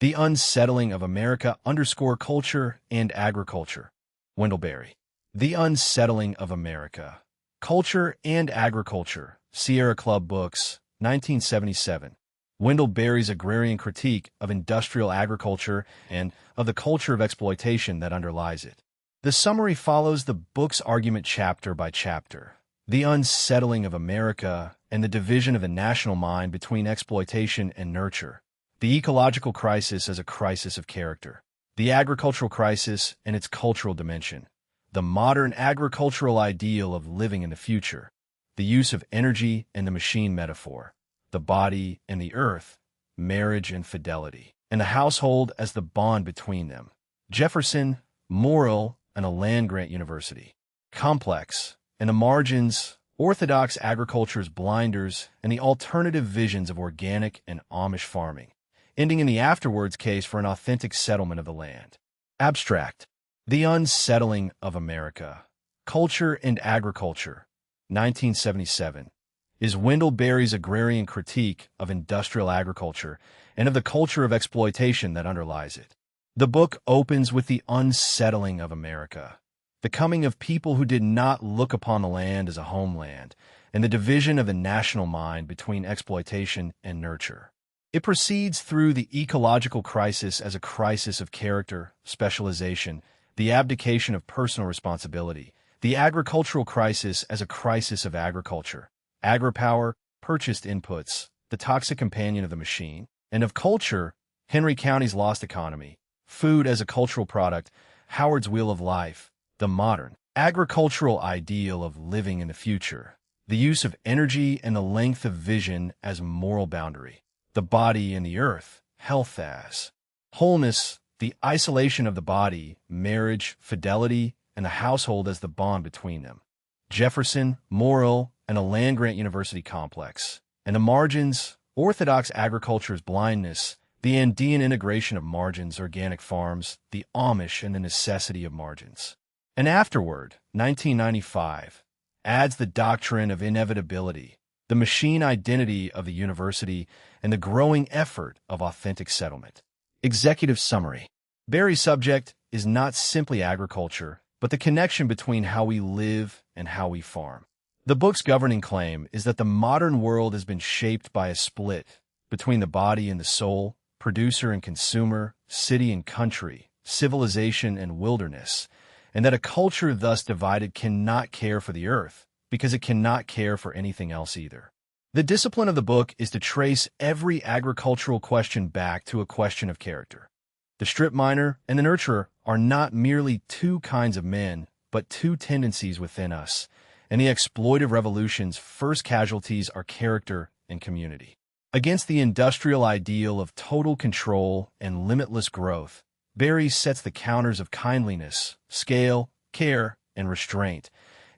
The Unsettling of America _ Culture and Agriculture. Wendell Berry. The Unsettling of America. Culture and Agriculture. Sierra Club Books, 1977. Wendell Berry's agrarian critique of industrial agriculture and of the culture of exploitation that underlies it. The summary follows the book's argument chapter by chapter. The Unsettling of America and the division of the national mind between exploitation and nurture. The ecological crisis as a crisis of character. The agricultural crisis and its cultural dimension. The modern agricultural ideal of living in the future. The use of energy and the machine metaphor. The body and the earth, marriage and fidelity, and the household as the bond between them. Jefferson, Moral, and a land-grant university. Complex, and the margins, orthodox agriculture's blinders, and the alternative visions of organic and Amish farming, ending in the afterwards case for an authentic settlement of the land. Abstract. The Unsettling of America. Culture and Agriculture, 1977, is Wendell Berry's agrarian critique of industrial agriculture and of the culture of exploitation that underlies it. The book opens with the unsettling of America, the coming of people who did not look upon the land as a homeland, and the division of the national mind between exploitation and nurture. It proceeds through the ecological crisis as a crisis of character, specialization, the abdication of personal responsibility, the agricultural crisis as a crisis of agriculture, agripower, purchased inputs, the toxic companion of the machine, and of culture, Henry County's lost economy, food as a cultural product, Howard's Wheel of Life, the modern agricultural ideal of living in the future, the use of energy and the length of vision as moral boundary, the body and the earth, health as wholeness, the isolation of the body, marriage, fidelity, and the household as the bond between them. Jefferson, Moral, and a land-grant university complex, and the margins, orthodox agriculture's blindness, the Andean integration of margins, organic farms, the Amish, and the necessity of margins. And afterward, 1995, adds the doctrine of inevitability, the machine identity of the university, and the growing effort of authentic settlement. Executive summary. Berry's subject is not simply agriculture, but the connection between how we live and how we farm. The book's governing claim is that the modern world has been shaped by a split between the body and the soul, producer and consumer, city and country, civilization and wilderness, and that a culture thus divided cannot care for the earth because it cannot care for anything else either. The discipline of the book is to trace every agricultural question back to a question of character. The strip miner and the nurturer are not merely two kinds of men, but two tendencies within us, and the exploitive revolution's first casualties are character and community. Against the industrial ideal of total control and limitless growth, Berry sets the counters of kindliness, scale, care, and restraint,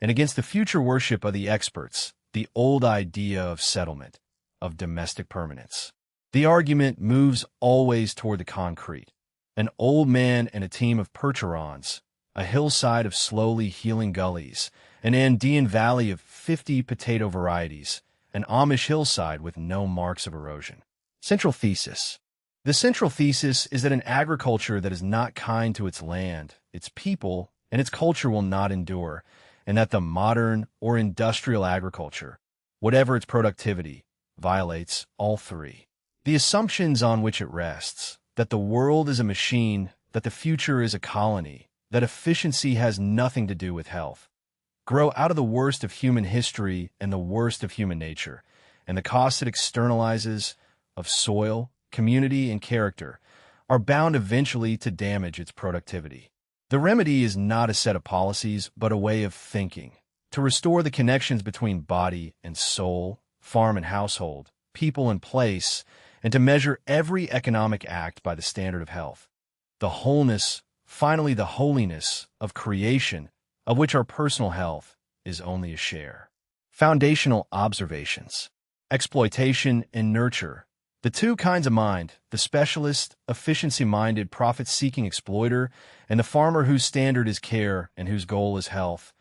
and against the future worship of the experts, the old idea of settlement, of domestic permanence. The argument moves always toward the concrete. An old man and a team of percherons, a hillside of slowly healing gullies, an Andean valley of 50 potato varieties, an Amish hillside with no marks of erosion. Central thesis. The central thesis is that an agriculture that is not kind to its land, its people, and its culture will not endure, and that the modern or industrial agriculture, whatever its productivity, violates all three. The assumptions on which it rests, that the world is a machine, that the future is a colony, that efficiency has nothing to do with health, grow out of the worst of human history and the worst of human nature, and the costs it externalizes of soil, community, and character are bound eventually to damage its productivity. The remedy is not a set of policies, but a way of thinking, to restore the connections between body and soul, farm and household, people and place, and to measure every economic act by the standard of health. The wholeness, finally the holiness, of creation, of which our personal health is only a share. Foundational observations. Exploitation and nurture. The two kinds of mind, the specialist, efficiency-minded, profit-seeking exploiter, and the farmer whose standard is care and whose goal is health,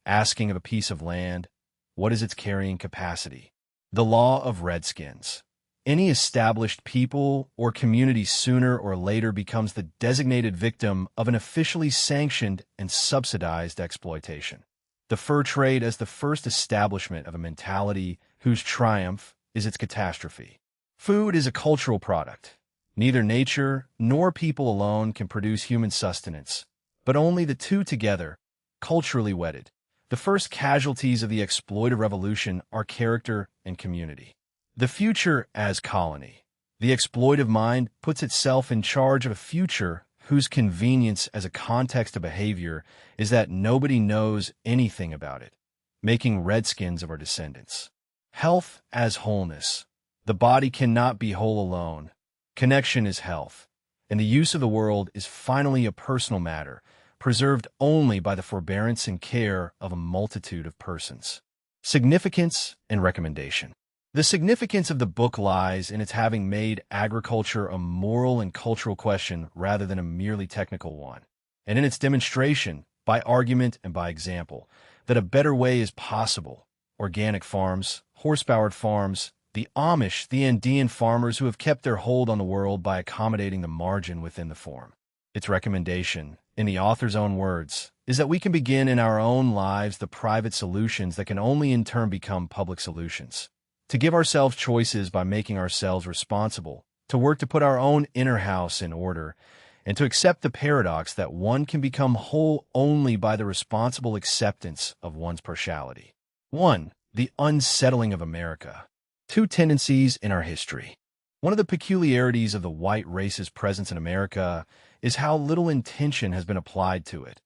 asking of a piece of land, what is its carrying capacity? The law of redskins. any established people or community sooner or later becomes the designated victim of an officially sanctioned and subsidized exploitation. The fur trade as the first establishment of a mentality whose triumph is its catastrophe. Food is a cultural product. Neither nature nor people alone can produce human sustenance, but only the two together, culturally wedded. The first casualties of the exploitive revolution are character and community. The future as colony. The exploitive mind puts itself in charge of a future whose convenience as a context of behavior is that nobody knows anything about it, making redskins of our descendants. Health as wholeness. The body cannot be whole alone. Connection is health, and the use of the world is finally a personal matter, preserved only by the forbearance and care of a multitude of persons. Significance and recommendation. The significance of the book lies in its having made agriculture a moral and cultural question rather than a merely technical one, and in its demonstration, by argument and by example, that a better way is possible. Organic farms, horse-powered farms, the Amish, the Andean farmers who have kept their hold on the world by accommodating the margin within the form. Its recommendation, in the author's own words, is that we can begin in our own lives the private solutions that can only in turn become public solutions. To give ourselves choices by making ourselves responsible, to work to put our own inner house in order, and to accept the paradox that one can become whole only by the responsible acceptance of one's partiality. 1. The unsettling of America. Two tendencies in our history. One of the peculiarities of the white race's presence in America is how little intention has been applied to it.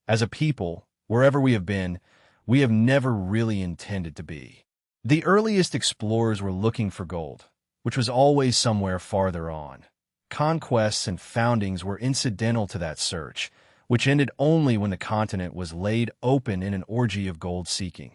As a people, wherever we have been, we have never really intended to be. The earliest explorers were looking for gold, which was always somewhere farther on. Conquests and foundings were incidental to that search, which ended only when the continent was laid open in an orgy of gold-seeking,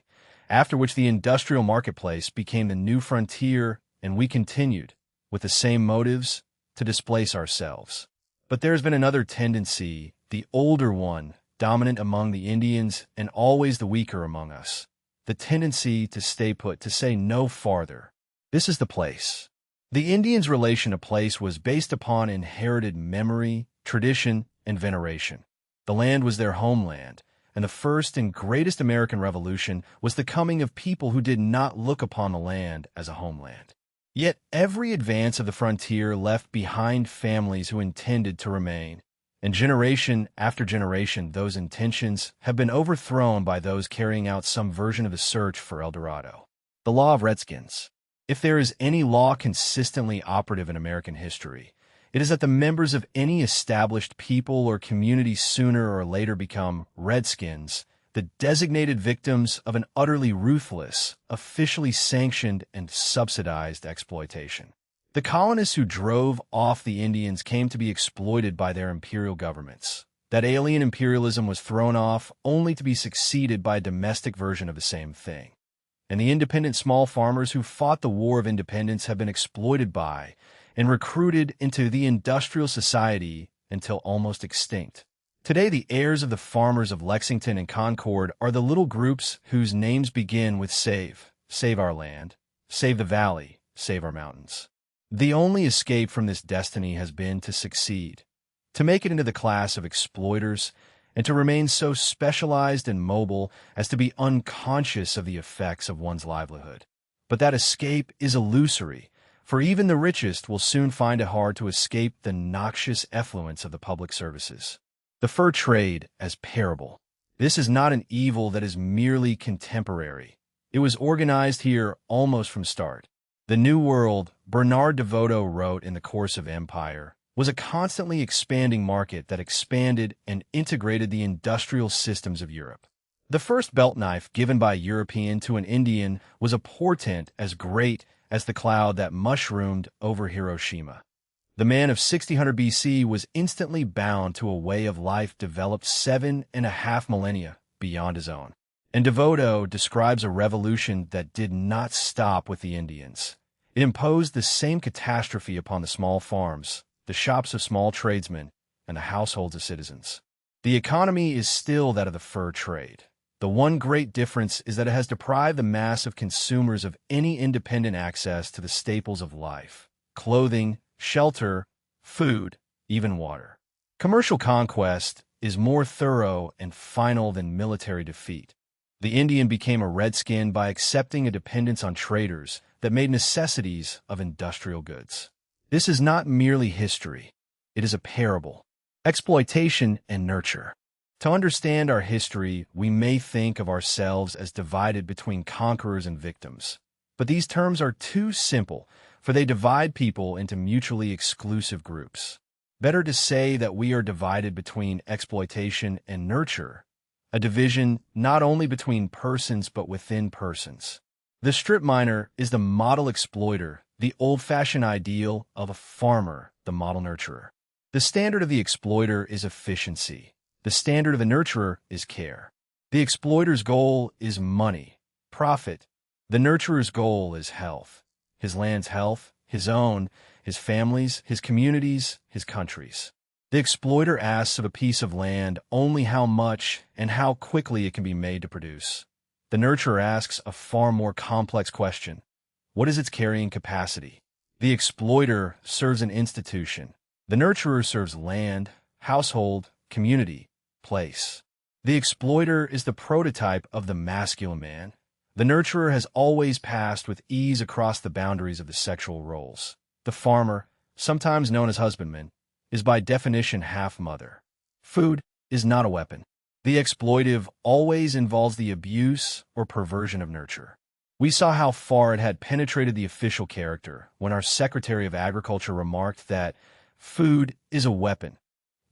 after which the industrial marketplace became the new frontier, and we continued, with the same motives, to displace ourselves. But there's been another tendency, the older one, dominant among the Indians and always the weaker among us. The tendency to stay put, to say no farther. This is the place. The Indians' relation to place was based upon inherited memory, tradition, and veneration. The land was their homeland, and the first and greatest American Revolution was the coming of people who did not look upon the land as a homeland. Yet every advance of the frontier left behind families who intended to remain, and generation after generation those intentions have been overthrown by those carrying out some version of the search for El Dorado. The law of redskins. If there is any law consistently operative in American history, it is that the members of any established people or community sooner or later become redskins, the designated victims of an utterly ruthless, officially sanctioned and subsidized exploitation. The colonists who drove off the Indians came to be exploited by their imperial governments. That alien imperialism was thrown off only to be succeeded by a domestic version of the same thing. And the independent small farmers who fought the War of Independence have been exploited by and recruited into the industrial society until almost extinct. Today, the heirs of the farmers of Lexington and Concord are the little groups whose names begin with save our land, save the valley, save our mountains. The only escape from this destiny has been to succeed, to make it into the class of exploiters, and to remain so specialized and mobile as to be unconscious of the effects of one's livelihood. But that escape is illusory, for even the richest will soon find it hard to escape the noxious effluence of the public services. The fur trade as parable. This is not an evil that is merely contemporary. It was organized here almost from start. The New World, Bernard DeVoto wrote in the course of Empire, was a constantly expanding market that expanded and integrated the industrial systems of Europe. The first belt knife given by a European to an Indian was a portent as great as the cloud that mushroomed over Hiroshima. The man of 1600 BC was instantly bound to a way of life developed 7.5 millennia beyond his own. And DeVoto describes a revolution that did not stop with the Indians. It imposed the same catastrophe upon the small farms, the shops of small tradesmen, and the households of citizens. The economy is still that of the fur trade. The one great difference is that it has deprived the mass of consumers of any independent access to the staples of life: clothing, shelter, food, even water. Commercial conquest is more thorough and final than military defeat. The Indian became a redskin by accepting a dependence on traders that made necessities of industrial goods. This is not merely history. It is a parable. Exploitation and nurture. To understand our history, we may think of ourselves as divided between conquerors and victims. But these terms are too simple, for they divide people into mutually exclusive groups. Better to say that we are divided between exploitation and nurture, a division not only between persons but within persons. The strip miner is the model exploiter, the old-fashioned ideal of a farmer, the model nurturer. The standard of the exploiter is efficiency. The standard of the nurturer is care. The exploiter's goal is money, profit. The nurturer's goal is health. His land's health, his own, his family's, his community's, his country's. The exploiter asks of a piece of land only how much and how quickly it can be made to produce. The nurturer asks a far more complex question. What is its carrying capacity? The exploiter serves an institution. The nurturer serves land, household, community, place. The exploiter is the prototype of the masculine man. The nurturer has always passed with ease across the boundaries of the sexual roles. The farmer, sometimes known as husbandman, is by definition half mother. Food is not a weapon. The exploitive always involves the abuse or perversion of nurture. We saw how far it had penetrated the official character when our Secretary of Agriculture remarked that food is a weapon,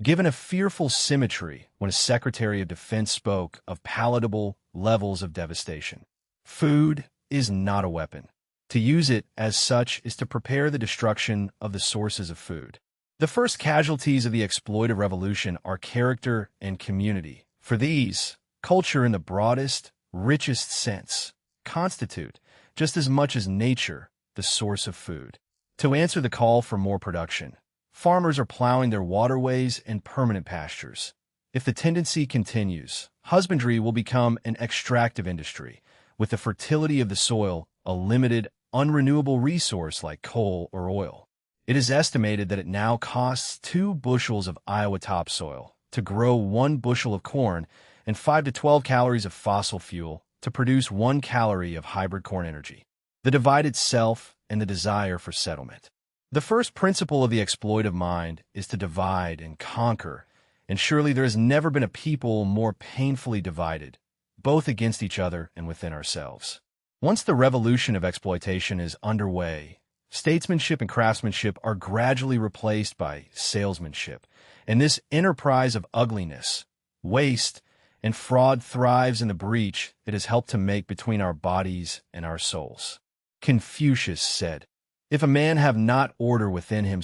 given a fearful symmetry when a Secretary of Defense spoke of palatable levels of devastation. Food is not a weapon. To use it as such is to prepare the destruction of the sources of food. The first casualties of the exploitive revolution are character and community. For these, culture in the broadest, richest sense constitute, just as much as nature, the source of food. To answer the call for more production, farmers are plowing their waterways and permanent pastures. If the tendency continues, husbandry will become an extractive industry, with the fertility of the soil a limited, unrenewable resource like coal or oil. It is estimated that it now costs 2 bushels of Iowa topsoil to grow 1 bushel of corn and 5 to 12 calories of fossil fuel to produce 1 calorie of hybrid corn energy. The divided self and the desire for settlement. The first principle of the exploitive mind is to divide and conquer, and surely there has never been a people more painfully divided, both against each other and within ourselves. Once the revolution of exploitation is underway, statesmanship and craftsmanship are gradually replaced by salesmanship, and this enterprise of ugliness, waste, and fraud thrives in the breach it has helped to make between our bodies and our souls. Confucius said, "If a man have not order within him,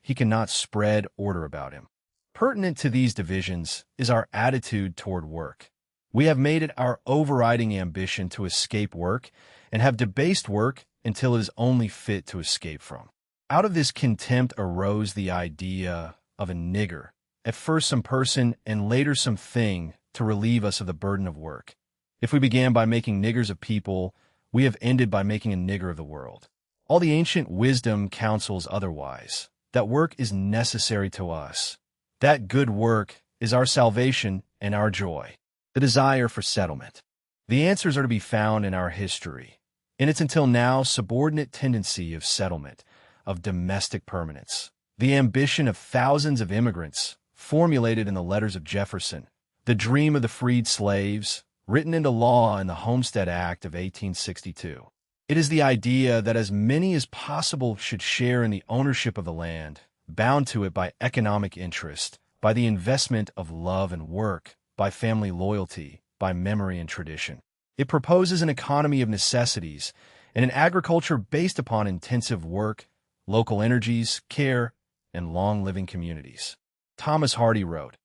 he cannot spread order about him." Pertinent to these divisions is our attitude toward work. We have made it our overriding ambition to escape work and have debased work until it is only fit to escape from. Out of this contempt arose the idea of a nigger, at first some person and later some thing to relieve us of the burden of work. If we began by making niggers of people, we have ended by making a nigger of the world. All the ancient wisdom counsels otherwise, that work is necessary to us, that good work is our salvation and our joy. The desire for settlement. The answers are to be found in our history, in its until now subordinate tendency of settlement, of domestic permanence. The ambition of thousands of immigrants, formulated in the letters of Jefferson, the dream of the freed slaves, written into law in the Homestead Act of 1862. It is the idea that as many as possible should share in the ownership of the land, bound to it by economic interest, by the investment of love and work, by family loyalty, by memory and tradition. It proposes an economy of necessities and an agriculture based upon intensive work, local energies, care, and long-living communities. Thomas Hardy wrote,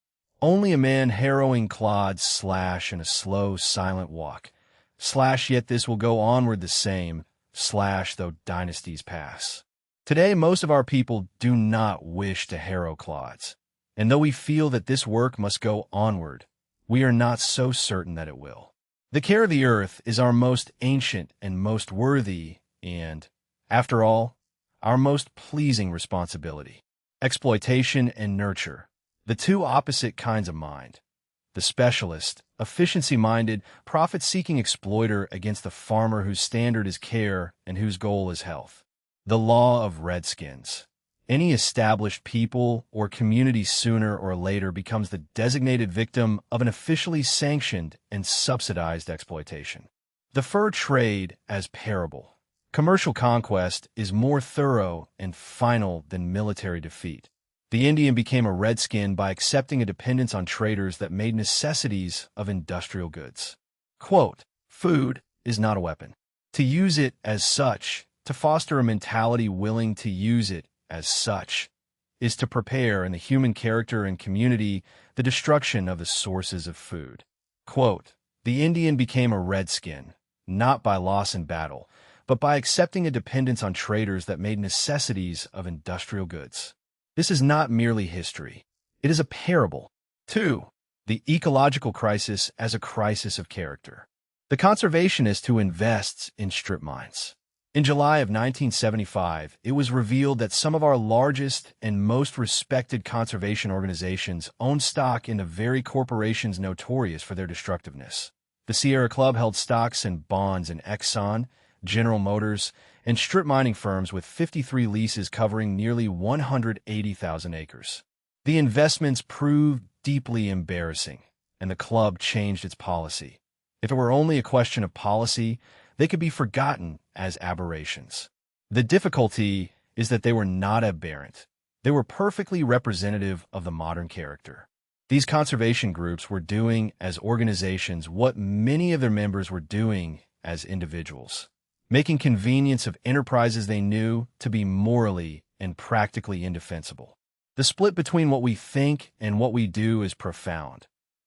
"Only a man harrowing clods / in a slow, silent walk, / yet this will go onward the same, / though dynasties pass." Today, most of our people do not wish to harrow clods, and though we feel that this work must go onward, we are not so certain that it will. The care of the earth is our most ancient and most worthy and, after all, our most pleasing responsibility. Exploitation and nurture, the two opposite kinds of mind. The specialist, efficiency-minded, profit-seeking exploiter against the farmer whose standard is care and whose goal is health. The law of redskins. Any established people or community sooner or later becomes the designated victim of an officially sanctioned and subsidized exploitation. The fur trade as parable. Commercial conquest is more thorough and final than military defeat. The Indian became a redskin by accepting a dependence on traders that made necessities of industrial goods. Quote, food is not a weapon. To use it as such, to foster a mentality willing to use it as such, is to prepare in the human character and community the destruction of the sources of food. Quote, the Indian became a redskin, not by loss in battle, but by accepting a dependence on traders that made necessities of industrial goods. This is not merely history. It is a parable. 2. The ecological crisis as a crisis of character. The conservationist who invests in strip mines. In July of 1975, it was revealed that some of our largest and most respected conservation organizations own stock in the very corporations notorious for their destructiveness. The Sierra Club held stocks and bonds in Exxon, General Motors, and strip mining firms with 53 leases covering nearly 180,000 acres. The investments proved deeply embarrassing, and the club changed its policy. If it were only a question of policy, they could be forgotten as aberrations. The difficulty is that they were not aberrant. They were perfectly representative of the modern character. These conservation groups were doing as organizations what many of their members were doing as individuals, making convenience of enterprises they knew to be morally and practically indefensible. The split between what we think and what we do is profound.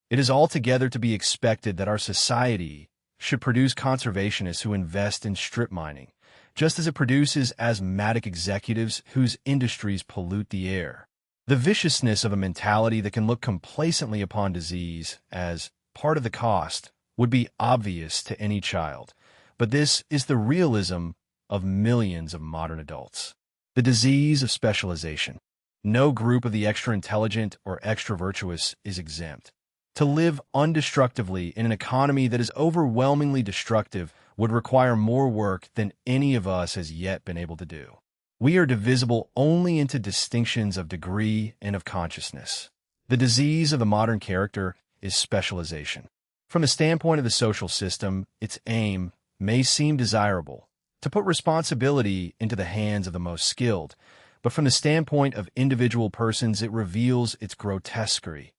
It is altogether to be expected that our society should produce conservationists who invest in strip mining, just as it produces asthmatic executives whose industries pollute the air. The viciousness of a mentality that can look complacently upon disease as part of the cost would be obvious to any child, but this is the realism of millions of modern adults. The disease of specialization. No group of the extra-intelligent or extra-virtuous is exempt. To live undestructively in an economy that is overwhelmingly destructive would require more work than any of us has yet been able to do. We are divisible only into distinctions of degree and of consciousness. The disease of the modern character is specialization. From the standpoint of the social system, its aim may seem desirable, to put responsibility into the hands of the most skilled, but from the standpoint of individual persons, it reveals its grotesquerie.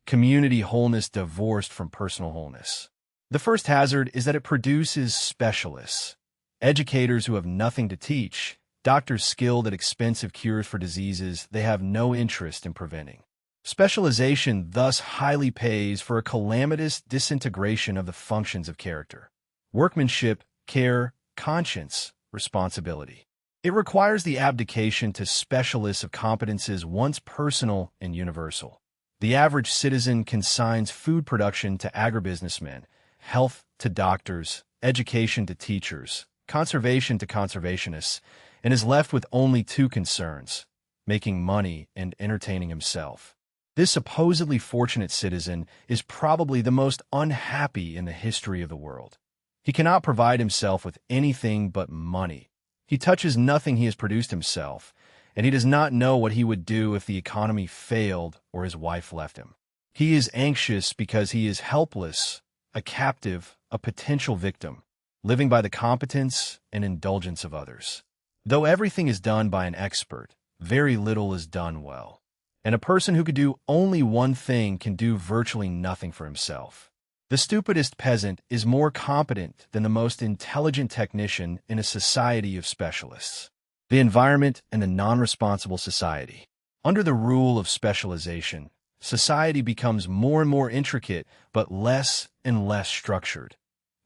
Community wholeness divorced from personal wholeness. The first hazard is that it produces specialists, educators who have nothing to teach, doctors skilled at expensive cures for diseases they have no interest in preventing. Specialization thus highly pays for a calamitous disintegration of the functions of character: workmanship, care, conscience, responsibility. It requires the abdication to specialists of competences once personal and universal. The average citizen consigns food production to agribusinessmen, health to doctors, education to teachers, conservation to conservationists, and is left with only two concerns: making money and entertaining himself. This supposedly fortunate citizen is probably the most unhappy in the history of the world. He cannot provide himself with anything but money. He touches nothing he has produced himself, and he does not know what he would do if the economy failed or his wife left him. He is anxious because he is helpless, a captive, a potential victim, living by the competence and indulgence of others. Though everything is done by an expert, very little is done well. And a person who could do only one thing can do virtually nothing for himself. The stupidest peasant is more competent than the most intelligent technician in a society of specialists. The environment and the non-responsible society. Under the rule of specialization, society becomes more and more intricate but less and less structured,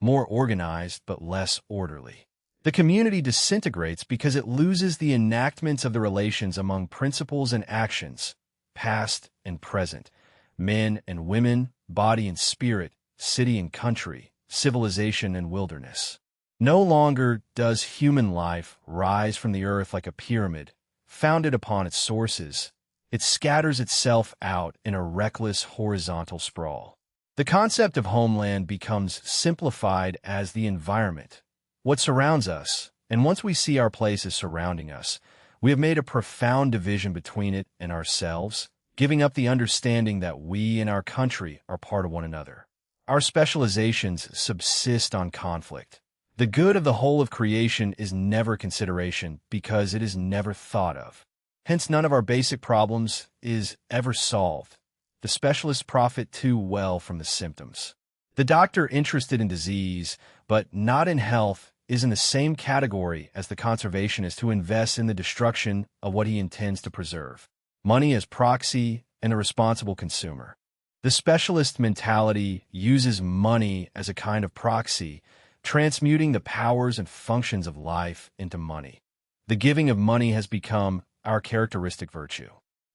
more organized but less orderly. The community disintegrates because it loses the enactments of the relations among principles and actions, past and present, men and women, body and spirit, city and country, civilization and wilderness. No longer does human life rise from the earth like a pyramid, founded upon its sources. It scatters itself out in a reckless horizontal sprawl. The concept of homeland becomes simplified as the environment, what surrounds us, and once we see our place as surrounding us, we have made a profound division between it and ourselves, giving up the understanding that we and our country are part of one another. Our specializations subsist on conflict. The good of the whole of creation is never consideration because it is never thought of. Hence, none of our basic problems is ever solved. The specialists profit too well from the symptoms. The doctor interested in disease, but not in health, is in the same category as the conservationist who invests in the destruction of what he intends to preserve. Money as proxy and the responsible consumer. The specialist mentality uses money as a kind of proxy, transmuting the powers and functions of life into money. The giving of money has become our characteristic virtue.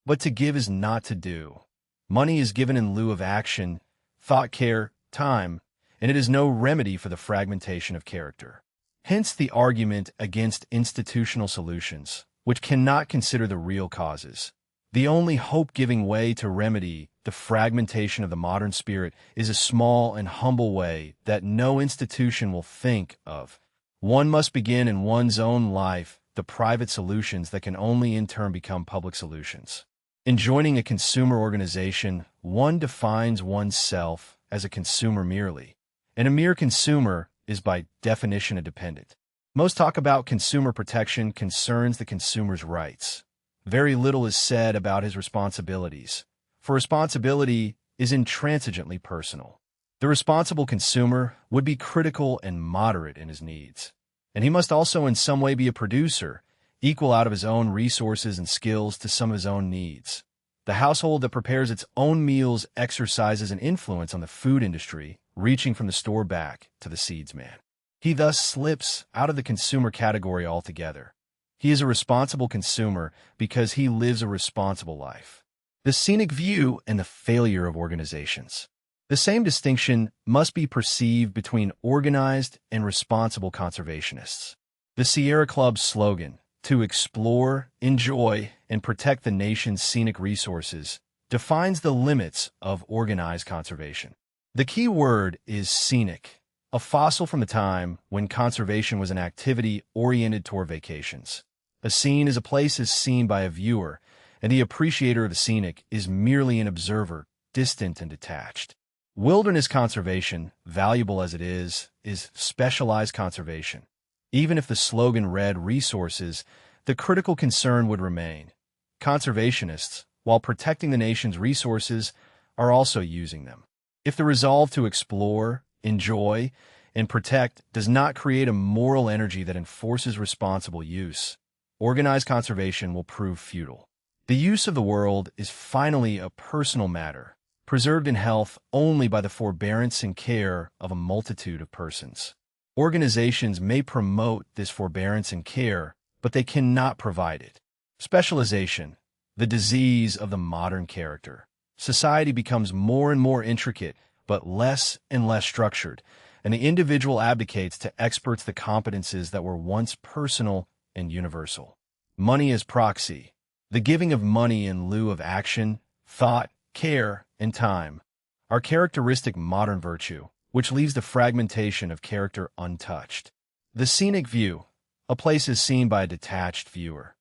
But to give is not to do. Money is given in lieu of action, thought, care, time, and it is no remedy for the fragmentation of character. Hence the argument against institutional solutions, which cannot consider the real causes. The only hope-giving way to remedy the fragmentation of the modern spirit is a small and humble way that no institution will think of. One must begin in one's own life the private solutions that can only in turn become public solutions. In joining a consumer organization, one defines oneself as a consumer merely, and a mere consumer is by definition a dependent. Most talk about consumer protection concerns the consumer's rights. Very little is said about his responsibilities, for responsibility is intransigently personal. The responsible consumer would be critical and moderate in his needs, and he must also in some way be a producer, equal out of his own resources and skills to some of his own needs. The household that prepares its own meals exercises an influence on the food industry, reaching from the store back to the seedsman. He thus slips out of the consumer category altogether. He is a responsible consumer because he lives a responsible life. The scenic view and the failure of organizations. The same distinction must be perceived between organized and responsible conservationists. The Sierra Club's slogan, to explore, enjoy, and protect the nation's scenic resources, defines the limits of organized conservation. The key word is scenic, a fossil from the time when conservation was an activity oriented toward vacations. A scene is a place as seen by a viewer, and the appreciator of the scenic is merely an observer, distant and detached. Wilderness conservation, valuable as it is specialized conservation. Even if the slogan read resources, the critical concern would remain. Conservationists, while protecting the nation's resources, are also using them. If the resolve to explore, enjoy, and protect does not create a moral energy that enforces responsible use, organized conservation will prove futile. The use of the world is finally a personal matter, preserved in health only by the forbearance and care of a multitude of persons. Organizations may promote this forbearance and care, but they cannot provide it. Specialization, the disease of the modern character. Society becomes more and more intricate, but less and less structured, and the individual abdicates to experts the competences that were once personal and universal. Money as proxy, the giving of money in lieu of action, thought, care, and time, are characteristic modern virtue, which leaves the fragmentation of character untouched. The scenic view, a place is seen by a detached viewer.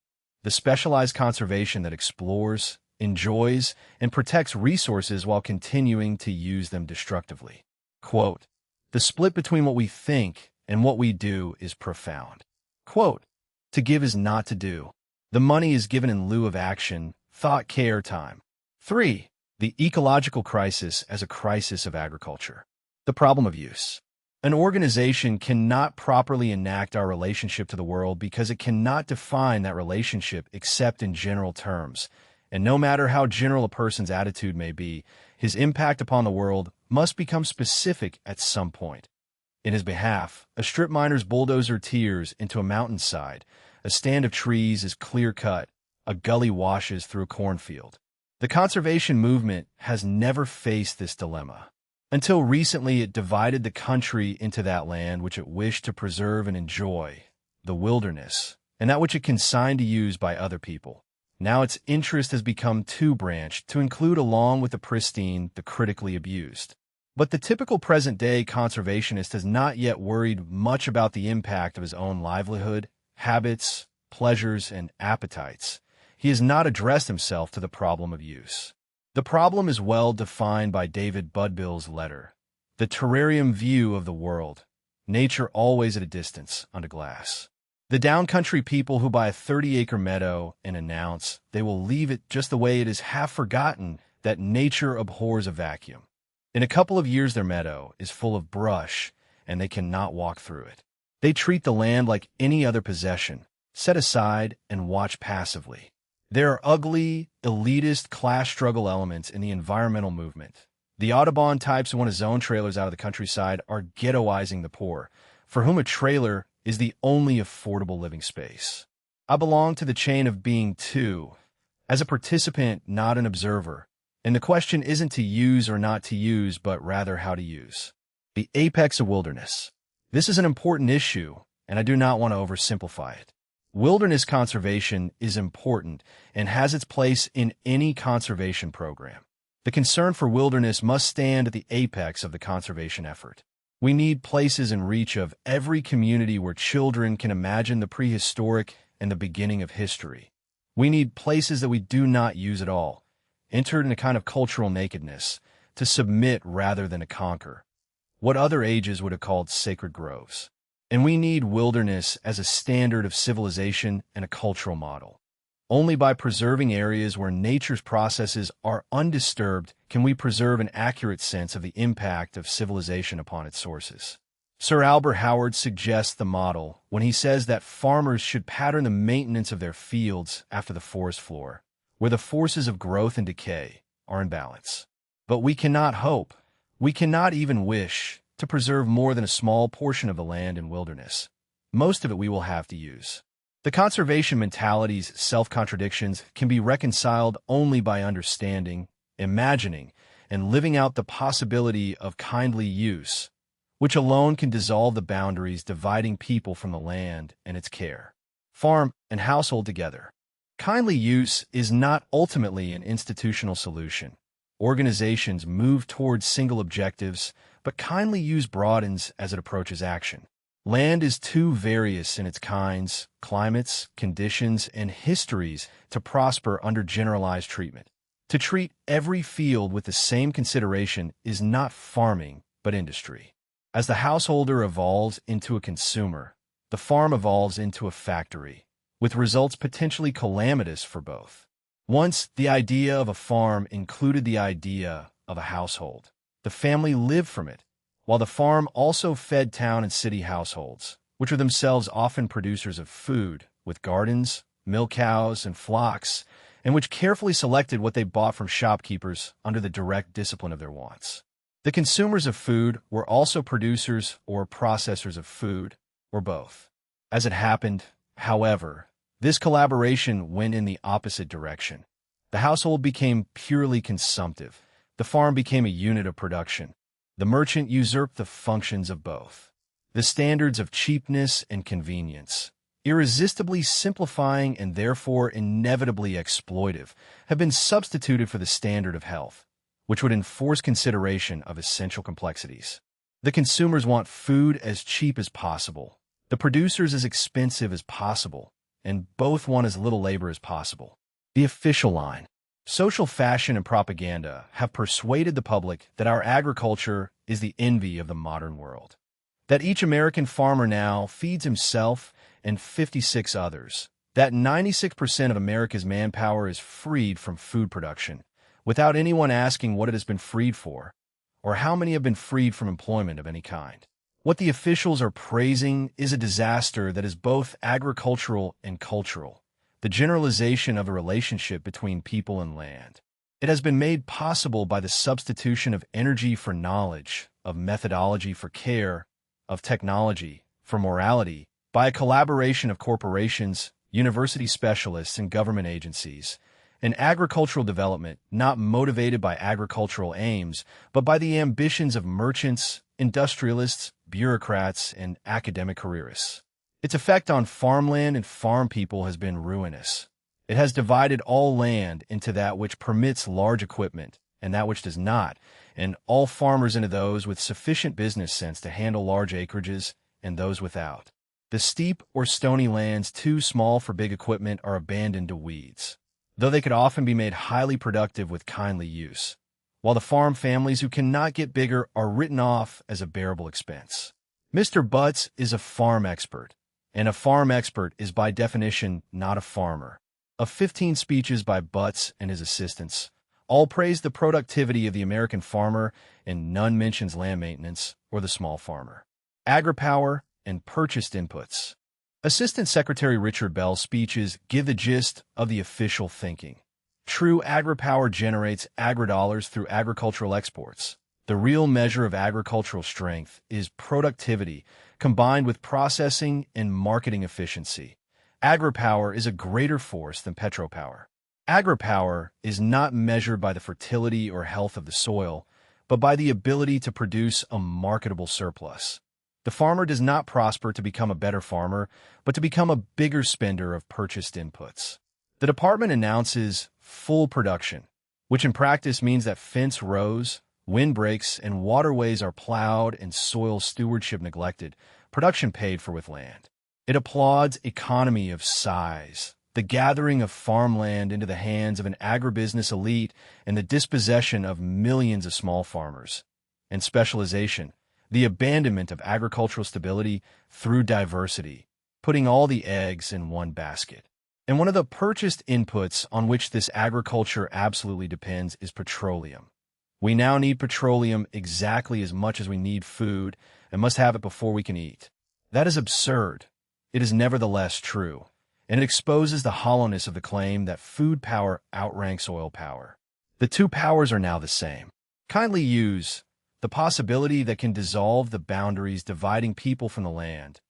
The specialized conservation that explores, enjoys, and protects resources while continuing to use them destructively. Quote, the split between what we think and what we do is profound. Quote, to give is not to do. The money is given in lieu of action, thought, care, time. 3. The ecological crisis as a crisis of agriculture. The problem of use. An organization cannot properly enact our relationship to the world because it cannot define that relationship except in general terms. And no matter how general a person's attitude may be, his impact upon the world must become specific at some point. In his behalf, a strip miner's bulldozer tears into a mountainside, a stand of trees is clear-cut, a gully washes through a cornfield. The conservation movement has never faced this dilemma. Until recently, it divided the country into that land which it wished to preserve and enjoy, the wilderness, and that which it consigned to use by other people. Now its interest has become two-branched to include along with the pristine, the critically abused. But the typical present-day conservationist has not yet worried much about the impact of his own livelihood, habits, pleasures, and appetites. He has not addressed himself to the problem of use. The problem is well defined by David Budbill's letter. The terrarium view of the world, nature always at a distance, under glass. The downcountry people who buy a 30-acre meadow and announce they will leave it just the way it is have forgotten that nature abhors a vacuum. In a couple of years their meadow is full of brush and they cannot walk through it. They treat the land like any other possession, set aside and watch passively. There are ugly, elitist class struggle elements in the environmental movement. The Audubon types who want to zone trailers out of the countryside are ghettoizing the poor, for whom a trailer is the only affordable living space. I belong to the chain of being too, as a participant, not an observer. And the question isn't to use or not to use, but rather how to use. The apex of wilderness. This is an important issue, and I do not want to oversimplify it. Wilderness conservation is important and has its place in any conservation program. The concern for wilderness must stand at the apex of the conservation effort. We need places in reach of every community where children can imagine the prehistoric and the beginning of history. We need places that we do not use at all, entered in a kind of cultural nakedness, to submit rather than to conquer, what other ages would have called sacred groves. And we need wilderness as a standard of civilization and a cultural model. Only by preserving areas where nature's processes are undisturbed can we preserve an accurate sense of the impact of civilization upon its sources. Sir Albert Howard suggests the model when he says that farmers should pattern the maintenance of their fields after the forest floor, where the forces of growth and decay are in balance. But we cannot hope, we cannot even wish, to preserve more than a small portion of the land in wilderness. Most of it we will have to use. The conservation mentality's self-contradictions can be reconciled only by understanding, imagining, and living out the possibility of kindly use, which alone can dissolve the boundaries dividing people from the land and its care, farm and household together. Kindly use is not ultimately an institutional solution. Organizations move towards single objectives, but kindly use broadens as it approaches action. Land is too various in its kinds, climates, conditions, and histories to prosper under generalized treatment. To treat every field with the same consideration is not farming, but industry. As the householder evolves into a consumer, the farm evolves into a factory, with results potentially calamitous for both. Once, the idea of a farm included the idea of a household. The family lived from it, while the farm also fed town and city households, which were themselves often producers of food, with gardens, milk cows, and flocks, and which carefully selected what they bought from shopkeepers under the direct discipline of their wants. The consumers of food were also producers or processors of food, or both. As it happened, however, this collaboration went in the opposite direction. The household became purely consumptive. The farm became a unit of production. The merchant usurped the functions of both. The standards of cheapness and convenience, irresistibly simplifying and therefore inevitably exploitive, have been substituted for the standard of health, which would enforce consideration of essential complexities. The consumers want food as cheap as possible, the producers as expensive as possible, and both want as little labor as possible. The official line. Social fashion and propaganda have persuaded the public that our agriculture is the envy of the modern world, that each American farmer now feeds himself and 56 others, that 96% of America's manpower is freed from food production, without anyone asking what it has been freed for, or how many have been freed from employment of any kind. What the officials are praising is a disaster that is both agricultural and cultural, the generalization of a relationship between people and land. It has been made possible by the substitution of energy for knowledge, of methodology for care, of technology for morality, by a collaboration of corporations, university specialists, and government agencies, An agricultural development not motivated by agricultural aims, but by the ambitions of merchants, industrialists, bureaucrats, and academic careerists. Its effect on farmland and farm people has been ruinous. It has divided all land into that which permits large equipment and that which does not, and all farmers into those with sufficient business sense to handle large acreages and those without. The steep or stony lands too small for big equipment are abandoned to weeds, though they could often be made highly productive with kindly use, while the farm families who cannot get bigger are written off as a bearable expense. Mr. Butts is a farm expert, and a farm expert is by definition not a farmer. Of 15 speeches by Butts and his assistants, all praise the productivity of the American farmer, and none mentions land maintenance or the small farmer. Agripower and purchased inputs. Assistant Secretary Richard Bell's speeches give the gist of the official thinking. True agripower generates agridollars through agricultural exports. The real measure of agricultural strength is productivity combined with processing and marketing efficiency. Agripower is a greater force than petropower. Agripower is not measured by the fertility or health of the soil, but by the ability to produce a marketable surplus. The farmer does not prosper to become a better farmer, but to become a bigger spender of purchased inputs. The department announces full production, which in practice means that fence rows, windbreaks, and waterways are plowed and soil stewardship neglected, production paid for with land. It applauds economy of size, the gathering of farmland into the hands of an agribusiness elite and the dispossession of millions of small farmers, and specialization, the abandonment of agricultural stability through diversity, putting all the eggs in one basket. And one of the purchased inputs on which this agriculture absolutely depends is petroleum. We now need petroleum exactly as much as we need food and must have it before we can eat. That is absurd. It is nevertheless true, and it exposes the hollowness of the claim that food power outranks oil power. The two powers are now the same. Kindly use the possibility that can dissolve the boundaries dividing people from the land.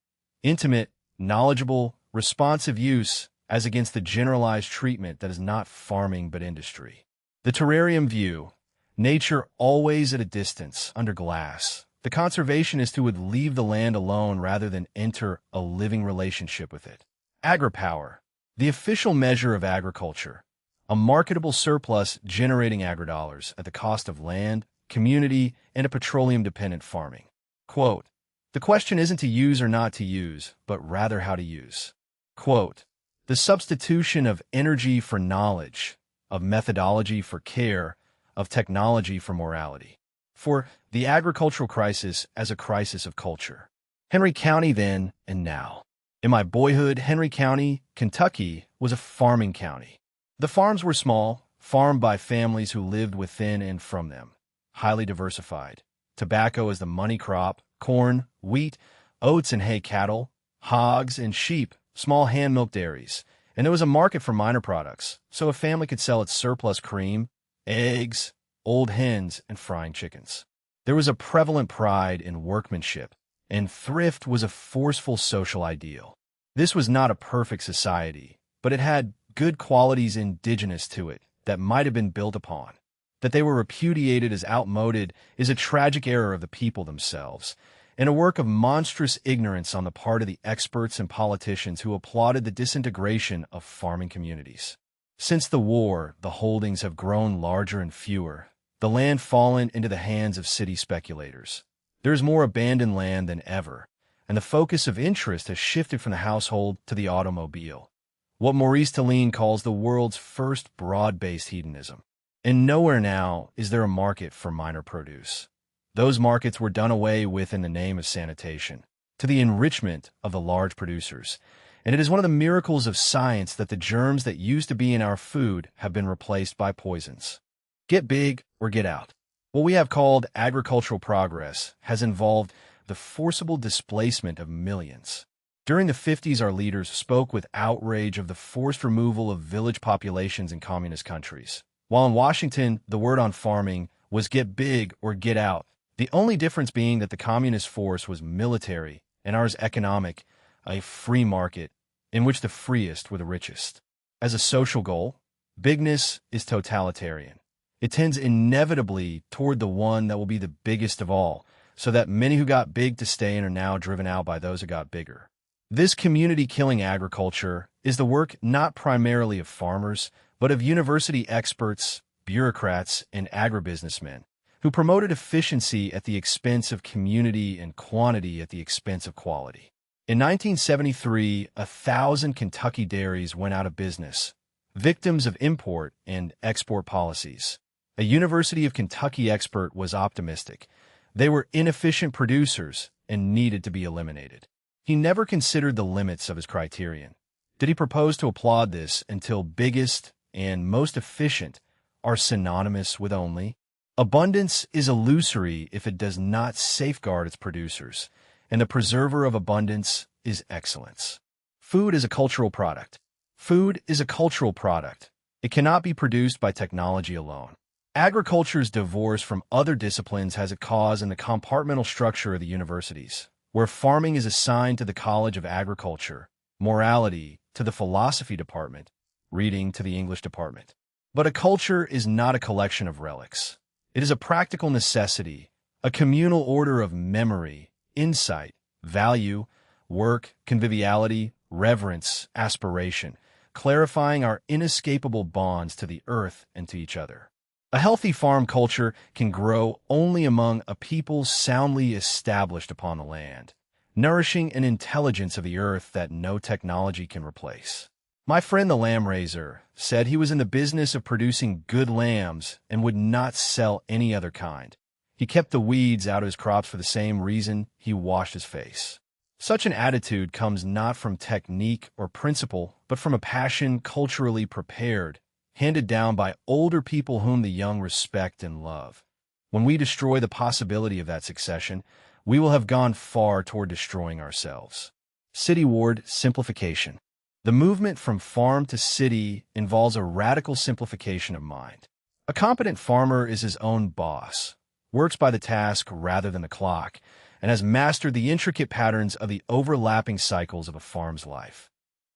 Intimate, knowledgeable, responsive use as against the generalized treatment that is not farming but industry. The terrarium view, nature always at a distance, under glass. The conservationist who would leave the land alone rather than enter a living relationship with it. Agripower, the official measure of agriculture, a marketable surplus generating agridollars at the cost of land, community, and a petroleum-dependent farming. Quote, the question isn't to use or not to use, but rather how to use. Quote, the substitution of energy for knowledge, of methodology for care, of technology for morality. For the agricultural crisis as a crisis of culture. Henry County then and now. In my boyhood, Henry County, Kentucky, was a farming county. The farms were small, farmed by families who lived within and from them. Highly diversified. Tobacco as the money crop, corn, wheat, oats and hay cattle, hogs and sheep, small hand-milk dairies. And there was a market for minor products, so a family could sell its surplus cream, eggs, old hens, and frying chickens. There was a prevalent pride in workmanship, and thrift was a forceful social ideal. This was not a perfect society, but it had good qualities indigenous to it that might have been built upon. That they were repudiated as outmoded is a tragic error of the people themselves, and a work of monstrous ignorance on the part of the experts and politicians who applauded the disintegration of farming communities. Since the war, the holdings have grown larger and fewer, the land fallen into the hands of city speculators. There is more abandoned land than ever, and the focus of interest has shifted from the household to the automobile, what Maurice Talleyrand calls the world's first broad-based hedonism. And nowhere now is there a market for minor produce. Those markets were done away with in the name of sanitation, to the enrichment of the large producers. And it is one of the miracles of science that the germs that used to be in our food have been replaced by poisons. Get big or get out. What we have called agricultural progress has involved the forcible displacement of millions. During the 50s, our leaders spoke with outrage of the forced removal of village populations in communist countries. While in Washington, the word on farming was get big or get out, the only difference being that the communist force was military and ours economic, a free market in which the freest were the richest. As a social goal, Bigness is totalitarian. It tends inevitably toward the one that will be the biggest of all, so that many who got big to stay in are now driven out by those who got bigger. This community-killing agriculture is the work not primarily of farmers, but of university experts, bureaucrats, and agribusinessmen, who promoted efficiency at the expense of community and quantity at the expense of quality. In 1973, 1,000 Kentucky dairies went out of business, victims of import and export policies. A University of Kentucky expert was optimistic. They were inefficient producers and needed to be eliminated. He never considered the limits of his criterion. Did he propose to applaud this until biggest and most efficient are synonymous with only? Abundance is illusory if it does not safeguard its producers, and the preserver of abundance is excellence. Food is a cultural product. Food is a cultural product. It cannot be produced by technology alone. Agriculture's divorce from other disciplines has a cause in the compartmental structure of the universities, where farming is assigned to the College of Agriculture, morality to the philosophy department, reading to the English department. But a culture is not a collection of relics. It is a practical necessity, a communal order of memory, insight, value, work, conviviality, reverence, aspiration, clarifying our inescapable bonds to the earth and to each other. A healthy farm culture can grow only among a people soundly established upon the land, nourishing an intelligence of the earth that no technology can replace. My friend the lamb raiser said he was in the business of producing good lambs and would not sell any other kind. He kept the weeds out of his crops for the same reason he washed his face. Such an attitude comes not from technique or principle, but from a passion culturally prepared, handed down by older people whom the young respect and love. When we destroy the possibility of that succession, we will have gone far toward destroying ourselves. Cityward simplification. The movement from farm to city involves a radical simplification of mind. A competent farmer is his own boss, works by the task rather than the clock, and has mastered the intricate patterns of the overlapping cycles of a farm's life.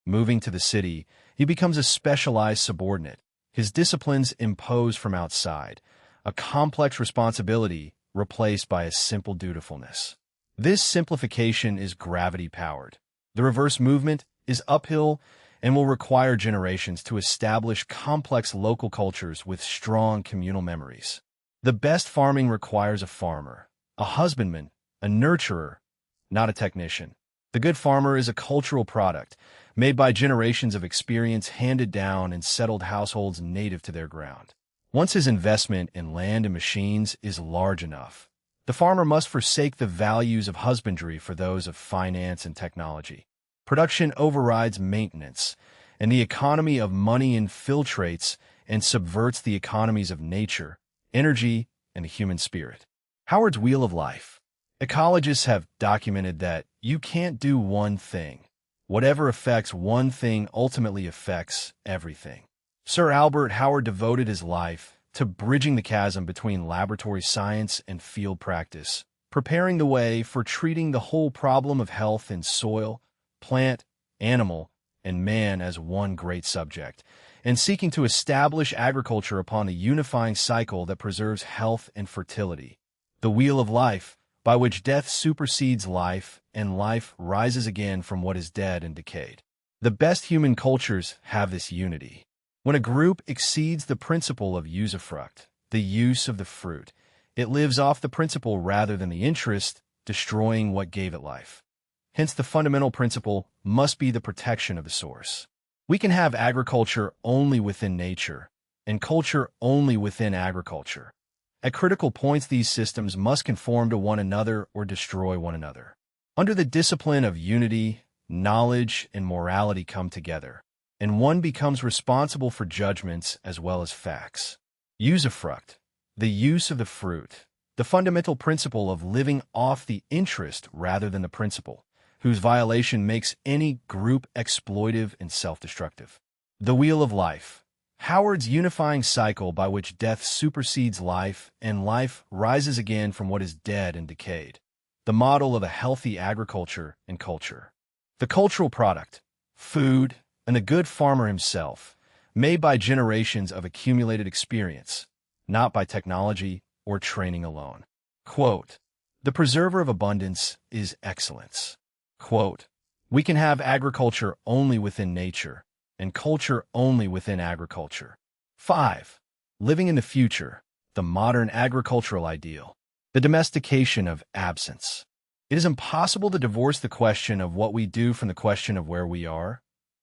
Moving to the city, he becomes a specialized subordinate, his disciplines imposed from outside, a complex responsibility replaced by a simple dutifulness. This simplification is gravity-powered. The reverse movement is uphill and will require generations to establish complex local cultures with strong communal memories. The best farming requires a farmer, a husbandman, a nurturer, not a technician. The good farmer is a cultural product, made by generations of experience handed down in settled households native to their ground. Once his investment in land and machines is large enough, the farmer must forsake the values of husbandry for those of finance and technology. Production overrides maintenance, and the economy of money infiltrates and subverts the economies of nature, energy, and the human spirit. Howard's Wheel of Life. Ecologists have documented that you can't do one thing. Whatever affects one thing ultimately affects everything. Sir Albert Howard devoted his life to bridging the chasm between laboratory science and field practice, preparing the way for treating the whole problem of health in soil, plant, animal, and man as one great subject, and seeking to establish agriculture upon the unifying cycle that preserves health and fertility. The Wheel of Life, by which death supersedes life and life rises again from what is dead and decayed. The best human cultures have this unity. When a group exceeds the principle of usufruct, the use of the fruit, it lives off the principle rather than the interest, destroying what gave it life. Hence, the fundamental principle must be the protection of the source. We can have agriculture only within nature, and culture only within agriculture. At critical points, these systems must conform to one another or destroy one another. Under the discipline of unity, knowledge and morality come together, and one becomes responsible for judgments as well as facts. Usufruct, the use of the fruit, the fundamental principle of living off the interest rather than the principle, whose violation makes any group exploitive and self-destructive. The Wheel of Life. Howard's unifying cycle by which death supersedes life and life rises again from what is dead and decayed. The model of a healthy agriculture and culture. The cultural product, food, and the good farmer himself made by generations of accumulated experience, not by technology or training alone. Quote, "The preserver of abundance is excellence." Quote, "We can have agriculture only within nature, and culture only within agriculture." 5. Living in the future, the modern agricultural ideal, the domestication of absence. It is impossible to divorce the question of what we do from the question of where we are,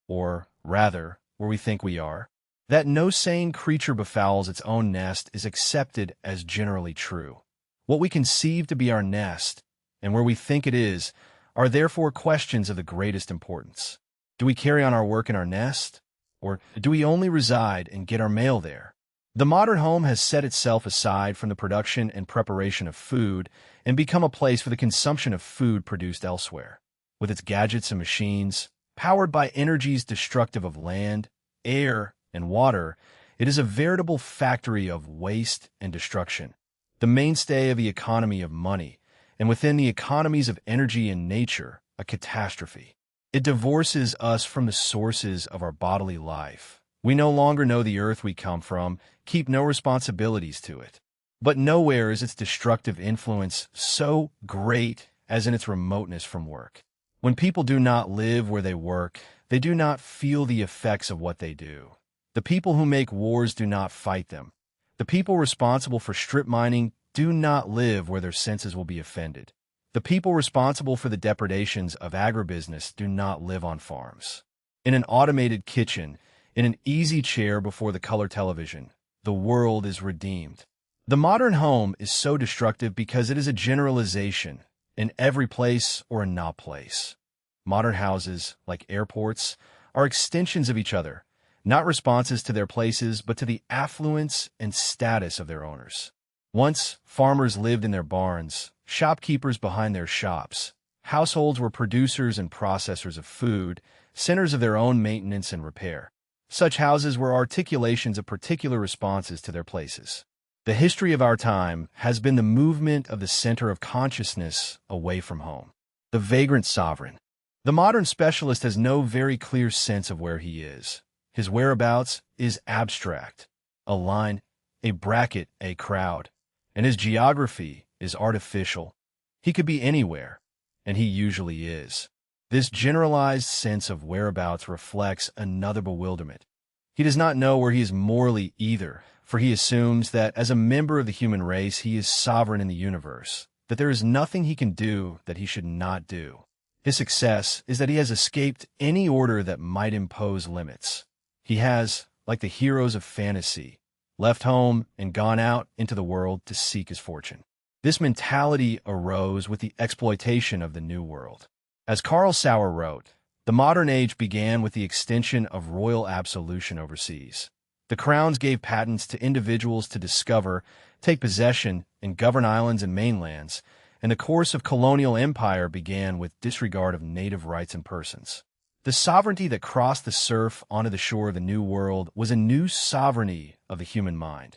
or, rather, where we think we are. That no sane creature befouls its own nest is accepted as generally true. What we conceive to be our nest, and where we think it is, are therefore questions of the greatest importance. Do we carry on our work in our nest, or do we only reside and get our mail there? The modern home has set itself aside from the production and preparation of food and become a place for the consumption of food produced elsewhere. With its gadgets and machines, powered by energies destructive of land, air, and water, it is a veritable factory of waste and destruction, the mainstay of the economy of money, and within the economies of energy and nature, a catastrophe. It divorces us from the sources of our bodily life. We no longer know the earth we come from, keep no responsibilities to it. But nowhere is its destructive influence so great as in its remoteness from work. When people do not live where they work, they do not feel the effects of what they do. The people who make wars do not fight them. The people responsible for strip mining do not live where their senses will be offended. The people responsible for the depredations of agribusiness do not live on farms. In an automated kitchen, in an easy chair before the color television, the world is redeemed. The modern home is so destructive because it is a generalization, in every place or a not place. Modern houses, like airports, are extensions of each other, not responses to their places but to the affluence and status of their owners. Once, farmers lived in their barns, shopkeepers behind their shops. Households were producers and processors of food, centers of their own maintenance and repair. Such houses were articulations of particular responses to their places. The history of our time has been the movement of the center of consciousness away from home. The vagrant sovereign. The modern specialist has no very clear sense of where he is. His whereabouts is abstract. A line, a bracket, a crowd. And his geography is artificial. He could be anywhere, and he usually is. This generalized sense of whereabouts reflects another bewilderment. He does not know where he is morally either, for he assumes that as a member of the human race he is sovereign in the universe, that there is nothing he can do that he should not do. His success is that he has escaped any order that might impose limits. He has, like the heroes of fantasy, left home and gone out into the world to seek his fortune. This mentality arose with the exploitation of the New World. As Carl Sauer wrote, the modern age began with the extension of royal absolution overseas. The crowns gave patents to individuals to discover, take possession, and govern islands and mainlands, and the course of colonial empire began with disregard of native rights and persons. The sovereignty that crossed the surf onto the shore of the New World was a new sovereignty of the human mind.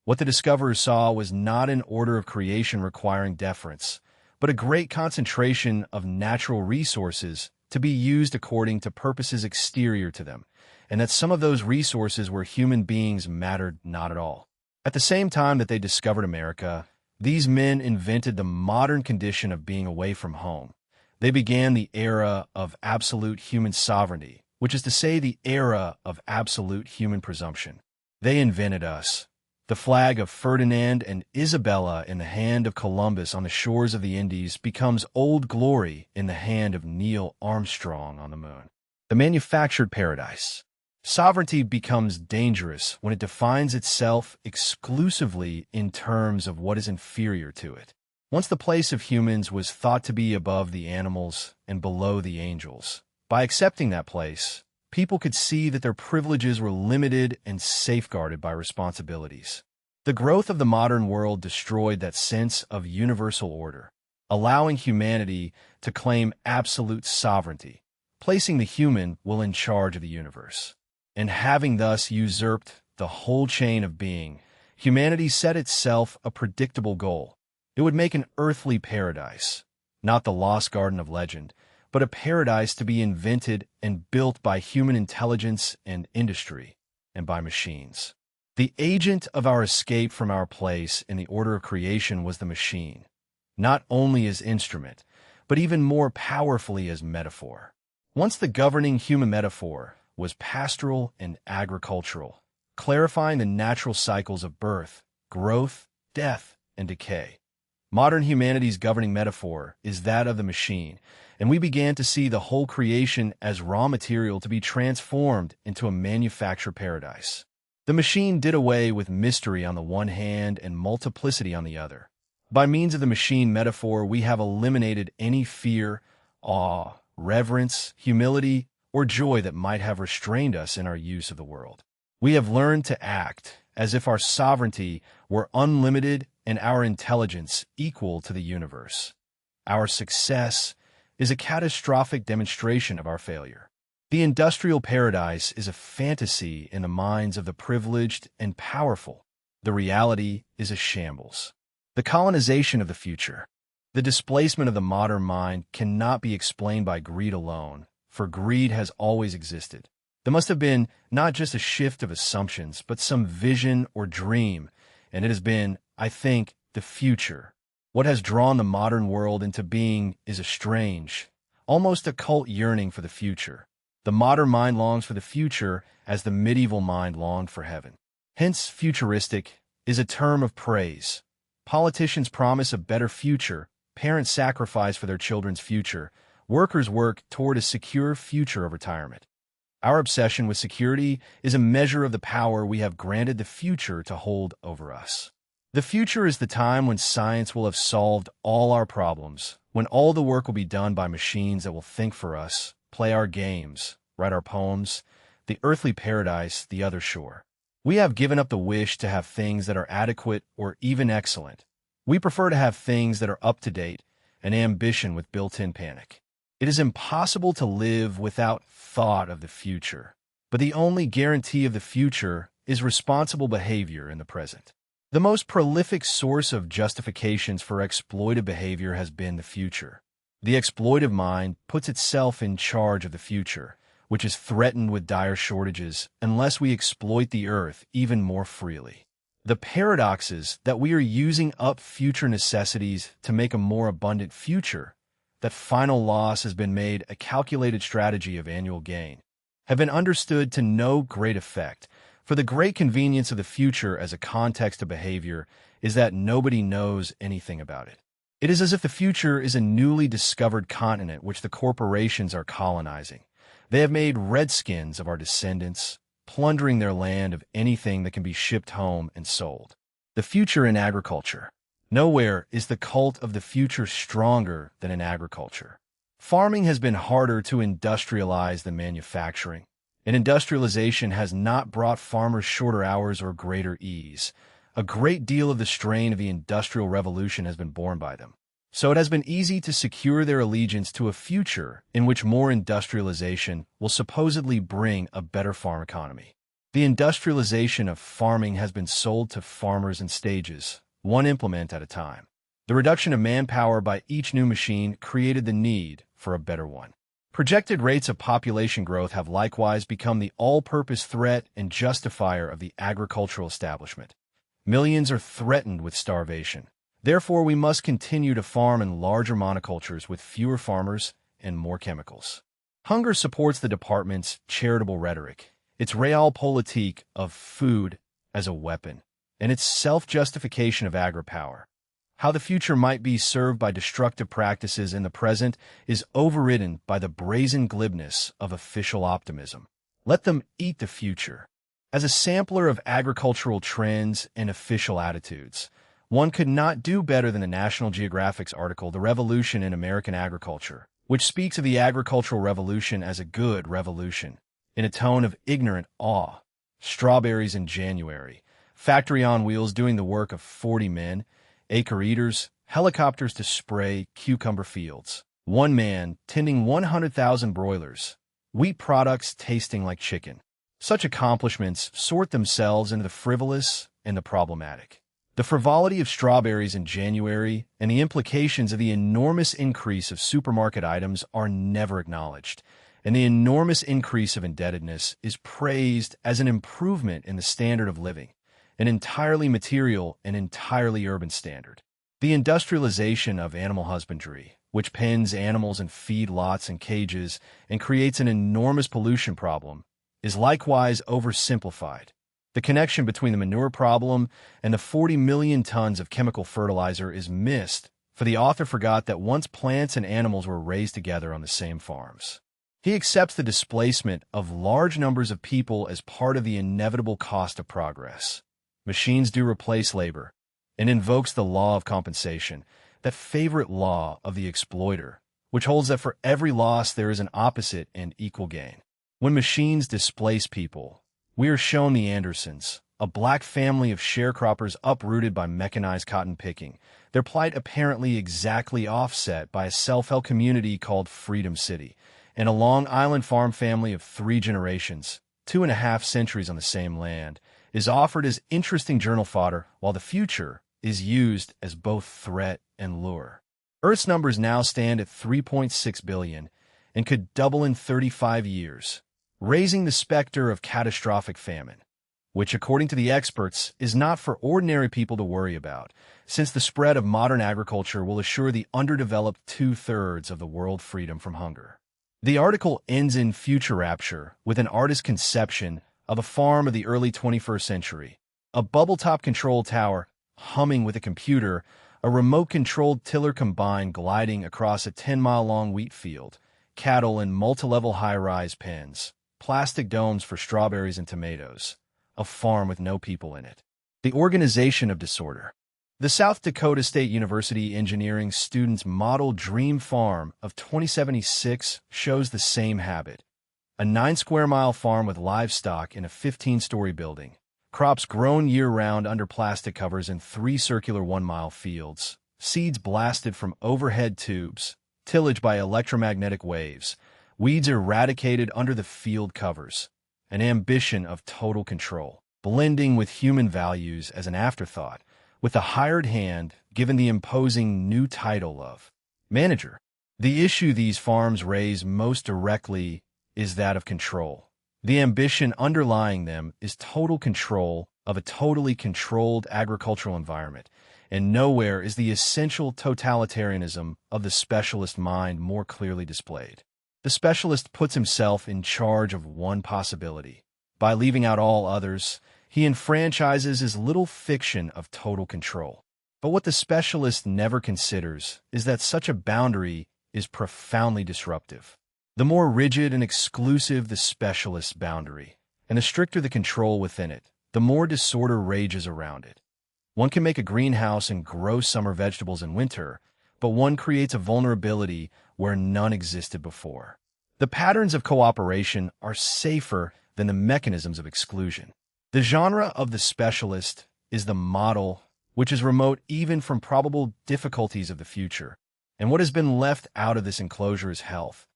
What the discoverers saw was not an order of creation requiring deference, but a great concentration of natural resources to be used according to purposes exterior to them, and that some of those resources where human beings mattered not at all. At the same time that they discovered America, these men invented the modern condition of being away from home. They began the era of absolute human sovereignty, which is to say the era of absolute human presumption. They invented us. The flag of Ferdinand and Isabella in the hand of Columbus on the shores of the Indies becomes Old Glory in the hand of Neil Armstrong on the moon. The manufactured paradise. Sovereignty becomes dangerous when it defines itself exclusively in terms of what is inferior to it. Once the place of humans was thought to be above the animals and below the angels. By accepting that place, people could see that their privileges were limited and safeguarded by responsibilities. The growth of the modern world destroyed that sense of universal order, allowing humanity to claim absolute sovereignty, placing the human will in charge of the universe. And having thus usurped the whole chain of being, humanity set itself a predictable goal. It would make an earthly paradise, not the lost garden of legend, but a paradise to be invented and built by human intelligence and industry. and by machines. The agent of our escape from our place in the order of creation was the machine, not only as instrument, but even more powerfully as metaphor. Once the governing human metaphor was pastoral and agricultural, clarifying the natural cycles of birth, growth, death, and decay. Modern humanity's governing metaphor is that of the machine, and we began to see the whole creation as raw material to be transformed into a manufactured paradise. The machine did away with mystery on the one hand and multiplicity on the other. By means of the machine metaphor, we have eliminated any fear, awe, reverence, humility, or joy that might have restrained us in our use of the world. We have learned to act as if our sovereignty were unlimited and our intelligence equal to the universe. Our success is a catastrophic demonstration of our failure. The industrial paradise is a fantasy in the minds of the privileged and powerful. The reality is a shambles. The colonization of the future. The displacement of the modern mind cannot be explained by greed alone, for greed has always existed. There must have been not just a shift of assumptions, but some vision or dream, and it has been, I think, the future. What has drawn the modern world into being is a strange, almost occult yearning for the future. The modern mind longs for the future as the medieval mind longed for heaven. Hence, futuristic is a term of praise. Politicians promise a better future, parents sacrifice for their children's future, workers work toward a secure future of retirement. Our obsession with security is a measure of the power we have granted the future to hold over us. The future is the time when science will have solved all our problems, when all the work will be done by machines that will think for us, play our games, write our poems, the earthly paradise, the other shore. We have given up the wish to have things that are adequate or even excellent. We prefer to have things that are up to date, an ambition with built-in panic. It is impossible to live without thought of the future, but the only guarantee of the future is responsible behavior in the present. The most prolific source of justifications for exploitive behavior has been the future. The exploitive mind puts itself in charge of the future, which is threatened with dire shortages unless we exploit the earth even more freely. The paradox is that we are using up future necessities to make a more abundant future. That final loss has been made a calculated strategy of annual gain, have been understood to no great effect, for the great convenience of the future as a context of behavior is that nobody knows anything about it. It is as if the future is a newly discovered continent which the corporations are colonizing. They have made redskins of our descendants, plundering their land of anything that can be shipped home and sold. The future in agriculture. Nowhere is the cult of the future stronger than in agriculture. Farming has been harder to industrialize than manufacturing, and industrialization has not brought farmers shorter hours or greater ease. A great deal of the strain of the Industrial Revolution has been borne by them. So it has been easy to secure their allegiance to a future in which more industrialization will supposedly bring a better farm economy. The industrialization of farming has been sold to farmers in stages, one implement at a time. The reduction of manpower by each new machine created the need for a better one. Projected rates of population growth have likewise become the all-purpose threat and justifier of the agricultural establishment. Millions are threatened with starvation. Therefore, we must continue to farm in larger monocultures with fewer farmers and more chemicals. Hunger supports the department's charitable rhetoric, its realpolitik of food as a weapon, and its self-justification of agri-power. How the future might be served by destructive practices in the present is overridden by the brazen glibness of official optimism. Let them eat the future. As a sampler of agricultural trends and official attitudes, one could not do better than the National Geographic's article, The Revolution in American Agriculture, which speaks of the agricultural revolution as a good revolution, in a tone of ignorant awe. Strawberries in January, factory on wheels doing the work of 40 men, acre eaters, helicopters to spray cucumber fields, one man tending 100,000 broilers, wheat products tasting like chicken. Such accomplishments sort themselves into the frivolous and the problematic. The frivolity of strawberries in January and the implications of the enormous increase of supermarket items are never acknowledged, and the enormous increase of indebtedness is praised as an improvement in the standard of living, an entirely material and entirely urban standard. The industrialization of animal husbandry, which pens animals in feedlots and cages and creates an enormous pollution problem, is likewise oversimplified. The connection between the manure problem and the 40 million tons of chemical fertilizer is missed, for the author forgot that once plants and animals were raised together on the same farms. He accepts the displacement of large numbers of people as part of the inevitable cost of progress. Machines do replace labor, and invokes the law of compensation, that favorite law of the exploiter, which holds that for every loss there is an opposite and equal gain. When machines displace people, we are shown the Andersons, a black family of sharecroppers uprooted by mechanized cotton picking, their plight apparently exactly offset by a self-help community called Freedom City, and a Long Island farm family of 3 generations, 2.5 centuries on the same land, is offered as interesting journal fodder, while the future is used as both threat and lure. Earth's numbers now stand at 3.6 billion and could double in 35 years, raising the specter of catastrophic famine, which, according to the experts, is not for ordinary people to worry about, since the spread of modern agriculture will assure the underdeveloped 2/3 of the world freedom from hunger. The article ends in future rapture with an artist's conception of a farm of the early 21st century, a bubble-top control tower humming with a computer, a remote-controlled tiller combine gliding across a 10-mile-long wheat field, cattle in multi-level high-rise pens, plastic domes for strawberries and tomatoes, a farm with no people in it. The organization of disorder. The South Dakota State University engineering students' model dream farm of 2076 shows the same habit. A 9-square-mile farm with livestock in a 15-story building, crops grown year-round under plastic covers in 3 circular 1-mile fields, seeds blasted from overhead tubes, tillage by electromagnetic waves, weeds eradicated under the field covers, an ambition of total control, blending with human values as an afterthought, with the hired hand given the imposing new title of manager. The issue these farms raise most directly is that of control. The ambition underlying them is total control of a totally controlled agricultural environment, and nowhere is the essential totalitarianism of the specialist mind more clearly displayed. The specialist puts himself in charge of one possibility. By leaving out all others, he enfranchises his little fiction of total control. But what the specialist never considers is that such a boundary is profoundly disruptive. The more rigid and exclusive the specialist's boundary, and the stricter the control within it, the more disorder rages around it. One can make a greenhouse and grow summer vegetables in winter, but one creates a vulnerability where none existed before. The patterns of cooperation are safer than the mechanisms of exclusion. The genre of the specialist is the model, which is remote even from probable difficulties of the future, and what has been left out of this enclosure is health,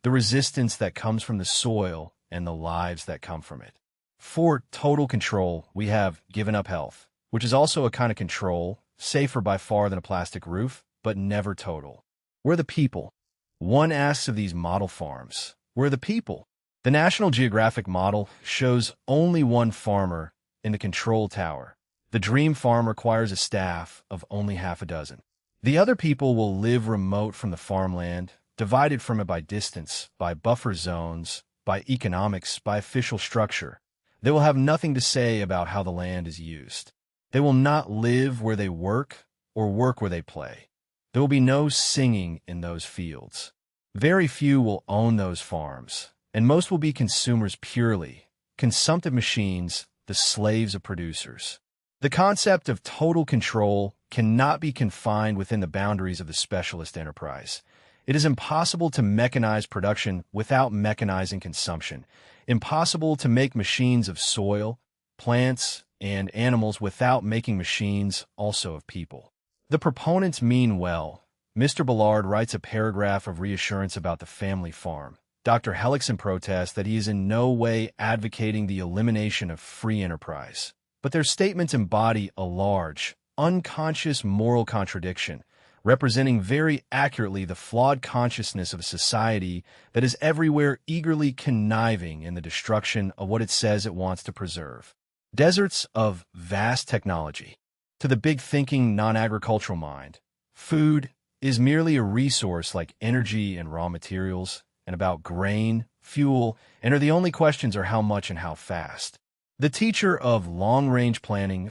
the resistance that comes from the soil and the lives that come from it. For total control, we have given up health, which is also a kind of control, safer by far than a plastic roof, but never total. Where are the people? One asks of these model farms, where are the people? The National Geographic model shows only one farmer in the control tower. The dream farm requires a staff of only half a dozen. The other people will live remote from the farmland, divided from it by distance, by buffer zones, by economics, by official structure. They will have nothing to say about how the land is used. They will not live where they work or work where they play. There will be no singing in those fields. Very few will own those farms, and most will be consumers purely, consumptive machines, the slaves of producers. The concept of total control cannot be confined within the boundaries of the specialist enterprise. It is impossible to mechanize production without mechanizing consumption, impossible to make machines of soil, plants, and animals without making machines also of people. The proponents mean well. Mr. Ballard writes a paragraph of reassurance about the family farm. Dr. Hellickson protests that he is in no way advocating the elimination of free enterprise. But their statements embody a large, unconscious moral contradiction, representing very accurately the flawed consciousness of a society that is everywhere eagerly conniving in the destruction of what it says it wants to preserve. Deserts of vast technology. To the big-thinking, non-agricultural mind, food is merely a resource like energy and raw materials, and about grain, fuel, and are the only questions are how much and how fast. The teacher of long-range planning,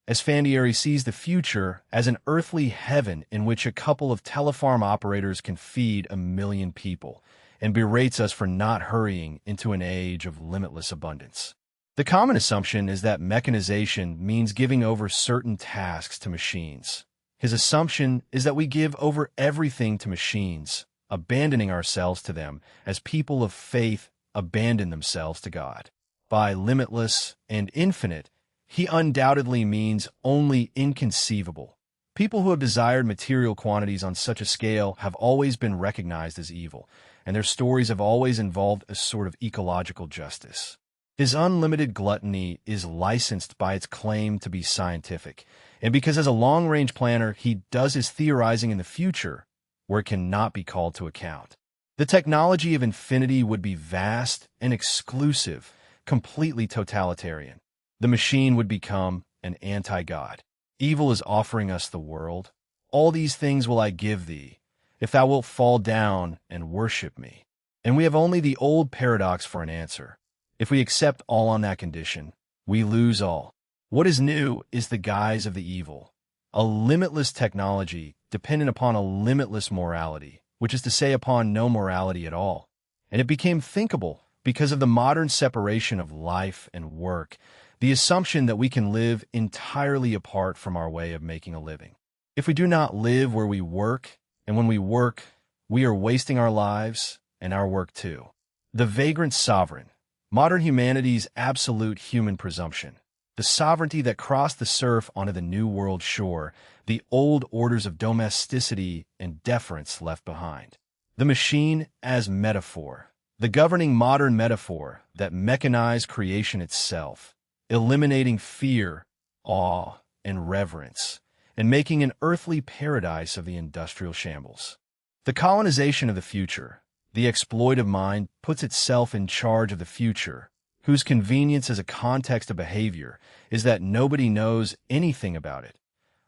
Esfandiari sees the future as an earthly heaven in which a couple of telefarm operators can feed 1 million people, and berates us for not hurrying into an age of limitless abundance. The common assumption is that mechanization means giving over certain tasks to machines. His assumption is that we give over everything to machines, abandoning ourselves to them as people of faith abandon themselves to God. By limitless and infinite, he undoubtedly means only inconceivable. People who have desired material quantities on such a scale have always been recognized as evil, and their stories have always involved a sort of ecological justice. His unlimited gluttony is licensed by its claim to be scientific, and because as a long-range planner he does his theorizing in the future, where it cannot be called to account. The technology of infinity would be vast and exclusive, completely totalitarian. The machine would become an anti-God. Evil is offering us the world. All these things will I give thee, if thou wilt fall down and worship me. And we have only the old paradox for an answer. If we accept all on that condition, we lose all. What is new is the guise of the evil. A limitless technology dependent upon a limitless morality, which is to say upon no morality at all. And it became thinkable because of the modern separation of life and work, the assumption that we can live entirely apart from our way of making a living. If we do not live where we work, and when we work, we are wasting our lives and our work too. The vagrant sovereign, modern humanity's absolute human presumption, the sovereignty that crossed the surf onto the New World shore, the old orders of domesticity and deference left behind. The machine as metaphor, the governing modern metaphor that mechanized creation itself, eliminating fear, awe, and reverence, and making an earthly paradise of the industrial shambles. The colonization of the future, the exploitive mind puts itself in charge of the future, whose convenience as a context of behavior is that nobody knows anything about it.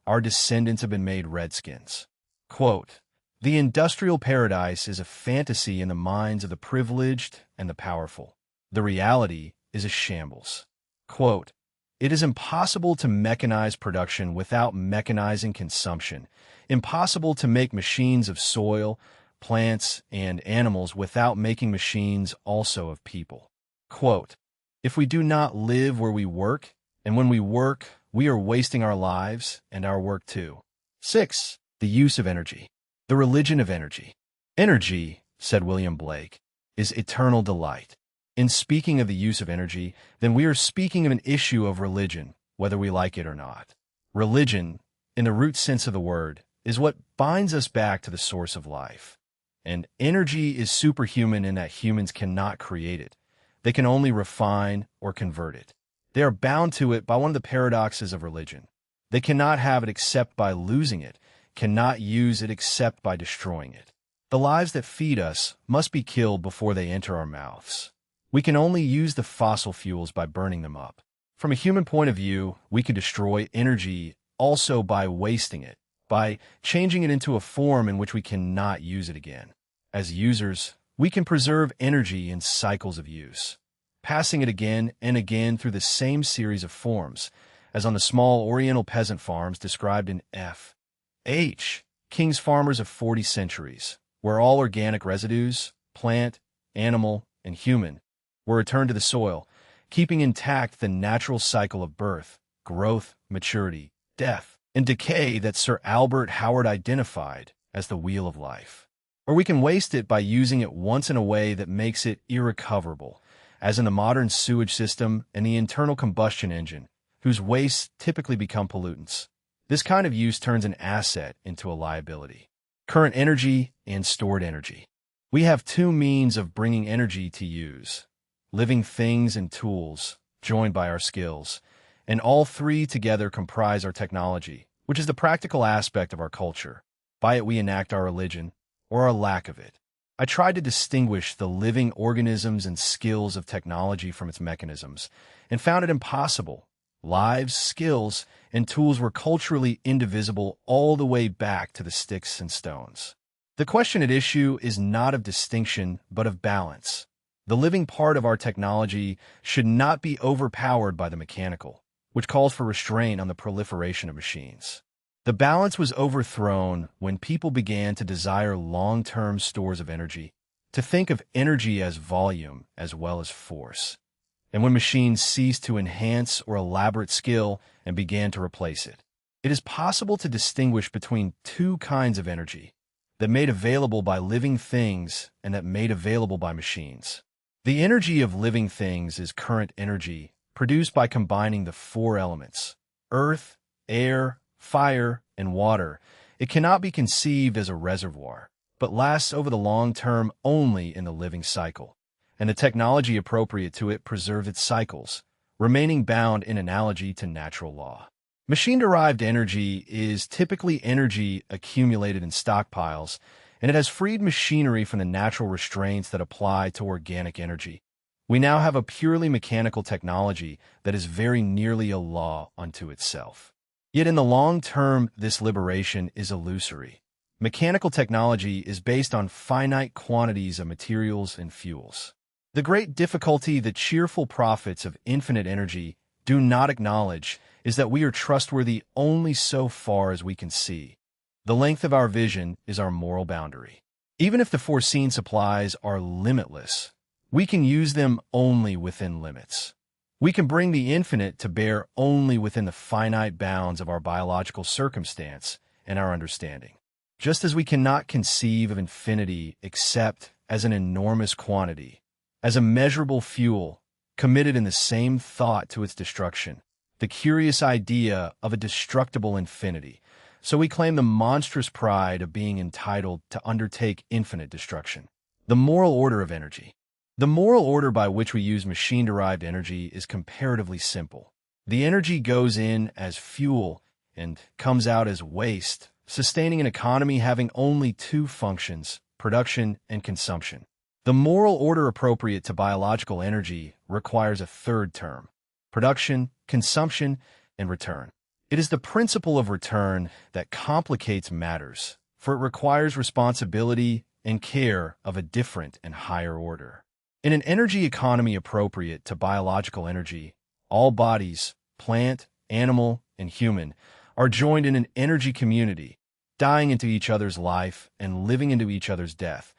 Our descendants have been made redskins. Quote, the industrial paradise is a fantasy in the minds of the privileged and the powerful. The reality is a shambles. Quote, it is impossible to mechanize production without mechanizing consumption, impossible to make machines of soil, plants, and animals without making machines also of people. Quote, if we do not live where we work, and when we work, we are wasting our lives and our work too. 6. The use of energy. The religion of energy. Energy, said William Blake, is eternal delight. In speaking of the use of energy, then we are speaking of an issue of religion, whether we like it or not. Religion, in the root sense of the word, is what binds us back to the source of life. And energy is superhuman in that humans cannot create it. They can only refine or convert it. They are bound to it by one of the paradoxes of religion. They cannot have it except by losing it, cannot use it except by destroying it. The lives that feed us must be killed before they enter our mouths. We can only use the fossil fuels by burning them up. From a human point of view, we can destroy energy also by wasting it, by changing it into a form in which we cannot use it again. As users, we can preserve energy in cycles of use, passing it again and again through the same series of forms, as on the small Oriental peasant farms described in F. H. King's Farmers of 40 Centuries, where all organic residues, plant, animal, and human, were returned to the soil, keeping intact the natural cycle of birth, growth, maturity, death, and decay that Sir Albert Howard identified as the wheel of life. Or we can waste it by using it once in a way that makes it irrecoverable, as in the modern sewage system and the internal combustion engine, whose wastes typically become pollutants. This kind of use turns an asset into a liability. Current energy and stored energy. We have two means of bringing energy to use: living things and tools, joined by our skills, and all three together comprise our technology, which is the practical aspect of our culture. By it we enact our religion, or our lack of it. I tried to distinguish the living organisms and skills of technology from its mechanisms, and found it impossible. Lives, skills, and tools were culturally indivisible all the way back to the sticks and stones. The question at issue is not of distinction, but of balance. The living part of our technology should not be overpowered by the mechanical, which calls for restraint on the proliferation of machines. The balance was overthrown when people began to desire long-term stores of energy, to think of energy as volume as well as force, and when machines ceased to enhance or elaborate skill and began to replace it. It is possible to distinguish between two kinds of energy, that made available by living things and that made available by machines. The energy of living things is current energy, produced by combining the four elements: earth, air, fire, and water. It cannot be conceived as a reservoir, but lasts over the long term only in the living cycle, and the technology appropriate to it preserves its cycles, remaining bound in analogy to natural law. Machine-derived energy is typically energy accumulated in stockpiles, and it has freed machinery from the natural restraints that apply to organic energy. We now have a purely mechanical technology that is very nearly a law unto itself. Yet in the long term, this liberation is illusory. Mechanical technology is based on finite quantities of materials and fuels. The great difficulty the cheerful prophets of infinite energy do not acknowledge is that we are trustworthy only so far as we can see. The length of our vision is our moral boundary. Even if the foreseen supplies are limitless, we can use them only within limits. We can bring the infinite to bear only within the finite bounds of our biological circumstance and our understanding. Just as we cannot conceive of infinity except as an enormous quantity, as a measurable fuel, committed in the same thought to its destruction, the curious idea of a destructible infinity, so we claim the monstrous pride of being entitled to undertake infinite destruction. The moral order of energy. The moral order by which we use machine-derived energy is comparatively simple. The energy goes in as fuel and comes out as waste, sustaining an economy having only two functions: production and consumption. The moral order appropriate to biological energy requires a third term: production, consumption, and return. It is the principle of return that complicates matters, for it requires responsibility and care of a different and higher order. In an energy economy appropriate to biological energy, all bodies, plant, animal, and human, are joined in an energy community, dying into each other's life and living into each other's death.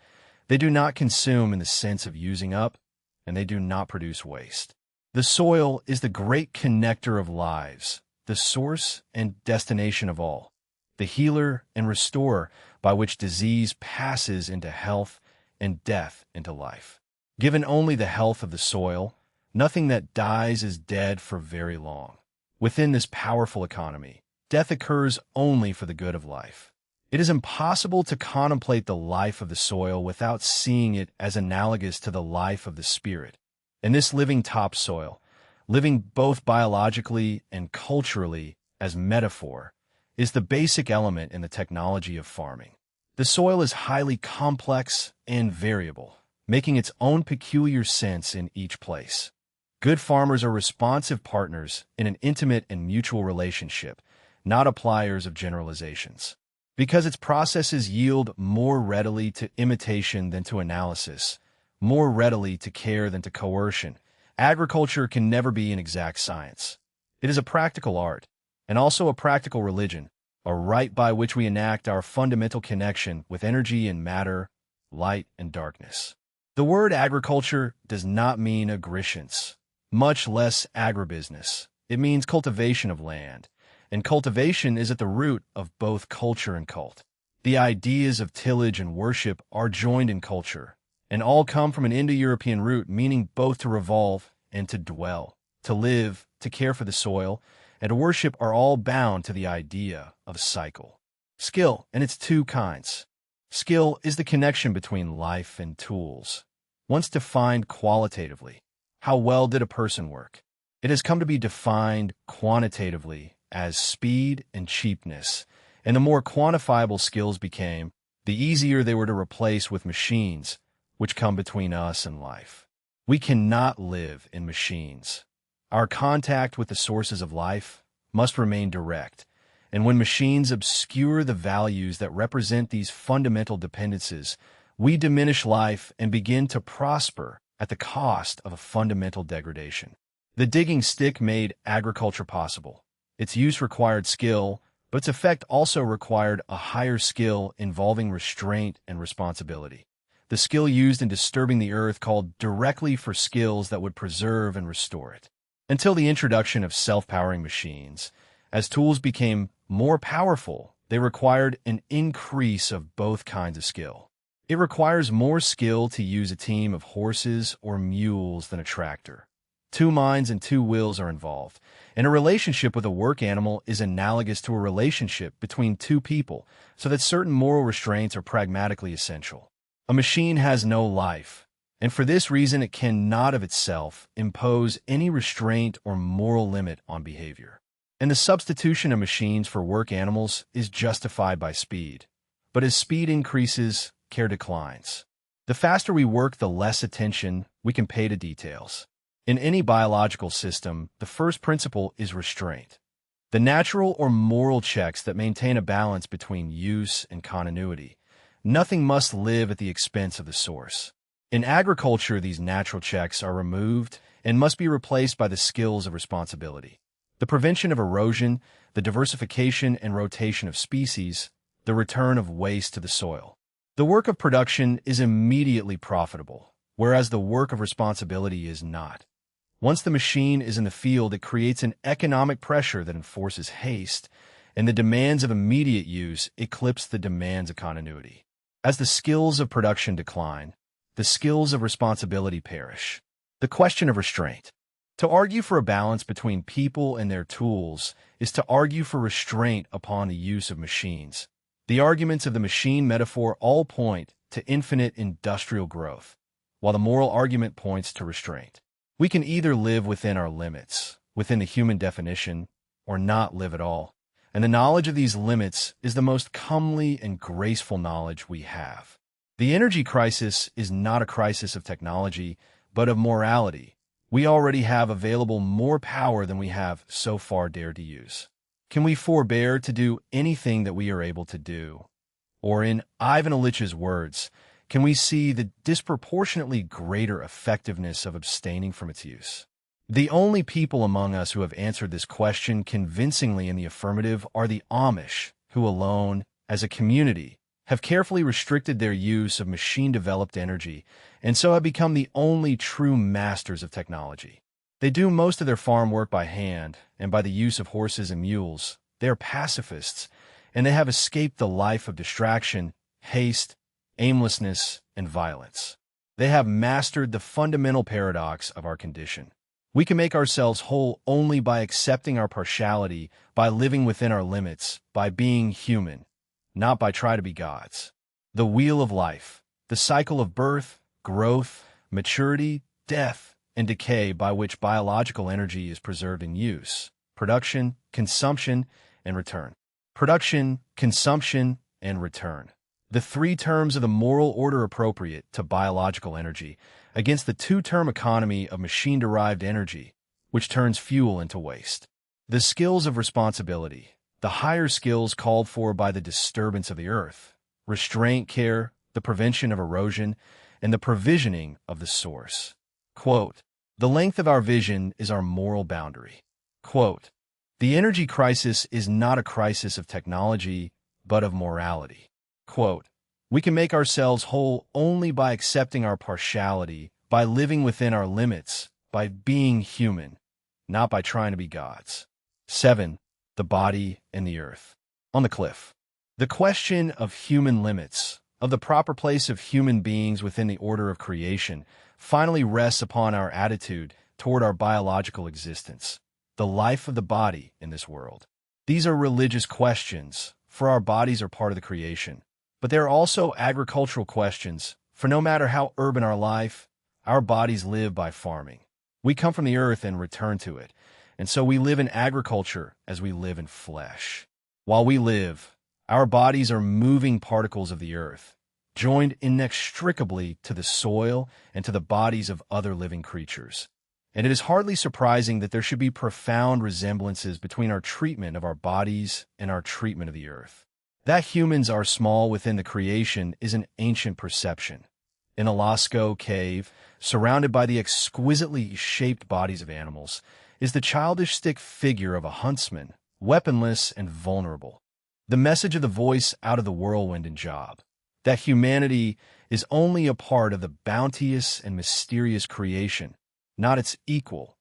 They do not consume in the sense of using up, and they do not produce waste. The soil is the great connector of lives, the source and destination of all, the healer and restorer by which disease passes into health and death into life. Given only the health of the soil, nothing that dies is dead for very long. Within this powerful economy, death occurs only for the good of life. It is impossible to contemplate the life of the soil without seeing it as analogous to the life of the spirit. And this living topsoil, living both biologically and culturally as metaphor, is the basic element in the technology of farming. The soil is highly complex and variable, making its own peculiar sense in each place. Good farmers are responsive partners in an intimate and mutual relationship, not appliers of generalizations. Because its processes yield more readily to imitation than to analysis, more readily to care than to coercion, agriculture can never be an exact science. It is a practical art, and also a practical religion, a rite by which we enact our fundamental connection with energy and matter, light and darkness. The word agriculture does not mean agriculture, much less agribusiness. It means cultivation of land, and cultivation is at the root of both culture and cult. The ideas of tillage and worship are joined in culture, and all come from an Indo-European root meaning both to revolve and to dwell, to live, to care for the soil, and to worship are all bound to the idea of cycle. Skill, and its two kinds. Skill is the connection between life and tools. Once defined qualitatively, how well did a person work? It has come to be defined quantitatively as speed and cheapness, and the more quantifiable skills became, the easier they were to replace with machines, which come between us and life. We cannot live in machines. Our contact with the sources of life must remain direct, and when machines obscure the values that represent these fundamental dependencies, we diminish life and begin to prosper at the cost of a fundamental degradation. The digging stick made agriculture possible. Its use required skill, but its effect also required a higher skill involving restraint and responsibility. The skill used in disturbing the earth called directly for skills that would preserve and restore it. Until the introduction of self-powering machines, as tools became more powerful, they required an increase of both kinds of skill. It requires more skill to use a team of horses or mules than a tractor. Two minds and two wills are involved, and a relationship with a work animal is analogous to a relationship between two people, so that certain moral restraints are pragmatically essential. A machine has no life, and for this reason it cannot of itself impose any restraint or moral limit on behavior. And the substitution of machines for work animals is justified by speed. But as speed increases, care declines. The faster we work, the less attention we can pay to details. In any biological system, the first principle is restraint. The natural or moral checks that maintain a balance between use and continuity. Nothing must live at the expense of the source. In agriculture, these natural checks are removed and must be replaced by the skills of responsibility. The prevention of erosion, the diversification and rotation of species, the return of waste to the soil. The work of production is immediately profitable, whereas the work of responsibility is not. Once the machine is in the field, it creates an economic pressure that enforces haste, and the demands of immediate use eclipse the demands of continuity. As the skills of production decline, the skills of responsibility perish. The question of restraint. To argue for a balance between people and their tools is to argue for restraint upon the use of machines. The arguments of the machine metaphor all point to infinite industrial growth, while the moral argument points to restraint. We can either live within our limits, within the human definition, or not live at all. And the knowledge of these limits is the most comely and graceful knowledge we have. The energy crisis is not a crisis of technology, but of morality. We already have available more power than we have so far dared to use. Can we forbear to do anything that we are able to do? Or in Ivan Illich's words, can we see the disproportionately greater effectiveness of abstaining from its use? The only people among us who have answered this question convincingly in the affirmative are the Amish, who alone, as a community, have carefully restricted their use of machine-developed energy and so have become the only true masters of technology. They do most of their farm work by hand and by the use of horses and mules. They are pacifists, and they have escaped the life of distraction, haste, aimlessness, and violence. They have mastered the fundamental paradox of our condition. We can make ourselves whole only by accepting our partiality, by living within our limits, by being human, not by trying to be gods. The wheel of life, the cycle of birth, growth, maturity, death, and decay by which biological energy is preserved in use, production, consumption, and return. Production, consumption, and return. The three terms of the moral order appropriate to biological energy against the two-term economy of machine-derived energy, which turns fuel into waste. The skills of responsibility, the higher skills called for by the disturbance of the earth, restraint, care, the prevention of erosion, and the provisioning of the source. Quote, "The length of our vision is our moral boundary." Quote, "The energy crisis is not a crisis of technology, but of morality." Quote, "We can make ourselves whole only by accepting our partiality, by living within our limits, by being human, not by trying to be gods." 7. The body and the earth. On the cliff. The question of human limits, of the proper place of human beings within the order of creation, finally rests upon our attitude toward our biological existence, the life of the body in this world. These are religious questions, for our bodies are part of the creation. But they are also agricultural questions, for no matter how urban our life, our bodies live by farming. We come from the earth and return to it, And so we live in agriculture as we live in flesh. While we live, our bodies are moving particles of the earth, joined inextricably to the soil and to the bodies of other living creatures. And it is hardly surprising that there should be profound resemblances between our treatment of our bodies and our treatment of the earth. That humans are small within the creation is an ancient perception. In a Lascaux cave, surrounded by the exquisitely shaped bodies of animals, is the childish stick figure of a huntsman, weaponless and vulnerable. The message of the voice out of the whirlwind in Job, that humanity is only a part of the bounteous and mysterious creation, not its equal,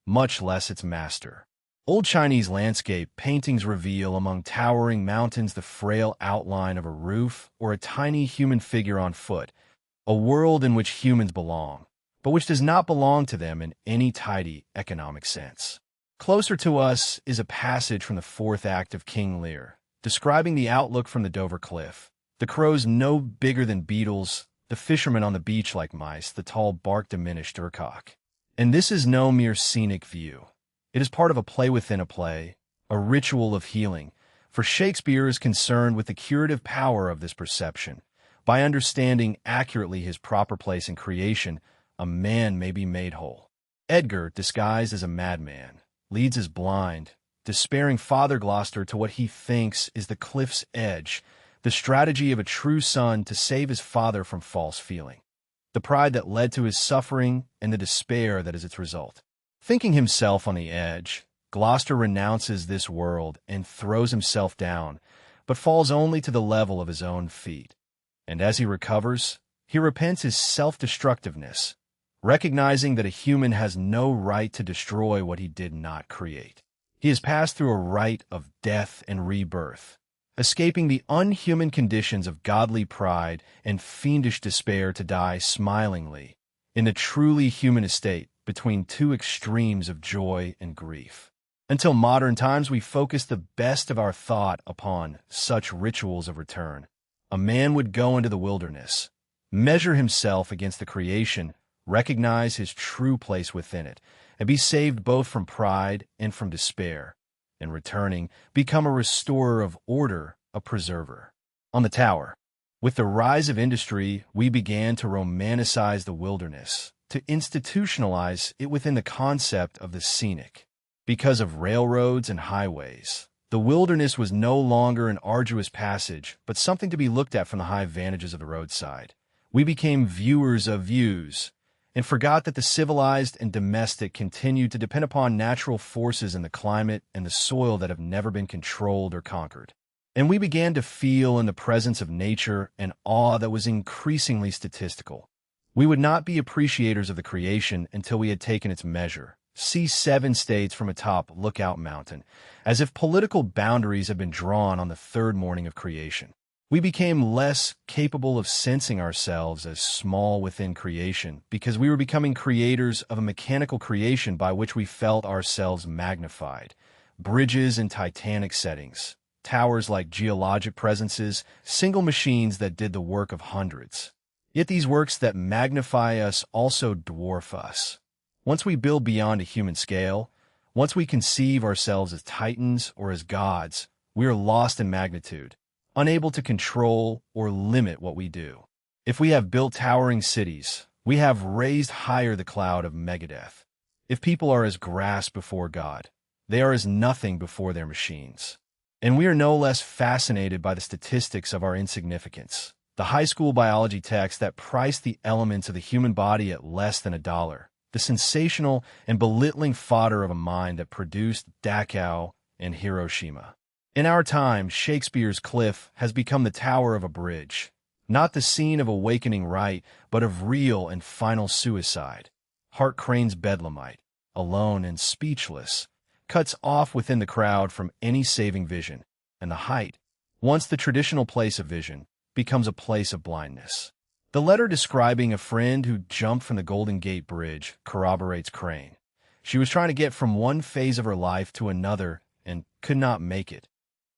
much less its master. Old Chinese landscape paintings reveal among towering mountains the frail outline of a roof or a tiny human figure on foot, a world in which humans belong, but which does not belong to them in any tidy economic sense. Closer to us is a passage from the fourth act of King Lear, describing the outlook from the Dover Cliff. The crows no bigger than beetles, the fishermen on the beach like mice, the tall bark diminished urcock. And this is no mere scenic view. It is part of a play within a play, a ritual of healing, for Shakespeare is concerned with the curative power of this perception. By understanding accurately his proper place in creation, a man may be made whole. Edgar, disguised as a madman, leads his blind, despairing Father Gloucester to what he thinks is the cliff's edge, the strategy of a true son to save his father from false feeling, the pride that led to his suffering and the despair that is its result. Thinking himself on the edge, Gloucester renounces this world and throws himself down, but falls only to the level of his own feet. And as he recovers, he repents his self-destructiveness, recognizing that a human has no right to destroy what he did not create. He has passed through a rite of death and rebirth, escaping the unhuman conditions of godly pride and fiendish despair to die smilingly, in the truly human estate between two extremes of joy and grief. Until modern times, we focus the best of our thought upon such rituals of return. A man would go into the wilderness, measure himself against the creation, recognize his true place within it, and be saved both from pride and from despair. And returning, become a restorer of order, a preserver. On the tower, with the rise of industry, we began to romanticize the wilderness, to institutionalize it within the concept of the scenic. Because of railroads and highways, the wilderness was no longer an arduous passage, but something to be looked at from the high vantages of the roadside. We became viewers of views, and forgot that the civilized and domestic continued to depend upon natural forces in the climate and the soil that have never been controlled or conquered. And we began to feel in the presence of nature an awe that was increasingly statistical. We would not be appreciators of the creation until we had taken its measure. See 7 states from atop Lookout Mountain, as if political boundaries had been drawn on the third morning of creation. We became less capable of sensing ourselves as small within creation because we were becoming creators of a mechanical creation by which we felt ourselves magnified. Bridges in titanic settings, towers like geologic presences, single machines that did the work of hundreds. Yet these works that magnify us also dwarf us. Once we build beyond a human scale, once we conceive ourselves as titans or as gods, we are lost in magnitude, unable to control or limit what we do. If we have built towering cities, we have raised higher the cloud of megadeath. If people are as grass before God, they are as nothing before their machines. And we are no less fascinated by the statistics of our insignificance. The high school biology text that priced the elements of the human body at less than $1. The sensational and belittling fodder of a mind that produced Dachau and Hiroshima. In our time, Shakespeare's cliff has become the tower of a bridge, not the scene of awakening right, but of real and final suicide. Hart Crane's Bedlamite, alone and speechless, cuts off within the crowd from any saving vision, and the height, once the traditional place of vision, becomes a place of blindness. The letter describing a friend who jumped from the Golden Gate Bridge corroborates Crane. She was trying to get from one phase of her life to another and could not make it.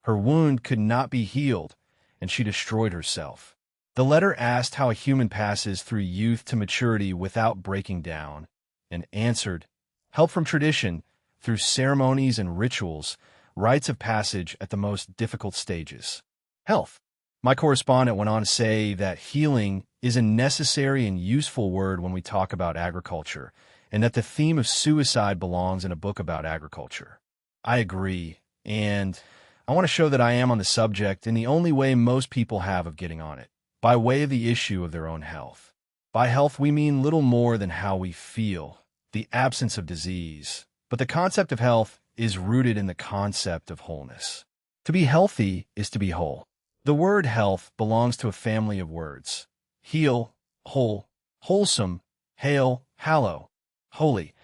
Her wound could not be healed, and she destroyed herself. The letter asked how a human passes through youth to maturity without breaking down, and answered, help from tradition, through ceremonies and rituals, rites of passage at the most difficult stages. Health. My correspondent went on to say that healing is a necessary and useful word when we talk about agriculture, and that the theme of suicide belongs in a book about agriculture. I agree, and I want to show that I am on the subject in the only way most people have of getting on it, by way of the issue of their own health. By health, we mean little more than how we feel, the absence of disease. But the concept of health is rooted in the concept of wholeness. To be healthy is to be whole. The word health belongs to a family of words: heal, whole, wholesome, hail, hallow, holy,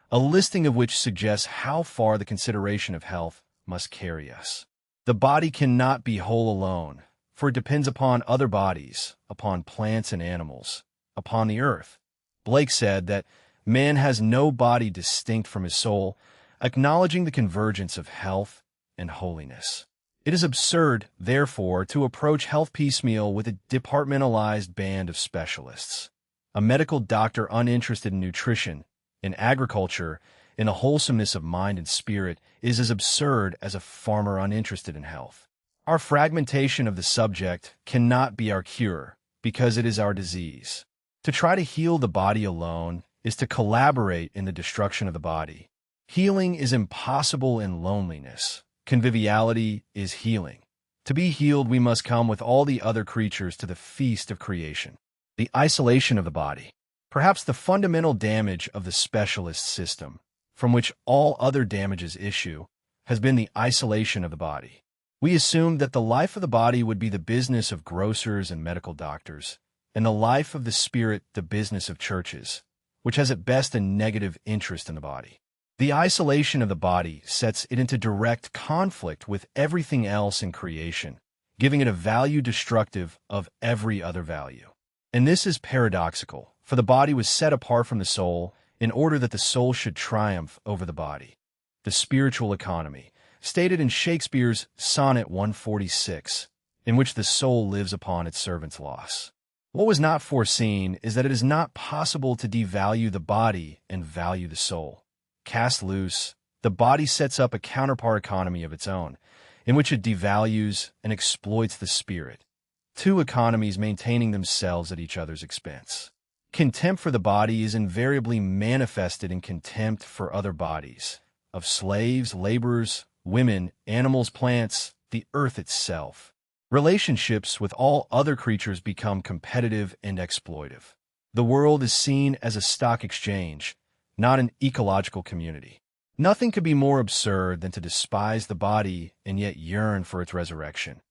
a listing of which suggests how far the consideration of health must carry us. The body cannot be whole alone, for it depends upon other bodies, upon plants and animals, upon the earth. Blake said that man has no body distinct from his soul, acknowledging the convergence of health and holiness. It is absurd, therefore, to approach health piecemeal with a departmentalized band of specialists. A medical doctor uninterested in nutrition, in agriculture, in the wholesomeness of mind and spirit is as absurd as a farmer uninterested in health. Our fragmentation of the subject cannot be our cure, because it is our disease. To try to heal the body alone is to collaborate in the destruction of the body. Healing is impossible in loneliness. Conviviality is healing. To be healed, we must come with all the other creatures to the feast of creation. The isolation of the body. Perhaps the fundamental damage of the specialist system, from which all other damages issue, has been the isolation of the body. We assumed that the life of the body would be the business of grocers and medical doctors, and the life of the spirit the business of churches, which has at best a negative interest in the body. The isolation of the body sets it into direct conflict with everything else in creation, giving it a value destructive of every other value. And this is paradoxical, for the body was set apart from the soul in order that the soul should triumph over the body. The spiritual economy, stated in Shakespeare's Sonnet 146, in which the soul lives upon its servant's loss. What was not foreseen is that it is not possible to devalue the body and value the soul. Cast loose, the body sets up a counterpart economy of its own, in which it devalues and exploits the spirit, two economies maintaining themselves at each other's expense. Contempt for the body is invariably manifested in contempt for other bodies, of slaves, laborers, women, animals, plants, the earth itself. Relationships with all other creatures become competitive and exploitive. The world is seen as a stock exchange, not an ecological community. Nothing could be more absurd than to despise the body and yet yearn for its resurrection.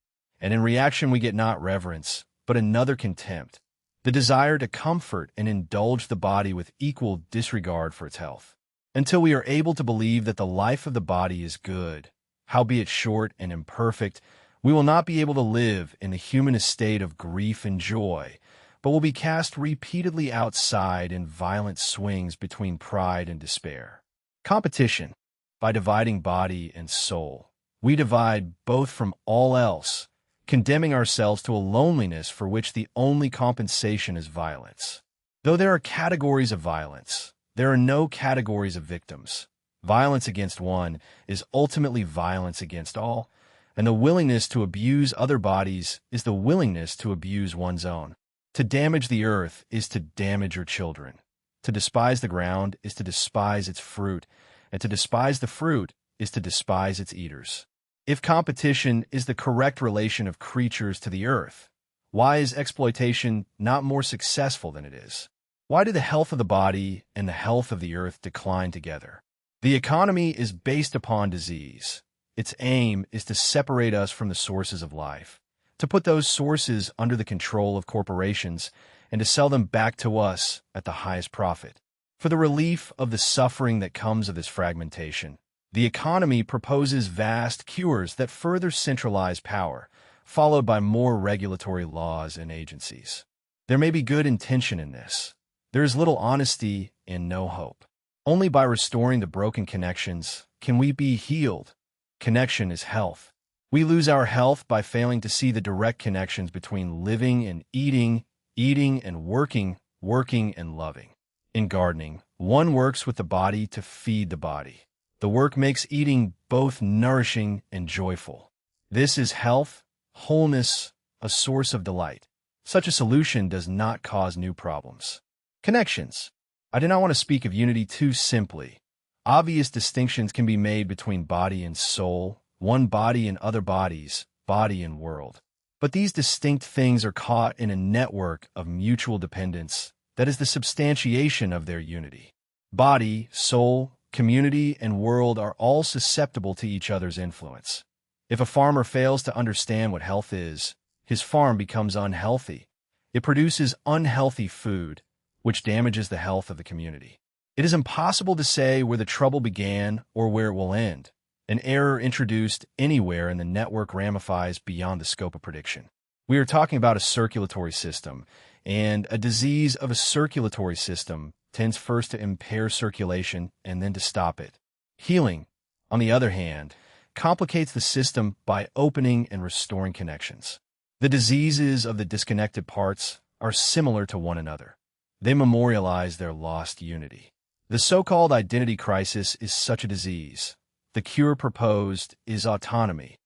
And in reaction we get not reverence, but another contempt, the desire to comfort and indulge the body with equal disregard for its health. Until we are able to believe that the life of the body is good, howbeit short and imperfect, we will not be able to live in the human estate of grief and joy, but will be cast repeatedly outside in violent swings between pride and despair. Competition. By dividing body and soul, we divide both from all else, condemning ourselves to a loneliness for which the only compensation is violence. Though there are categories of violence, there are no categories of victims. Violence against one is ultimately violence against all, and the willingness to abuse other bodies is the willingness to abuse one's own. To damage the earth is to damage your children. To despise the ground is to despise its fruit, and to despise the fruit is to despise its eaters. If competition is the correct relation of creatures to the earth, why is exploitation not more successful than it is? Why do the health of the body and the health of the earth decline together? The economy is based upon disease. Its aim is to separate us from the sources of life, to put those sources under the control of corporations, and to sell them back to us at the highest profit. For the relief of the suffering that comes of this fragmentation, the economy proposes vast cures that further centralize power, followed by more regulatory laws and agencies. There may be good intention in this. There is little honesty and no hope. Only by restoring the broken connections can we be healed. Connection is health. We lose our health by failing to see the direct connections between living and eating, eating and working, working and loving. In gardening, one works with the body to feed the body. The work makes eating both nourishing and joyful. This is health, wholeness, a source of delight. Such a solution does not cause new problems. Connections. I do not want to speak of unity too simply. Obvious distinctions can be made between body and soul, one body and other bodies, body and world. But these distinct things are caught in a network of mutual dependence that is the substantiation of their unity. Body, soul, community, and world are all susceptible to each other's influence. If a farmer fails to understand what health is, his farm becomes unhealthy. It produces unhealthy food, which damages the health of the community. It is impossible to say where the trouble began or where it will end. An error introduced anywhere in the network ramifies beyond the scope of prediction. We are talking about a circulatory system, and a disease of a circulatory system tends first to impair circulation and then to stop it. Healing, on the other hand, complicates the system by opening and restoring connections. The diseases of the disconnected parts are similar to one another. They memorialize their lost unity. The so-called identity crisis is such a disease. The cure proposed is autonomy,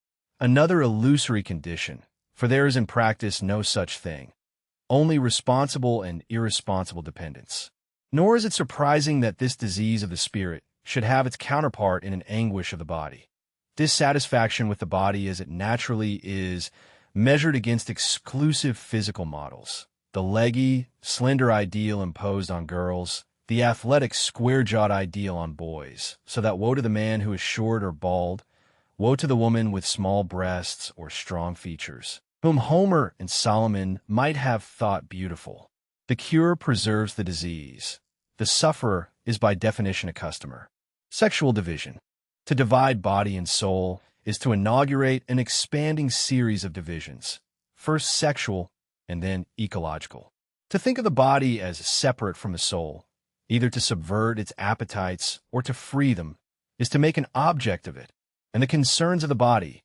another illusory condition, for there is in practice no such thing, only responsible and irresponsible dependence. Nor is it surprising that this disease of the spirit should have its counterpart in an anguish of the body. Dissatisfaction with the body as it naturally is measured against exclusive physical models. The leggy, slender ideal imposed on girls, the athletic, square-jawed ideal on boys, so that woe to the man who is short or bald, woe to the woman with small breasts or strong features, whom Homer and Solomon might have thought beautiful. The cure preserves the disease. The sufferer is by definition a customer. Sexual division. To divide body and soul is to inaugurate an expanding series of divisions, first sexual and then ecological. To think of the body as separate from the soul, either to subvert its appetites or to free them, is to make an object of it, and the concerns of the body,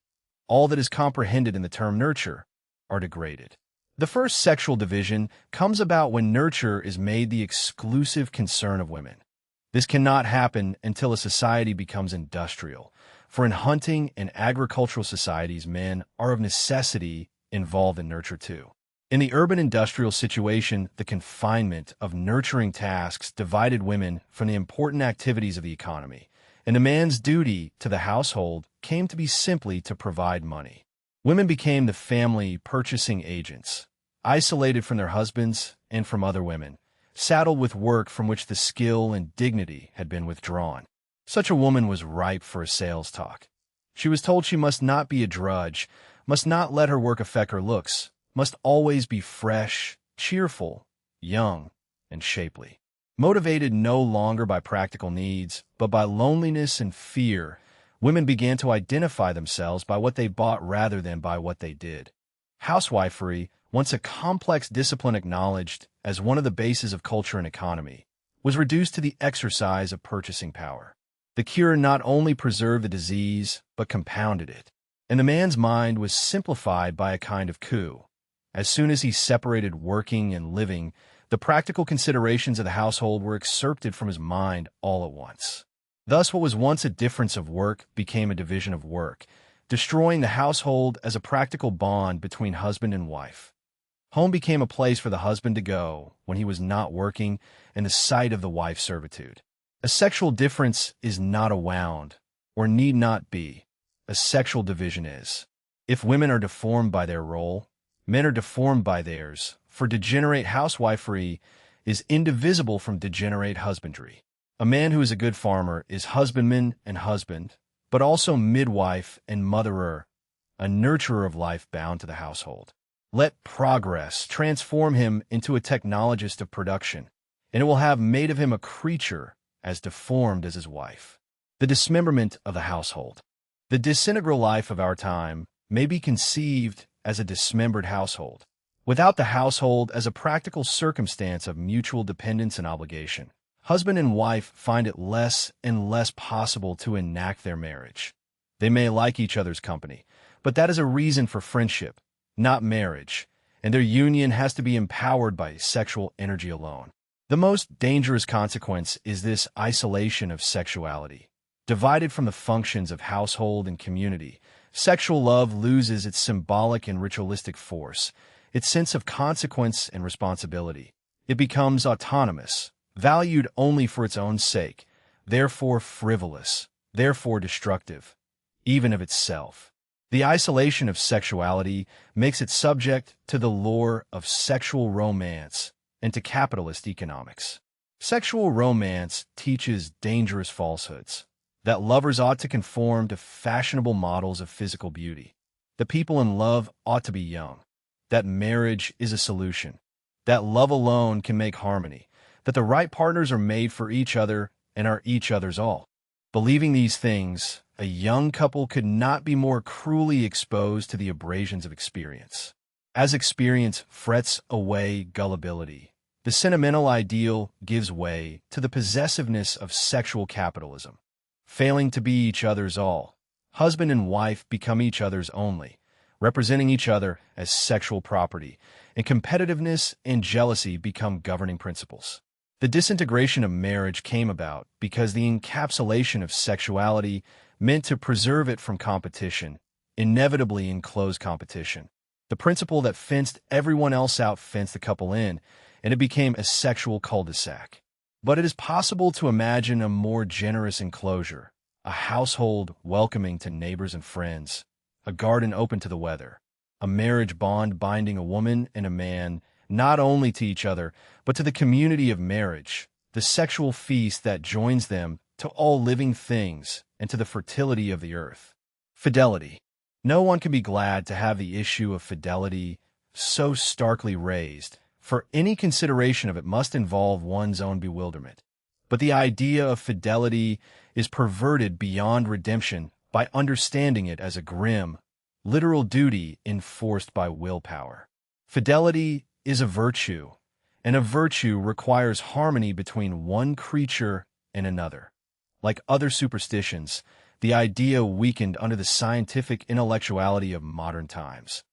all that is comprehended in the term nurture, are degraded. The first sexual division comes about when nurture is made the exclusive concern of women. This cannot happen until a society becomes industrial, for in hunting and agricultural societies men are of necessity involved in nurture too. In the urban industrial situation, the confinement of nurturing tasks divided women from the important activities of the economy, and a man's duty to the household came to be simply to provide money. Women became the family purchasing agents, isolated from their husbands and from other women, saddled with work from which the skill and dignity had been withdrawn. Such a woman was ripe for a sales talk. She was told she must not be a drudge, must not let her work affect her looks, must always be fresh, cheerful, young, and shapely. Motivated no longer by practical needs, but by loneliness and fear, women began to identify themselves by what they bought rather than by what they did. Housewifery, once a complex discipline acknowledged as one of the bases of culture and economy, was reduced to the exercise of purchasing power. The cure not only preserved the disease, but compounded it, and the man's mind was simplified by a kind of coup. As soon as he separated working and living, the practical considerations of the household were excerpted from his mind all at once. Thus, what was once a difference of work became a division of work, destroying the household as a practical bond between husband and wife. Home became a place for the husband to go when he was not working, and the site of the wife's servitude. A sexual difference is not a wound, or need not be. A sexual division is. If women are deformed by their role, men are deformed by theirs, for degenerate housewifery is indivisible from degenerate husbandry. A man who is a good farmer is husbandman and husband, but also midwife and motherer, a nurturer of life bound to the household. Let progress transform him into a technologist of production, and it will have made of him a creature as deformed as his wife. The dismemberment of the household. The disintegral life of our time may be conceived as a dismembered household, without the household as a practical circumstance of mutual dependence and obligation. Husband and wife find it less and less possible to enact their marriage. They may like each other's company, but that is a reason for friendship, not marriage, and their union has to be empowered by sexual energy alone. The most dangerous consequence is this isolation of sexuality. Divided from the functions of household and community, sexual love loses its symbolic and ritualistic force, its sense of consequence and responsibility. It becomes autonomous, valued only for its own sake, therefore frivolous, therefore destructive, even of itself. The isolation of sexuality makes it subject to the lure of sexual romance and to capitalist economics. Sexual romance teaches dangerous falsehoods, that lovers ought to conform to fashionable models of physical beauty, that people in love ought to be young, that marriage is a solution, that love alone can make harmony, that the right partners are made for each other and are each other's all. Believing these things, a young couple could not be more cruelly exposed to the abrasions of experience. As experience frets away gullibility, the sentimental ideal gives way to the possessiveness of sexual capitalism. Failing to be each other's all, husband and wife become each other's only, representing each other as sexual property, and competitiveness and jealousy become governing principles. The disintegration of marriage came about because the encapsulation of sexuality meant to preserve it from competition, inevitably enclosed competition. The principle that fenced everyone else out fenced the couple in, and it became a sexual cul-de-sac. But it is possible to imagine a more generous enclosure, a household welcoming to neighbors and friends, a garden open to the weather, a marriage bond binding a woman and a man not only to each other, but to the community of marriage, the sexual feast that joins them to all living things and to the fertility of the earth. Fidelity. No one can be glad to have the issue of fidelity so starkly raised, for any consideration of it must involve one's own bewilderment. But the idea of fidelity is perverted beyond redemption by understanding it as a grim, literal duty enforced by willpower. Fidelity is a virtue, and a virtue requires harmony between one creature and another. Like other superstitions, the idea weakened under the scientific intellectuality of modern times.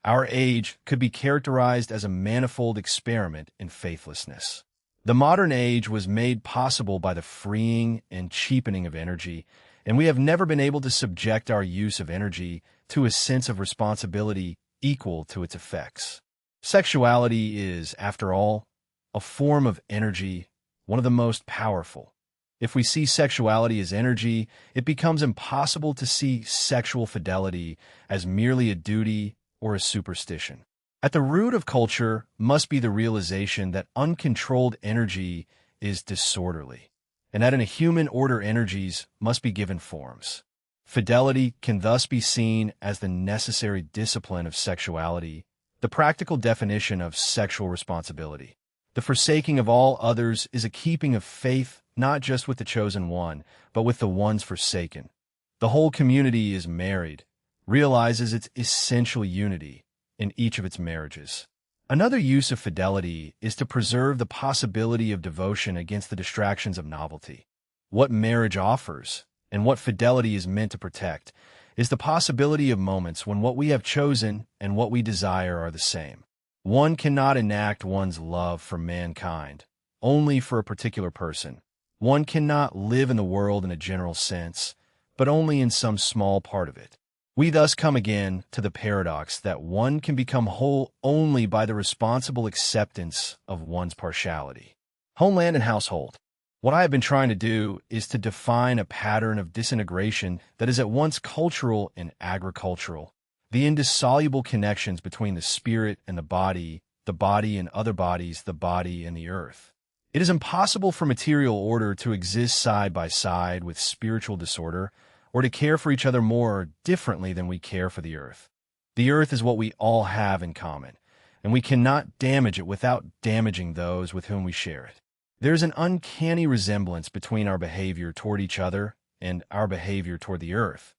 Our age could be characterized as a manifold experiment in faithlessness. The modern age was made possible by the freeing and cheapening of energy, and we have never been able to subject our use of energy to a sense of responsibility equal to its effects. Sexuality is, after all, a form of energy, one of the most powerful. If we see sexuality as energy, it becomes impossible to see sexual fidelity as merely a duty or a superstition. At the root of culture must be the realization that uncontrolled energy is disorderly, and that in a human order energies must be given forms. Fidelity can thus be seen as the necessary discipline of sexuality, the practical definition of sexual responsibility. The forsaking of all others is a keeping of faith not just with the chosen one, but with the ones forsaken. The whole community is married, realizes its essential unity in each of its marriages. Another use of fidelity is to preserve the possibility of devotion against the distractions of novelty. What marriage offers, and what fidelity is meant to protect, is the possibility of moments when what we have chosen and what we desire are the same. One cannot enact one's love for mankind only for a particular person. One cannot live in the world in a general sense, but only in some small part of it. We thus come again to the paradox that one can become whole only by the responsible acceptance of one's partiality. Homeland and household. What I have been trying to do is to define a pattern of disintegration that is at once cultural and agricultural, the indissoluble connections between the spirit and the body and other bodies, the body and the earth. It is impossible for material order to exist side by side with spiritual disorder, or to care for each other more differently than we care for the earth. The earth is what we all have in common, and we cannot damage it without damaging those with whom we share it. There is an uncanny resemblance between our behavior toward each other and our behavior toward the earth.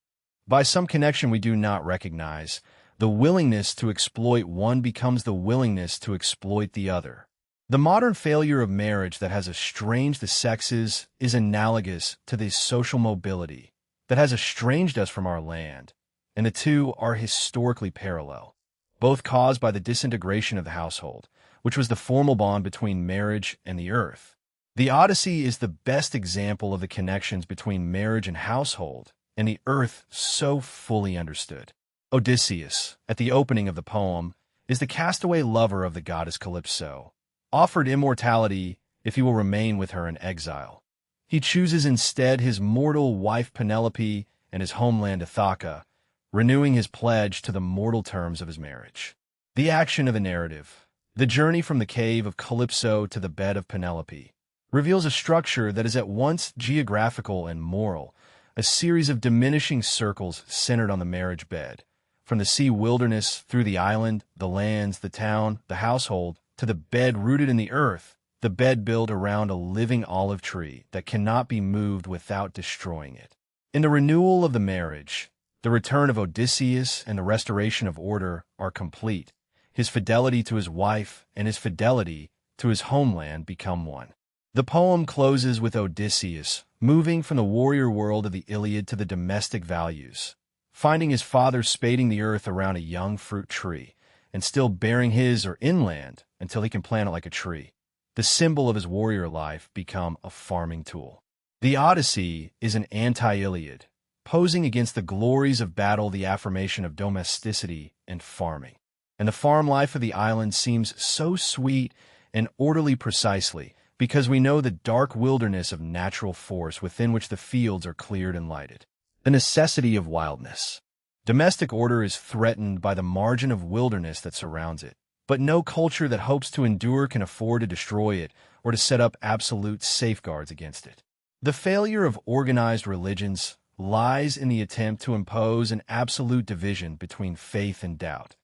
By some connection we do not recognize, the willingness to exploit one becomes the willingness to exploit the other. The modern failure of marriage that has estranged the sexes is analogous to the social mobility that has estranged us from our land, and the two are historically parallel, both caused by the disintegration of the household, which was the formal bond between marriage and the earth. The Odyssey is the best example of the connections between marriage and household, and the earth so fully understood. Odysseus, at the opening of the poem, is the castaway lover of the goddess Calypso, offered immortality if he will remain with her in exile. He chooses instead his mortal wife Penelope and his homeland Ithaca, renewing his pledge to the mortal terms of his marriage. The action of the narrative, the journey from the cave of Calypso to the bed of Penelope, reveals a structure that is at once geographical and moral, a series of diminishing circles centered on the marriage bed, from the sea wilderness through the island, the lands, the town, the household, to the bed rooted in the earth, the bed built around a living olive tree that cannot be moved without destroying it. In the renewal of the marriage, the return of Odysseus and the restoration of order are complete. His fidelity to his wife and his fidelity to his homeland become one. The poem closes with Odysseus moving from the warrior world of the Iliad to the domestic values, finding his father spading the earth around a young fruit tree and still bearing his or inland until he can plant it like a tree. The symbol of his warrior life become a farming tool. The Odyssey is an anti-Iliad, posing against the glories of battle the affirmation of domesticity and farming. And the farm life of the island seems so sweet and orderly precisely because we know the dark wilderness of natural force within which the fields are cleared and lighted. The necessity of wildness. Domestic order is threatened by the margin of wilderness that surrounds it, but no culture that hopes to endure can afford to destroy it or to set up absolute safeguards against it. The failure of organized religions lies in the attempt to impose an absolute division between faith and doubt.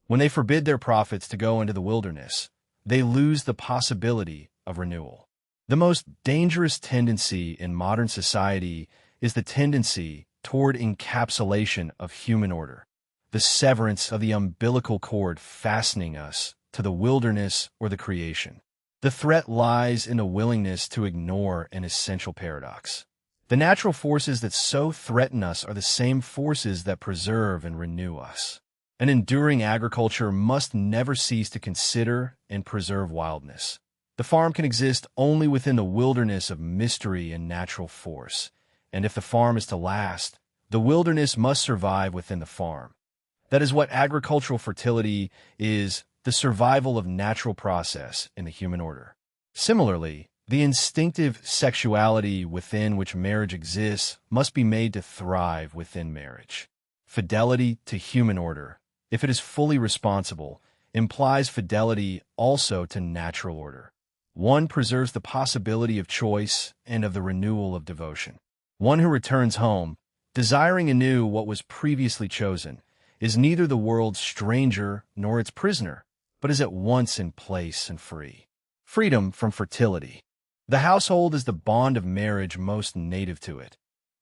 When they forbid their prophets to go into the wilderness, they lose the possibility of renewal. The most dangerous tendency in modern society is the tendency toward encapsulation of human order, the severance of the umbilical cord fastening us to the wilderness or the creation. The threat lies in a willingness to ignore an essential paradox. The natural forces that so threaten us are the same forces that preserve and renew us. An enduring agriculture must never cease to consider and preserve wildness. The farm can exist only within the wilderness of mystery and natural force, and if the farm is to last, the wilderness must survive within the farm. That is what agricultural fertility is, the survival of natural process in the human order. Similarly, the instinctive sexuality within which marriage exists must be made to thrive within marriage. Fidelity to human order, if it is fully responsible, implies fidelity also to natural order. One preserves the possibility of choice and of the renewal of devotion. One who returns home, desiring anew what was previously chosen, is neither the world's stranger nor its prisoner, but is at once in place and free. Freedom from fertility. The household is the bond of marriage most native to it.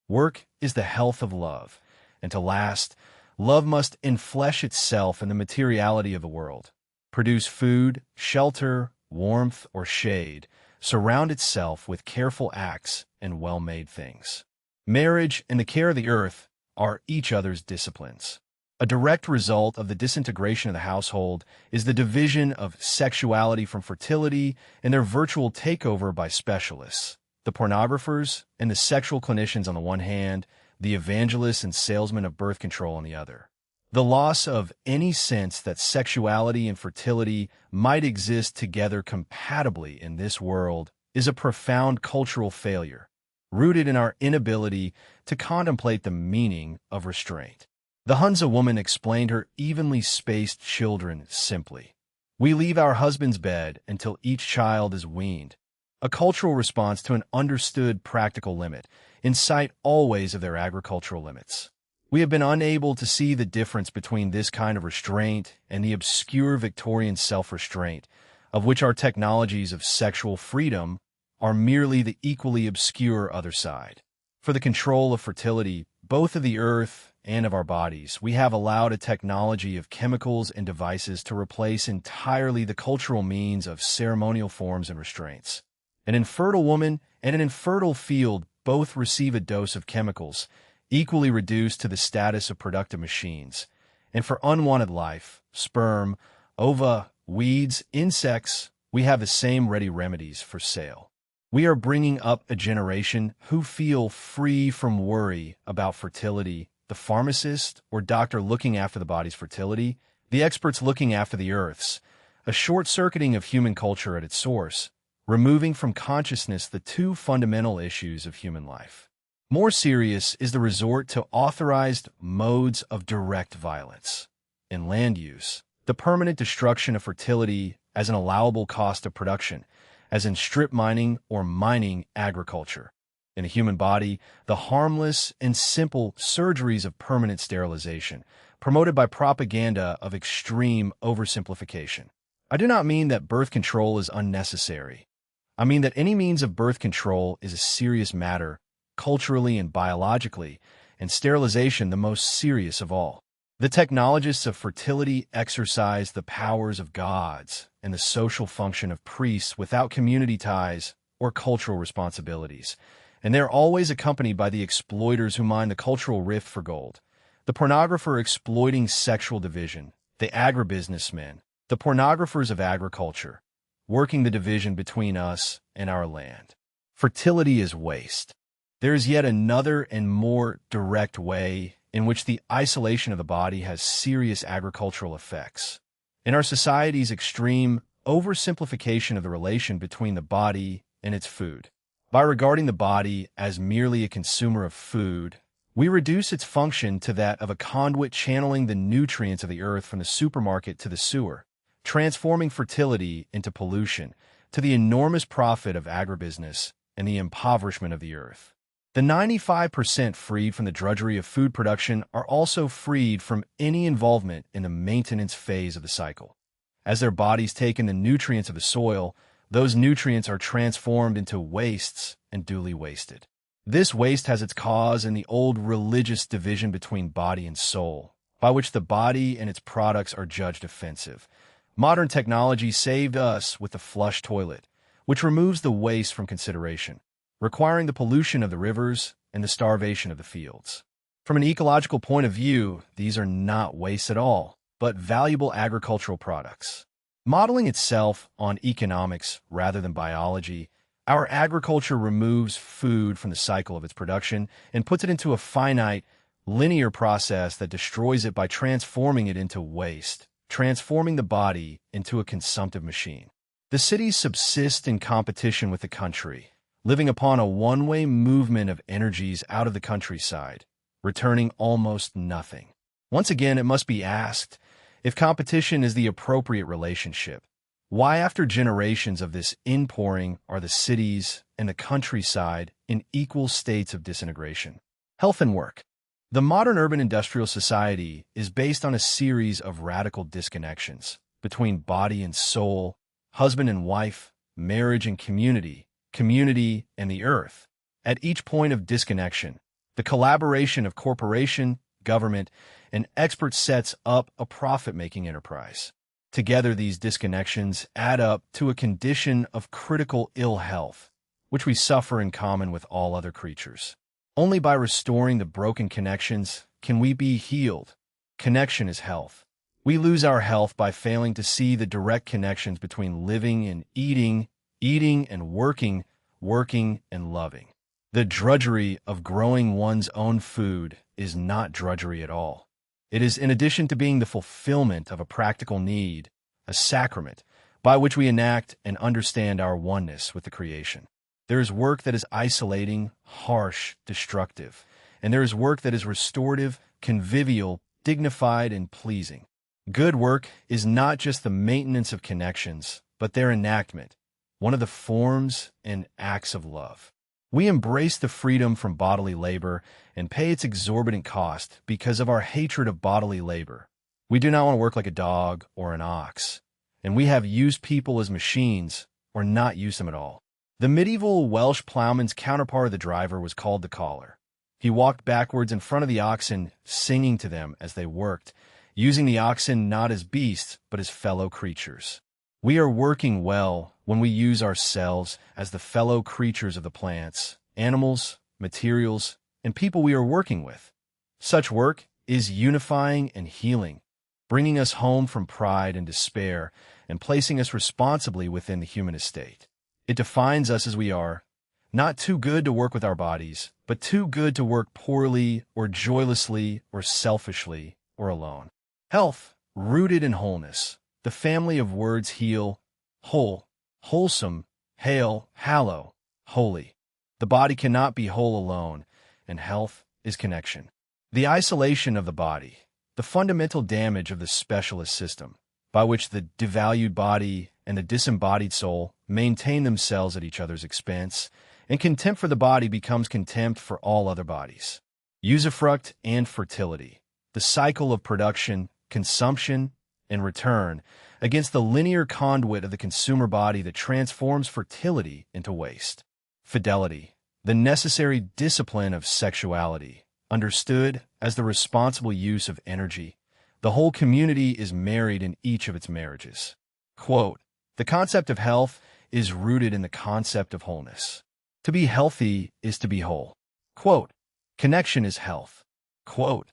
Work is the health of love, and to last, love must enflesh itself in the materiality of the world, produce food, shelter, warmth, or shade, surround itself with careful acts and well-made things. Marriage and the care of the earth are each other's disciplines. A direct result of the disintegration of the household is the division of sexuality from fertility and their virtual takeover by specialists, the pornographers and the sexual clinicians on the one hand, the evangelists and salesmen of birth control on the other. The loss of any sense that sexuality and fertility might exist together compatibly in this world is a profound cultural failure, rooted in our inability to contemplate the meaning of restraint. The Hunza woman explained her evenly spaced children simply. We leave our husband's bed until each child is weaned, a cultural response to an understood practical limit, in sight always of their agricultural limits. We have been unable to see the difference between this kind of restraint and the obscure Victorian self-restraint, of which our technologies of sexual freedom are merely the equally obscure other side. For the control of fertility, both of the earth and of our bodies, we have allowed a technology of chemicals and devices to replace entirely the cultural means of ceremonial forms and restraints. An infertile woman and an infertile field both receive a dose of chemicals, equally reduced to the status of productive machines. And for unwanted life, sperm, ova, weeds, insects, we have the same ready remedies for sale. We are bringing up a generation who feel free from worry about fertility, the pharmacist or doctor looking after the body's fertility, the experts looking after the earth's, a short-circuiting of human culture at its source, removing from consciousness the two fundamental issues of human life. More serious is the resort to authorized modes of direct violence. In land use, the permanent destruction of fertility as an allowable cost of production, as in strip mining or mining agriculture. In a human body, the harmless and simple surgeries of permanent sterilization, promoted by propaganda of extreme oversimplification. I do not mean that birth control is unnecessary. I mean that any means of birth control is a serious matter, culturally and biologically, and sterilization the most serious of all. The technologists of fertility exercise the powers of gods and the social function of priests without community ties or cultural responsibilities, and they are always accompanied by the exploiters who mine the cultural rift for gold. The pornographer exploiting sexual division, the agribusinessmen, the pornographers of agriculture, working the division between us and our land. Fertility is waste. There is yet another and more direct way in which the isolation of the body has serious agricultural effects. In our society's extreme oversimplification of the relation between the body and its food, by regarding the body as merely a consumer of food, we reduce its function to that of a conduit channeling the nutrients of the earth from the supermarket to the sewer, transforming fertility into pollution, to the enormous profit of agribusiness and the impoverishment of the earth. The 95% freed from the drudgery of food production are also freed from any involvement in the maintenance phase of the cycle. As their bodies take in the nutrients of the soil, those nutrients are transformed into wastes and duly wasted. This waste has its cause in the old religious division between body and soul, by which the body and its products are judged offensive. Modern technology saved us with the flush toilet, which removes the waste from consideration, requiring the pollution of the rivers and the starvation of the fields. From an ecological point of view, these are not waste at all, but valuable agricultural products. Modeling itself on economics rather than biology, our agriculture removes food from the cycle of its production and puts it into a finite, linear process that destroys it by transforming it into waste, transforming the body into a consumptive machine. The cities subsist in competition with the country, living upon a one-way movement of energies out of the countryside, returning almost nothing. Once again, it must be asked, if competition is the appropriate relationship, why after generations of this inpouring are the cities and the countryside in equal states of disintegration? Health and work. The modern urban industrial society is based on a series of radical disconnections between body and soul, husband and wife, marriage and community and the earth. At each point of disconnection, the collaboration of corporation, government, and expert sets up a profit-making enterprise. Together, these disconnections add up to a condition of critical ill health, which we suffer in common with all other creatures. Only by restoring the broken connections can we be healed. Connection is health. We lose our health by failing to see the direct connections between living and eating and working and loving. The drudgery of growing one's own food is not drudgery at all. It is, in addition to being the fulfillment of a practical need, a sacrament by which we enact and understand our oneness with the creation. There is work that is isolating, harsh, destructive, and there is work that is restorative, convivial, dignified, and pleasing. Good work is not just the maintenance of connections, but their enactment, one of the forms and acts of love. We embrace the freedom from bodily labor and pay its exorbitant cost because of our hatred of bodily labor. We do not want to work like a dog or an ox, and we have used people as machines or not used them at all. The medieval Welsh plowman's counterpart of the driver was called the caller. He walked backwards in front of the oxen, singing to them as they worked, using the oxen not as beasts but as fellow creatures. We are working well when we use ourselves as the fellow creatures of the plants, animals, materials, and people we are working with. Such work is unifying and healing, bringing us home from pride and despair and placing us responsibly within the human estate. It defines us as we are, not too good to work with our bodies, but too good to work poorly or joylessly or selfishly or alone. Health, rooted in wholeness. The family of words heal, whole, wholesome, hail, hallow, holy. The body cannot be whole alone, and health is connection. The isolation of the body, the fundamental damage of the specialist system, by which the devalued body and the disembodied soul maintain themselves at each other's expense, and contempt for the body becomes contempt for all other bodies. Usufruct and fertility, the cycle of production, consumption, and return against the linear conduit of the consumer body that transforms fertility into waste. Fidelity, the necessary discipline of sexuality, understood as the responsible use of energy. The whole community is married in each of its marriages. Quote, the concept of health is rooted in the concept of wholeness. To be healthy is to be whole. Quote, connection is health. Quote,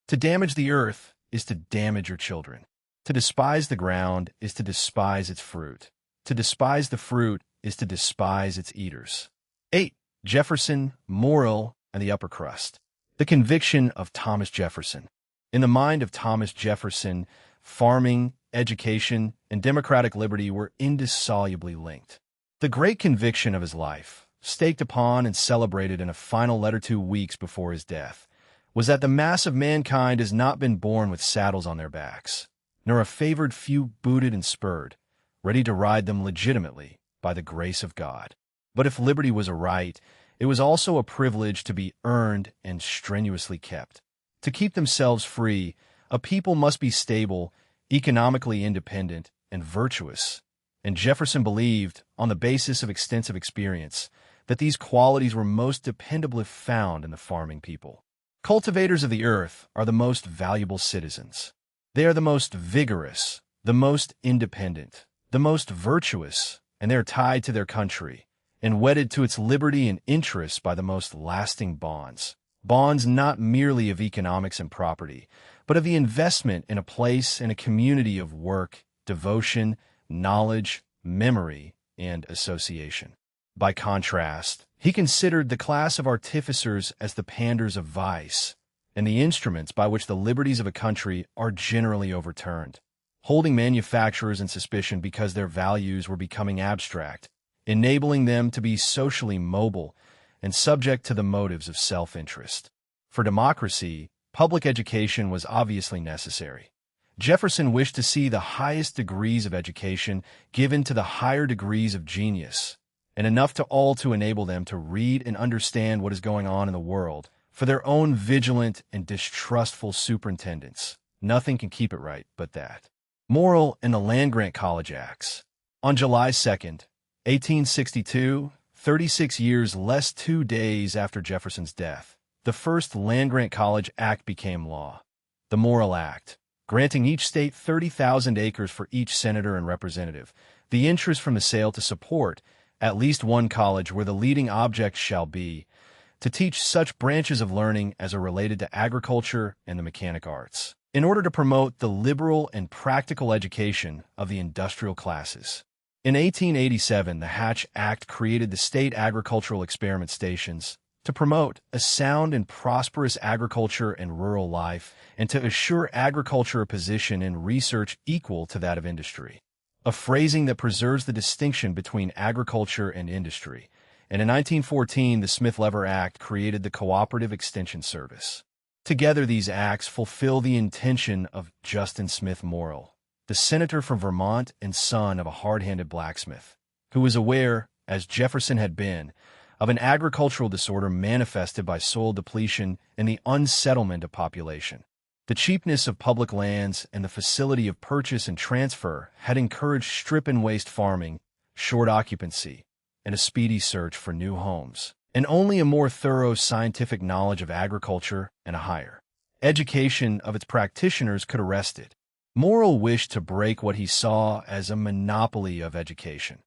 to damage the earth is to damage your children. To despise the ground is to despise its fruit. To despise the fruit is to despise its eaters. 8. Jefferson, moral, and the upper crust. The conviction of Thomas Jefferson. In the mind of Thomas Jefferson, farming, education, and democratic liberty were indissolubly linked. The great conviction of his life, staked upon and celebrated in a final letter 2 weeks before his death, was that the mass of mankind has not been born with saddles on their backs, nor a favored few booted and spurred, ready to ride them legitimately by the grace of God. But if liberty was a right, it was also a privilege to be earned and strenuously kept. To keep themselves free, a people must be stable, economically independent, and virtuous. And Jefferson believed, on the basis of extensive experience, that these qualities were most dependably found in the farming people. Cultivators of the earth are the most valuable citizens. They are the most vigorous, the most independent, the most virtuous, and they are tied to their country, and wedded to its liberty and interests by the most lasting bonds. Bonds not merely of economics and property, but of the investment in a place and a community of work, devotion, knowledge, memory, and association. By contrast, he considered the class of artificers as the panders of vice, and the instruments by which the liberties of a country are generally overturned, holding manufacturers in suspicion because their values were becoming abstract, enabling them to be socially mobile and subject to the motives of self-interest. For democracy, public education was obviously necessary. Jefferson wished to see the highest degrees of education given to the higher degrees of genius, and enough to all to enable them to read and understand what is going on in the world for their own vigilant and distrustful superintendence. Nothing can keep it right but that. Moral and the Land-Grant College Acts. On July 2nd, 1862, 36 years less 2 days after Jefferson's death, the first Land-Grant College Act became law. The Morrill Act, granting each state 30,000 acres for each senator and representative, the interest from the sale to support at least one college where the leading object shall be to teach such branches of learning as are related to agriculture and the mechanic arts, in order to promote the liberal and practical education of the industrial classes. In 1887, the Hatch Act created the state agricultural experiment stations to promote a sound and prosperous agriculture and rural life, and to assure agriculture a position in research equal to that of industry, a phrasing that preserves the distinction between agriculture and industry. And in 1914, the Smith-Lever Act created the Cooperative Extension Service. Together, these acts fulfill the intention of Justin Smith Morrill, the senator from Vermont and son of a hard-handed blacksmith, who was aware, as Jefferson had been, of an agricultural disorder manifested by soil depletion and the unsettlement of population. The cheapness of public lands and the facility of purchase and transfer had encouraged strip-and-waste farming, short occupancy, and a speedy search for new homes, and only a more thorough scientific knowledge of agriculture and a higher education of its practitioners could arrest it. Morrill wished to break what he saw as a monopoly of education.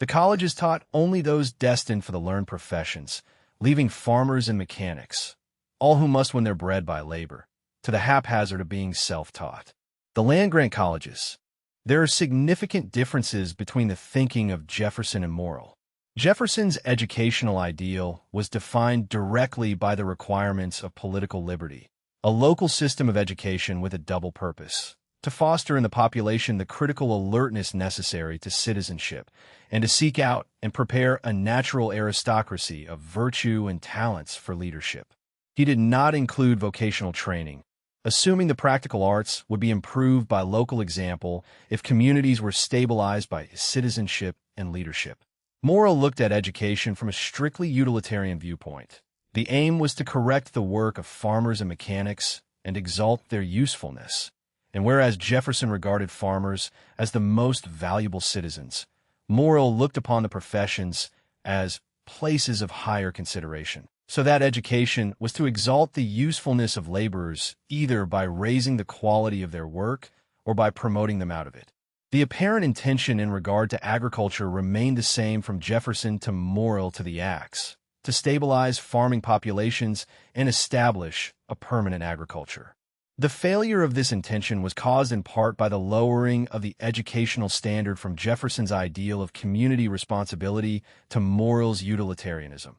The colleges taught only those destined for the learned professions, leaving farmers and mechanics, all who must win their bread by labor, to the haphazard of being self-taught. The land-grant colleges. There are significant differences between the thinking of Jefferson and Morrill. Jefferson's educational ideal was defined directly by the requirements of political liberty, a local system of education with a double purpose: to foster in the population the critical alertness necessary to citizenship, and to seek out and prepare a natural aristocracy of virtue and talents for leadership. He did not include vocational training, assuming the practical arts would be improved by local example if communities were stabilized by citizenship and leadership. Morrill looked at education from a strictly utilitarian viewpoint. The aim was to correct the work of farmers and mechanics and exalt their usefulness. And whereas Jefferson regarded farmers as the most valuable citizens, Morrill looked upon the professions as places of higher consideration. So that education was to exalt the usefulness of laborers either by raising the quality of their work or by promoting them out of it. The apparent intention in regard to agriculture remained the same from Jefferson to Morrill to the Acts: to stabilize farming populations and establish a permanent agriculture. The failure of this intention was caused in part by the lowering of the educational standard from Jefferson's ideal of community responsibility to Morrill's utilitarianism.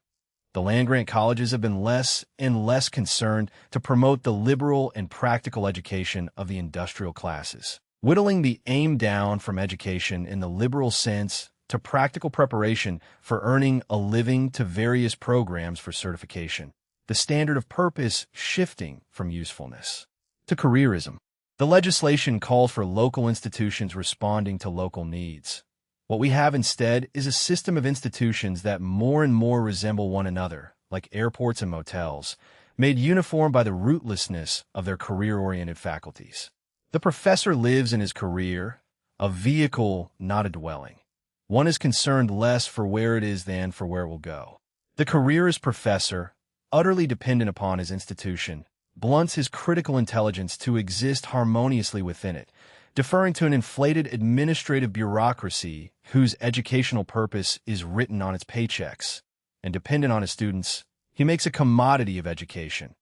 The land-grant colleges have been less and less concerned to promote the liberal and practical education of the industrial classes, whittling the aim down from education in the liberal sense to practical preparation for earning a living to various programs for certification, the standard of purpose shifting from usefulness to careerism. The legislation calls for local institutions responding to local needs. What we have instead is a system of institutions that more and more resemble one another, like airports and motels, made uniform by the rootlessness of their career-oriented faculties. The professor lives in his career, a vehicle, not a dwelling. One is concerned less for where it is than for where it will go. The careerist professor, utterly dependent upon his institution, blunts his critical intelligence to exist harmoniously within it, deferring to an inflated administrative bureaucracy whose educational purpose is written on its paychecks, and dependent on his students, he makes a commodity of education,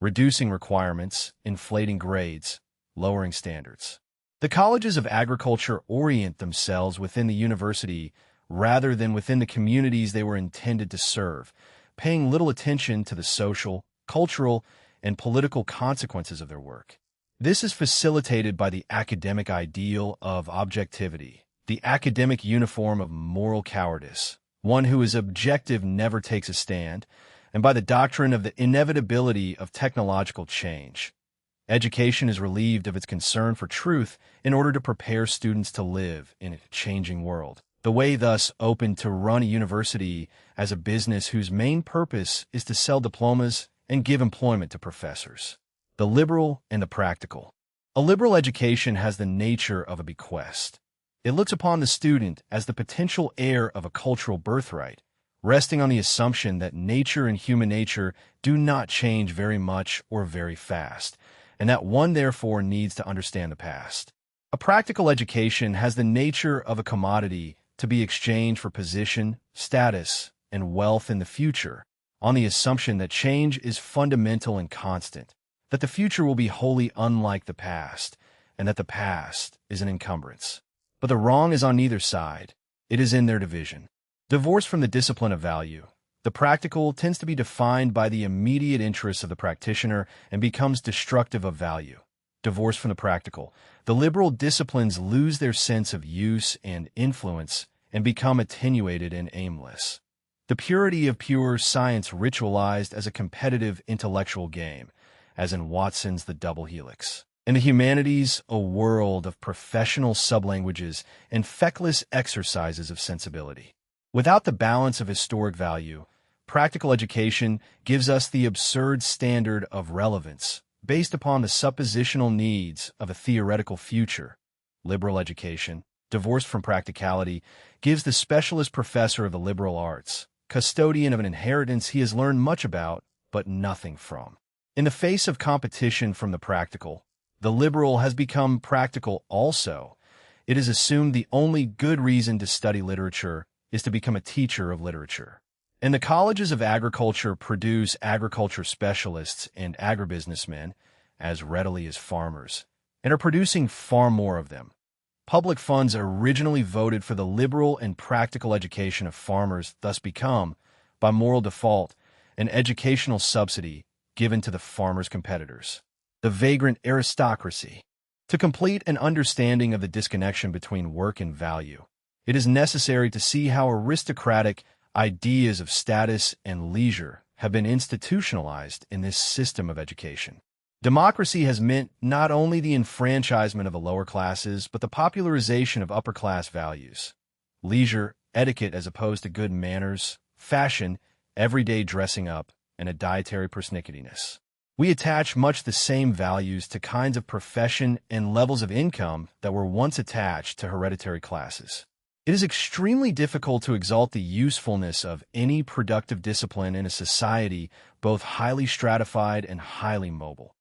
reducing requirements, inflating grades, lowering standards. The colleges of agriculture orient themselves within the university rather than within the communities they were intended to serve, paying little attention to the social, cultural, and political consequences of their work. This is facilitated by the academic ideal of objectivity, the academic uniform of moral cowardice. One who is objective never takes a stand, and by the doctrine of the inevitability of technological change. Education is relieved of its concern for truth in order to prepare students to live in a changing world. The way thus opened to run a university as a business whose main purpose is to sell diplomas and give employment to professors. The liberal and the practical. A liberal education has the nature of a bequest. It looks upon the student as the potential heir of a cultural birthright, resting on the assumption that nature and human nature do not change very much or very fast, and that one therefore needs to understand the past. A practical education has the nature of a commodity to be exchanged for position, status, and wealth in the future, on the assumption that change is fundamental and constant, that the future will be wholly unlike the past, and that the past is an encumbrance. But the wrong is on neither side. It is in their division. Divorced from the discipline of value, the practical tends to be defined by the immediate interests of the practitioner and becomes destructive of value. Divorced from the practical, the liberal disciplines lose their sense of use and influence and become attenuated and aimless. The purity of pure science ritualized as a competitive intellectual game, as in Watson's The Double Helix. In the humanities, a world of professional sublanguages and feckless exercises of sensibility. Without the balance of historic value, practical education gives us the absurd standard of relevance based upon the suppositional needs of a theoretical future. Liberal education, divorced from practicality, gives the specialist professor of the liberal arts, custodian of an inheritance he has learned much about but nothing from. In the face of competition from the practical, the liberal has become practical also. It is assumed the only good reason to study literature is to become a teacher of literature. And the colleges of agriculture produce agriculture specialists and agribusinessmen as readily as farmers, and are producing far more of them. Public funds originally voted for the liberal and practical education of farmers thus become, by moral default, an educational subsidy given to the farmers' competitors, the vagrant aristocracy. To complete an understanding of the disconnection between work and value, it is necessary to see how aristocratic ideas of status and leisure have been institutionalized in this system of education. Democracy has meant not only the enfranchisement of the lower classes, but the popularization of upper-class values. Leisure, etiquette as opposed to good manners, fashion, everyday dressing up, and a dietary persnicketyness. We attach much the same values to kinds of profession and levels of income that were once attached to hereditary classes. It is extremely difficult to exalt the usefulness of any productive discipline in a society both highly stratified and highly mobile.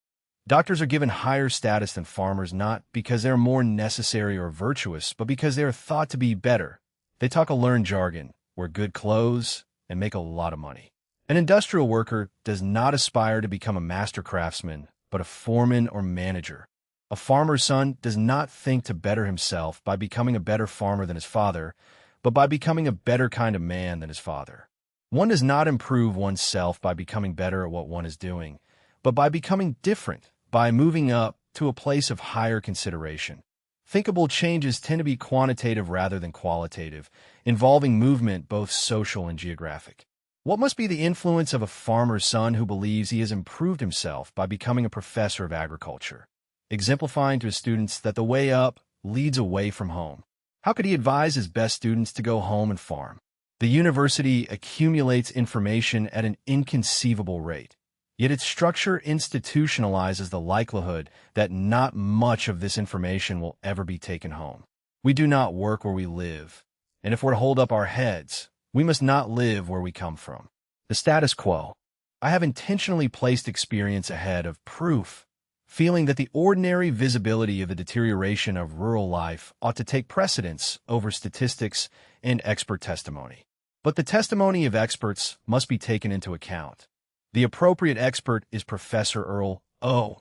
Doctors are given higher status than farmers not because they are more necessary or virtuous, but because they are thought to be better. They talk a learned jargon, wear good clothes, and make a lot of money. An industrial worker does not aspire to become a master craftsman, but a foreman or manager. A farmer's son does not think to better himself by becoming a better farmer than his father, but by becoming a better kind of man than his father. One does not improve oneself by becoming better at what one is doing, but by becoming different, by moving up to a place of higher consideration. Thinkable changes tend to be quantitative rather than qualitative, involving movement both social and geographic. What must be the influence of a farmer's son who believes he has improved himself by becoming a professor of agriculture, exemplifying to his students that the way up leads away from home? How could he advise his best students to go home and farm? The university accumulates information at an inconceivable rate, yet its structure institutionalizes the likelihood that not much of this information will ever be taken home. We do not work where we live, and if we're to hold up our heads, we must not live where we come from. The status quo. I have intentionally placed experience ahead of proof, feeling that the ordinary visibility of the deterioration of rural life ought to take precedence over statistics and expert testimony. But the testimony of experts must be taken into account. The appropriate expert is Professor Earl O.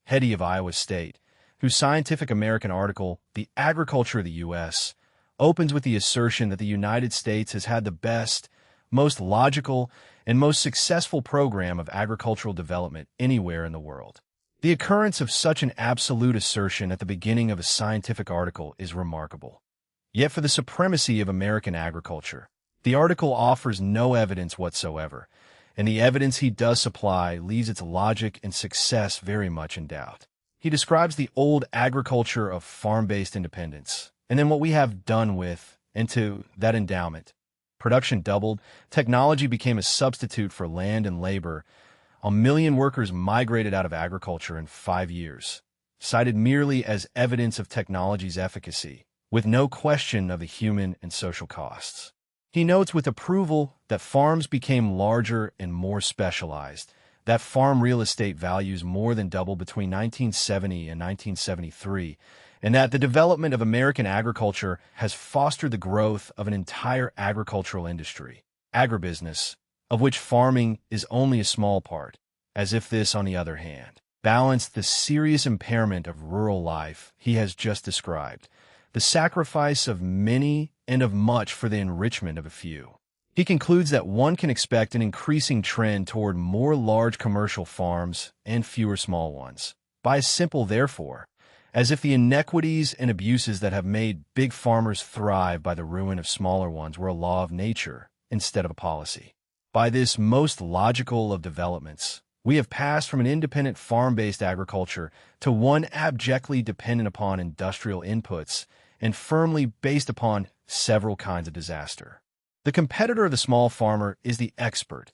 Hetty of Iowa State, whose Scientific American article, The Agriculture of the U.S., opens with the assertion that the United States has had the best, most logical, and most successful program of agricultural development anywhere in the world. The occurrence of such an absolute assertion at the beginning of a scientific article is remarkable. Yet for the supremacy of American agriculture, the article offers no evidence whatsoever, and the evidence he does supply leaves its logic and success very much in doubt. He describes the old agriculture of farm-based independence, and then what we have done with and to that endowment. Production doubled, technology became a substitute for land and labor. 1 million workers migrated out of agriculture in 5 years, cited merely as evidence of technology's efficacy, with no question of the human and social costs. He notes with approval that farms became larger and more specialized, that farm real estate values more than doubled between 1970 and 1973, and that the development of American agriculture has fostered the growth of an entire agricultural industry, agribusiness, of which farming is only a small part, as if this, on the other hand, balanced the serious impairment of rural life he has just described, the sacrifice of many and of much for the enrichment of a few. He concludes that one can expect an increasing trend toward more large commercial farms and fewer small ones, by as simple, therefore, as if the inequities and abuses that have made big farmers thrive by the ruin of smaller ones were a law of nature instead of a policy. By this most logical of developments, we have passed from an independent farm-based agriculture to one abjectly dependent upon industrial inputs and firmly based upon several kinds of disaster. The competitor of the small farmer is the expert.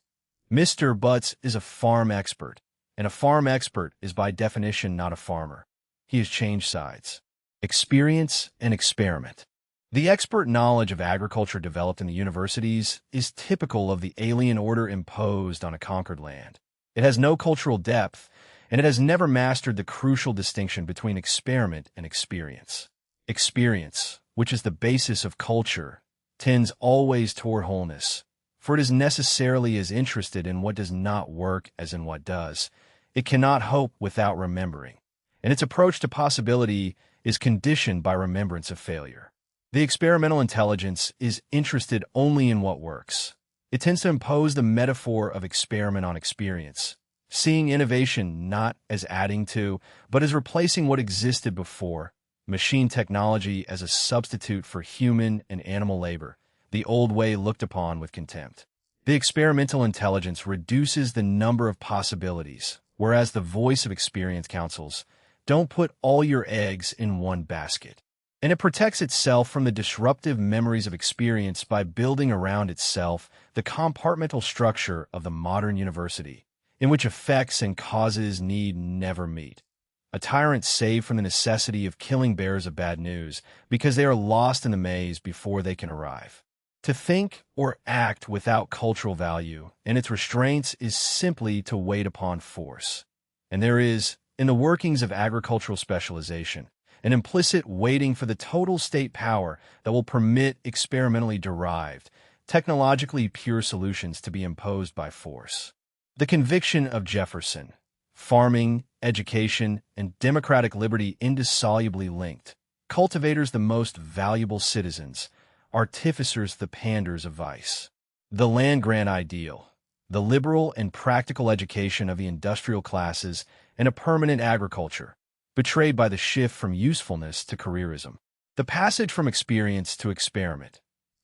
Mr. Butts is a farm expert, and a farm expert is by definition not a farmer. He has changed sides. Experience and experiment. The expert knowledge of agriculture developed in the universities is typical of the alien order imposed on a conquered land. It has no cultural depth, and it has never mastered the crucial distinction between experiment and experience. Experience, which is the basis of culture, tends always toward wholeness, for it is necessarily as interested in what does not work as in what does. It cannot hope without remembering, and its approach to possibility is conditioned by remembrance of failure. The experimental intelligence is interested only in what works. It tends to impose the metaphor of experiment on experience, seeing innovation not as adding to, but as replacing what existed before, machine technology as a substitute for human and animal labor, the old way looked upon with contempt. The experimental intelligence reduces the number of possibilities, whereas the voice of experience counsels, don't put all your eggs in one basket. And it protects itself from the disruptive memories of experience by building around itself the compartmental structure of the modern university, in which effects and causes need never meet. A tyrant saved from the necessity of killing bearers of bad news because they are lost in the maze before they can arrive. To think or act without cultural value and its restraints is simply to wait upon force. And there is, in the workings of agricultural specialization, an implicit waiting for the total state power that will permit experimentally derived, technologically pure solutions to be imposed by force. The conviction of Jefferson, farming, education, and democratic liberty indissolubly linked, cultivators the most valuable citizens, artificers the panders of vice. The land-grant ideal, the liberal and practical education of the industrial classes, and a permanent agriculture, betrayed by the shift from usefulness to careerism. The passage from experience to experiment.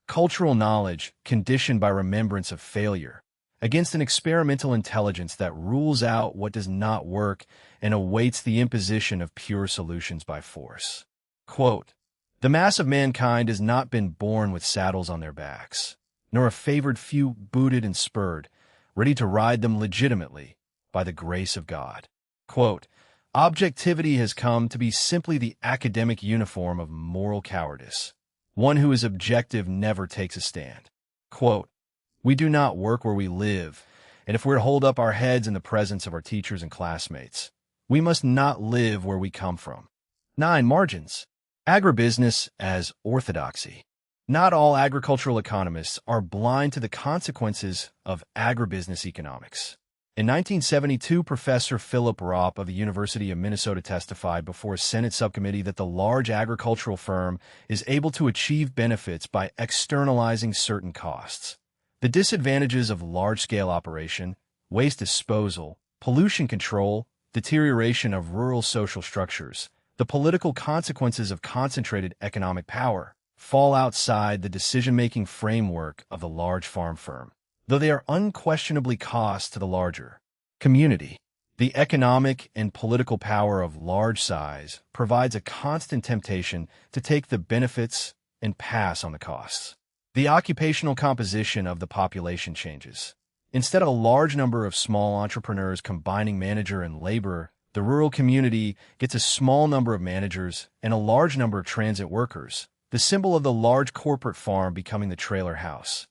Cultural knowledge conditioned by remembrance of failure, against an experimental intelligence that rules out what does not work and awaits the imposition of pure solutions by force. Quote, "The mass of mankind has not been born with saddles on their backs, nor a favored few booted and spurred, ready to ride them legitimately by the grace of God." Quote, "Objectivity has come to be simply the academic uniform of moral cowardice. One who is objective never takes a stand." Quote, "We do not work where we live, and if we're to hold up our heads in the presence of our teachers and classmates, we must not live where we come from." 9. Margins. Agribusiness as orthodoxy. Not all agricultural economists are blind to the consequences of agribusiness economics. In 1972, Professor Philip Ropp of the University of Minnesota testified before a Senate subcommittee that the large agricultural firm is able to achieve benefits by externalizing certain costs. The disadvantages of large-scale operation, waste disposal, pollution control, deterioration of rural social structures, the political consequences of concentrated economic power, fall outside the decision-making framework of the large farm firm, though they are unquestionably costs to the larger community. The economic and political power of large size provides a constant temptation to take the benefits and pass on the costs. The occupational composition of the population changes. Instead of a large number of small entrepreneurs combining manager and laborer, the rural community gets a small number of managers and a large number of transit workers, the symbol of the large corporate farm becoming the trailer house.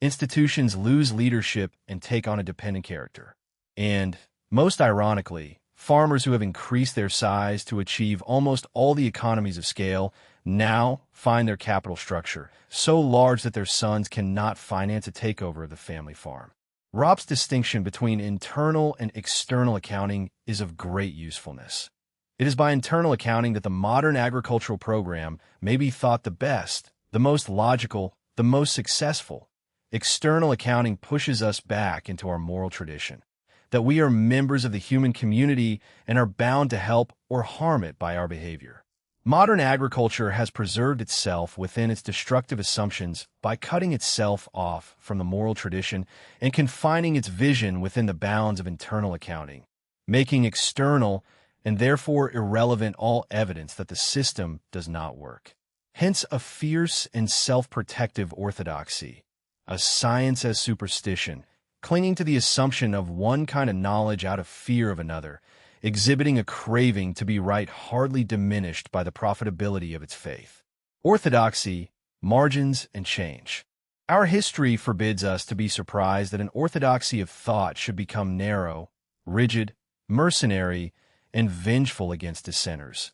Institutions lose leadership and take on a dependent character. And, most ironically, farmers who have increased their size to achieve almost all the economies of scale now find their capital structure so large that their sons cannot finance a takeover of the family farm. Ropp's distinction between internal and external accounting is of great usefulness. It is by internal accounting that the modern agricultural program may be thought the best, the most logical, the most successful. External accounting pushes us back into our moral tradition, that we are members of the human community and are bound to help or harm it by our behavior. Modern agriculture has preserved itself within its destructive assumptions by cutting itself off from the moral tradition and confining its vision within the bounds of internal accounting, making external and therefore irrelevant all evidence that the system does not work. Hence a fierce and self-protective orthodoxy, a science as superstition, clinging to the assumption of one kind of knowledge out of fear of another, exhibiting a craving to be right hardly diminished by the profitability of its faith. Orthodoxy, margins, and change. Our history forbids us to be surprised that an orthodoxy of thought should become narrow, rigid, mercenary, and vengeful against dissenters,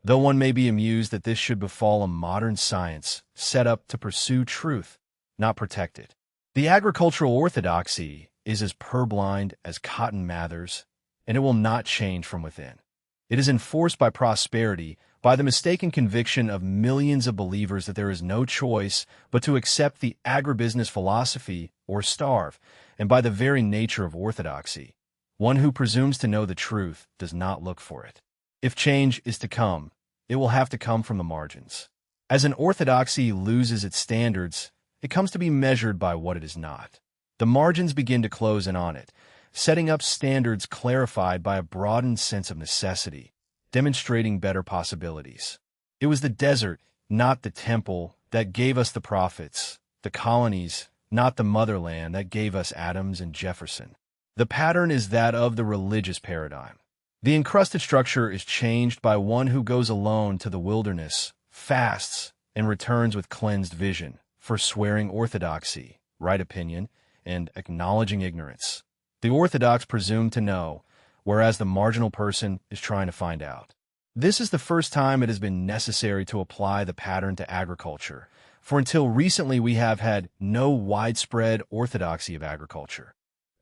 though one may be amused that this should befall a modern science set up to pursue truth, not protect it. The agricultural orthodoxy is as purblind as Cotton Mather's, and it will not change from within. It is enforced by prosperity by the mistaken conviction of millions of believers that there is no choice but to accept the agribusiness philosophy or starve, and by the very nature of orthodoxy. One who presumes to know the truth does not look for it. If change is to come, it will have to come from the margins. As an orthodoxy loses its standards, it comes to be measured by what it is not. The margins begin to close in on it, setting up standards clarified by a broadened sense of necessity, demonstrating better possibilities. It was the desert, not the temple, that gave us the prophets, the colonies, not the motherland, that gave us Adams and Jefferson. The pattern is that of the religious paradigm. The encrusted structure is changed by one who goes alone to the wilderness, fasts, and returns with cleansed vision, forswearing orthodoxy, right opinion, and acknowledging ignorance. The orthodox presume to know, whereas the marginal person is trying to find out. This is the first time it has been necessary to apply the pattern to agriculture, for until recently we have had no widespread orthodoxy of agriculture.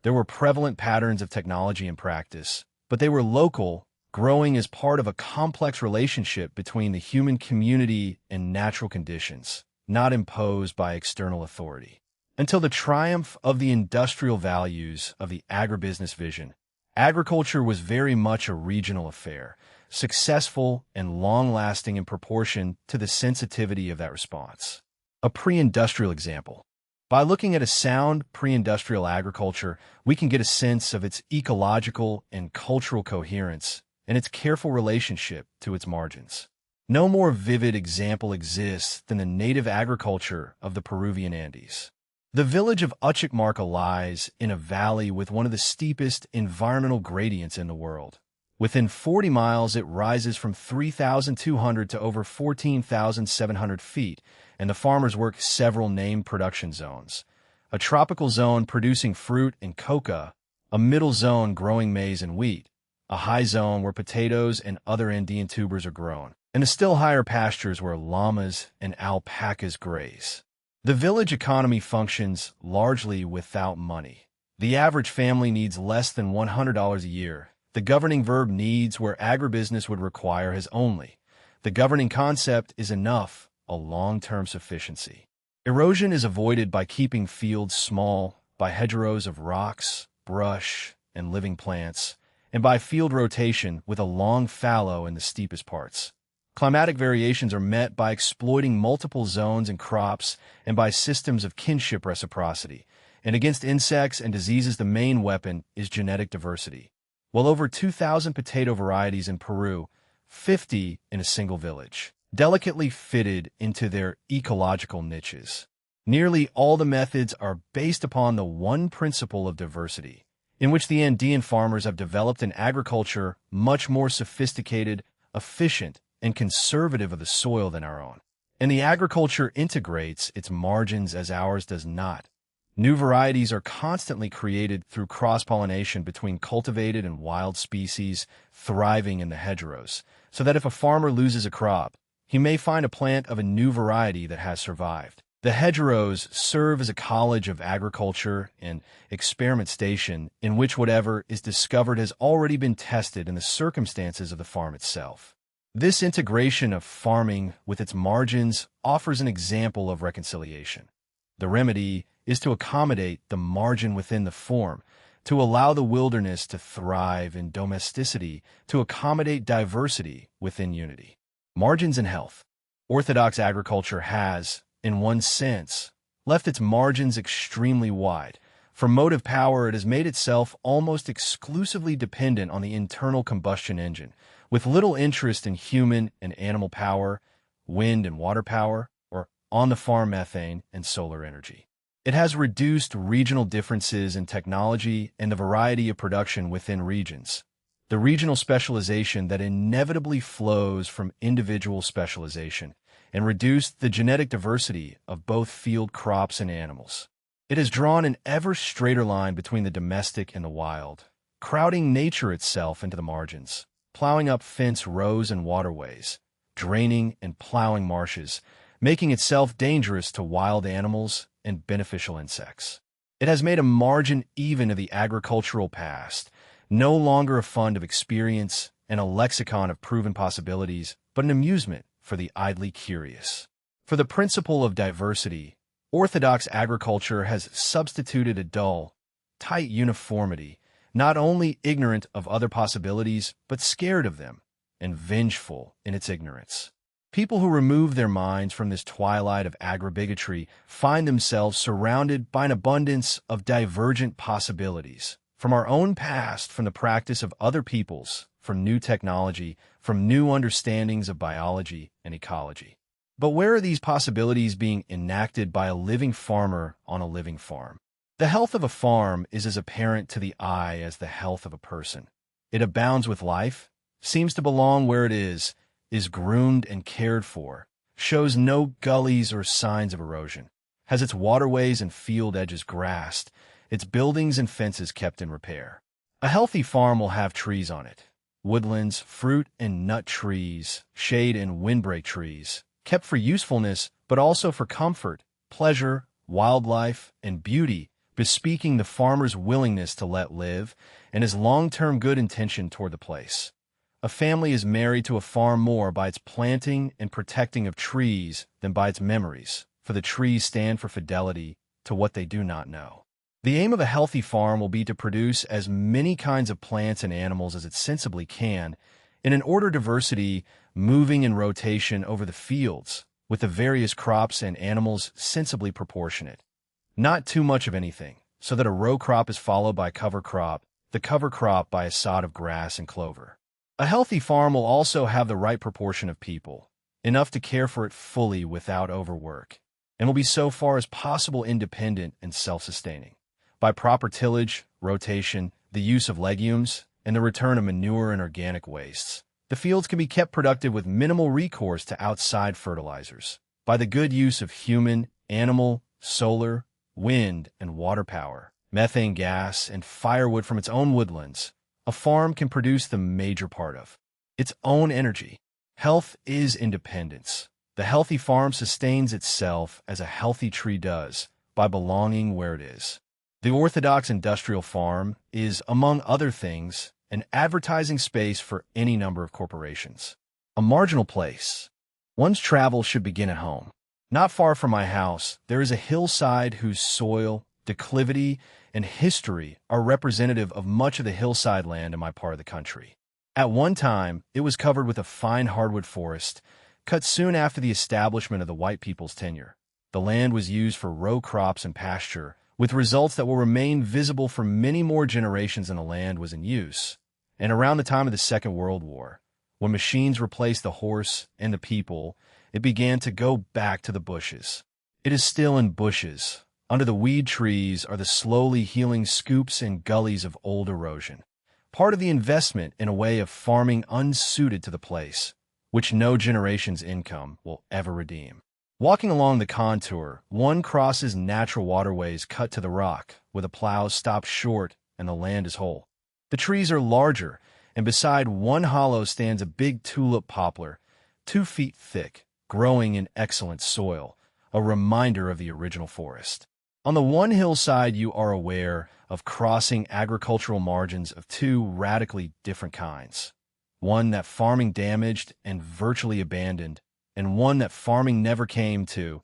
There were prevalent patterns of technology and practice, but they were local, growing as part of a complex relationship between the human community and natural conditions, not imposed by external authority. Until the triumph of the industrial values of the agribusiness vision, agriculture was very much a regional affair, successful and long-lasting in proportion to the sensitivity of that response. A pre-industrial example. By looking at a sound pre-industrial agriculture, we can get a sense of its ecological and cultural coherence and its careful relationship to its margins. No more vivid example exists than the native agriculture of the Peruvian Andes. The village of Uchucmarca lies in a valley with one of the steepest environmental gradients in the world. Within 40 miles, it rises from 3,200 to over 14,700 feet, and the farmers work several named production zones. A tropical zone producing fruit and coca, a middle zone growing maize and wheat, a high zone where potatoes and other Andean tubers are grown, and the still higher pastures where llamas and alpacas graze. The village economy functions largely without money. The average family needs less than $100 a year. The governing verb needs where agribusiness would require has only. The governing concept is enough, a long-term sufficiency. Erosion is avoided by keeping fields small, by hedgerows of rocks, brush, and living plants, and by field rotation with a long fallow in the steepest parts. Climatic variations are met by exploiting multiple zones and crops and by systems of kinship reciprocity. And against insects and diseases, the main weapon is genetic diversity. Well over 2,000 potato varieties in Peru, 50 in a single village, delicately fitted into their ecological niches. Nearly all the methods are based upon the one principle of diversity, in which the Andean farmers have developed an agriculture much more sophisticated, efficient, and conservative of the soil than our own. And the agriculture integrates its margins as ours does not. New varieties are constantly created through cross-pollination between cultivated and wild species thriving in the hedgerows, so that if a farmer loses a crop, he may find a plant of a new variety that has survived. The hedgerows serve as a college of agriculture and experiment station in which whatever is discovered has already been tested in the circumstances of the farm itself. This integration of farming with its margins offers an example of reconciliation. The remedy is to accommodate the margin within the form, to allow the wilderness to thrive in domesticity, to accommodate diversity within unity. Margins in health. Orthodox agriculture has, in one sense, left its margins extremely wide. For motive power, it has made itself almost exclusively dependent on the internal combustion engine, with little interest in human and animal power, wind and water power, or on-the-farm methane and solar energy. It has reduced regional differences in technology and the variety of production within regions. The regional specialization that inevitably flows from individual specialization, and reduced the genetic diversity of both field crops and animals. It has drawn an ever straighter line between the domestic and the wild, crowding nature itself into the margins, plowing up fence rows and waterways, draining and plowing marshes, making itself dangerous to wild animals and beneficial insects. It has made a margin even of the agricultural past, no longer a fund of experience and a lexicon of proven possibilities, but an amusement for the idly curious. For the principle of diversity, orthodox agriculture has substituted a dull, tight uniformity, not only ignorant of other possibilities, but scared of them, and vengeful in its ignorance. People who remove their minds from this twilight of agri-bigotry find themselves surrounded by an abundance of divergent possibilities, from our own past, from the practice of other peoples, from new technology, from new understandings of biology and ecology. But where are these possibilities being enacted by a living farmer on a living farm? The health of a farm is as apparent to the eye as the health of a person. It abounds with life, seems to belong where it is groomed and cared for, shows no gullies or signs of erosion, has its waterways and field edges grassed, its buildings and fences kept in repair. A healthy farm will have trees on it, woodlands, fruit and nut trees, shade and windbreak trees, kept for usefulness, but also for comfort, pleasure, wildlife, and beauty, bespeaking the farmer's willingness to let live and his long-term good intention toward the place. A family is married to a farm more by its planting and protecting of trees than by its memories, for the trees stand for fidelity to what they do not know. The aim of a healthy farm will be to produce as many kinds of plants and animals as it sensibly can, in an order diversity moving in rotation over the fields, with the various crops and animals sensibly proportionate. Not too much of anything, so that a row crop is followed by a cover crop, the cover crop by a sod of grass and clover. A healthy farm will also have the right proportion of people, enough to care for it fully without overwork, and will be so far as possible independent and self-sustaining. By proper tillage, rotation, the use of legumes, and the return of manure and organic wastes, the fields can be kept productive with minimal recourse to outside fertilizers. By the good use of human, animal, solar, wind, and water power, methane gas, and firewood from its own woodlands, a farm can produce the major part of its own energy. Health is independence. The healthy farm sustains itself as a healthy tree does, by belonging where it is. The orthodox industrial farm is, among other things, an advertising space for any number of corporations. A marginal place. One's travel should begin at home. Not far from my house, there is a hillside whose soil, declivity, and history are representative of much of the hillside land in my part of the country. At one time, it was covered with a fine hardwood forest, cut soon after the establishment of the white people's tenure. The land was used for row crops and pasture, with results that will remain visible for many more generations than the land was in use. And around the time of the Second World War, when machines replaced the horse and the people, it began to go back to the bushes. It is still in bushes. Under the weed trees are the slowly healing scoops and gullies of old erosion, part of the investment in a way of farming unsuited to the place, which no generation's income will ever redeem. Walking along the contour, one crosses natural waterways cut to the rock, where the plows stop short and the land is whole. The trees are larger, and beside one hollow stands a big tulip poplar, 2 feet thick, growing in excellent soil, a reminder of the original forest. On the one hillside, you are aware of crossing agricultural margins of 2 radically different kinds. One that farming damaged and virtually abandoned, and one that farming never came to.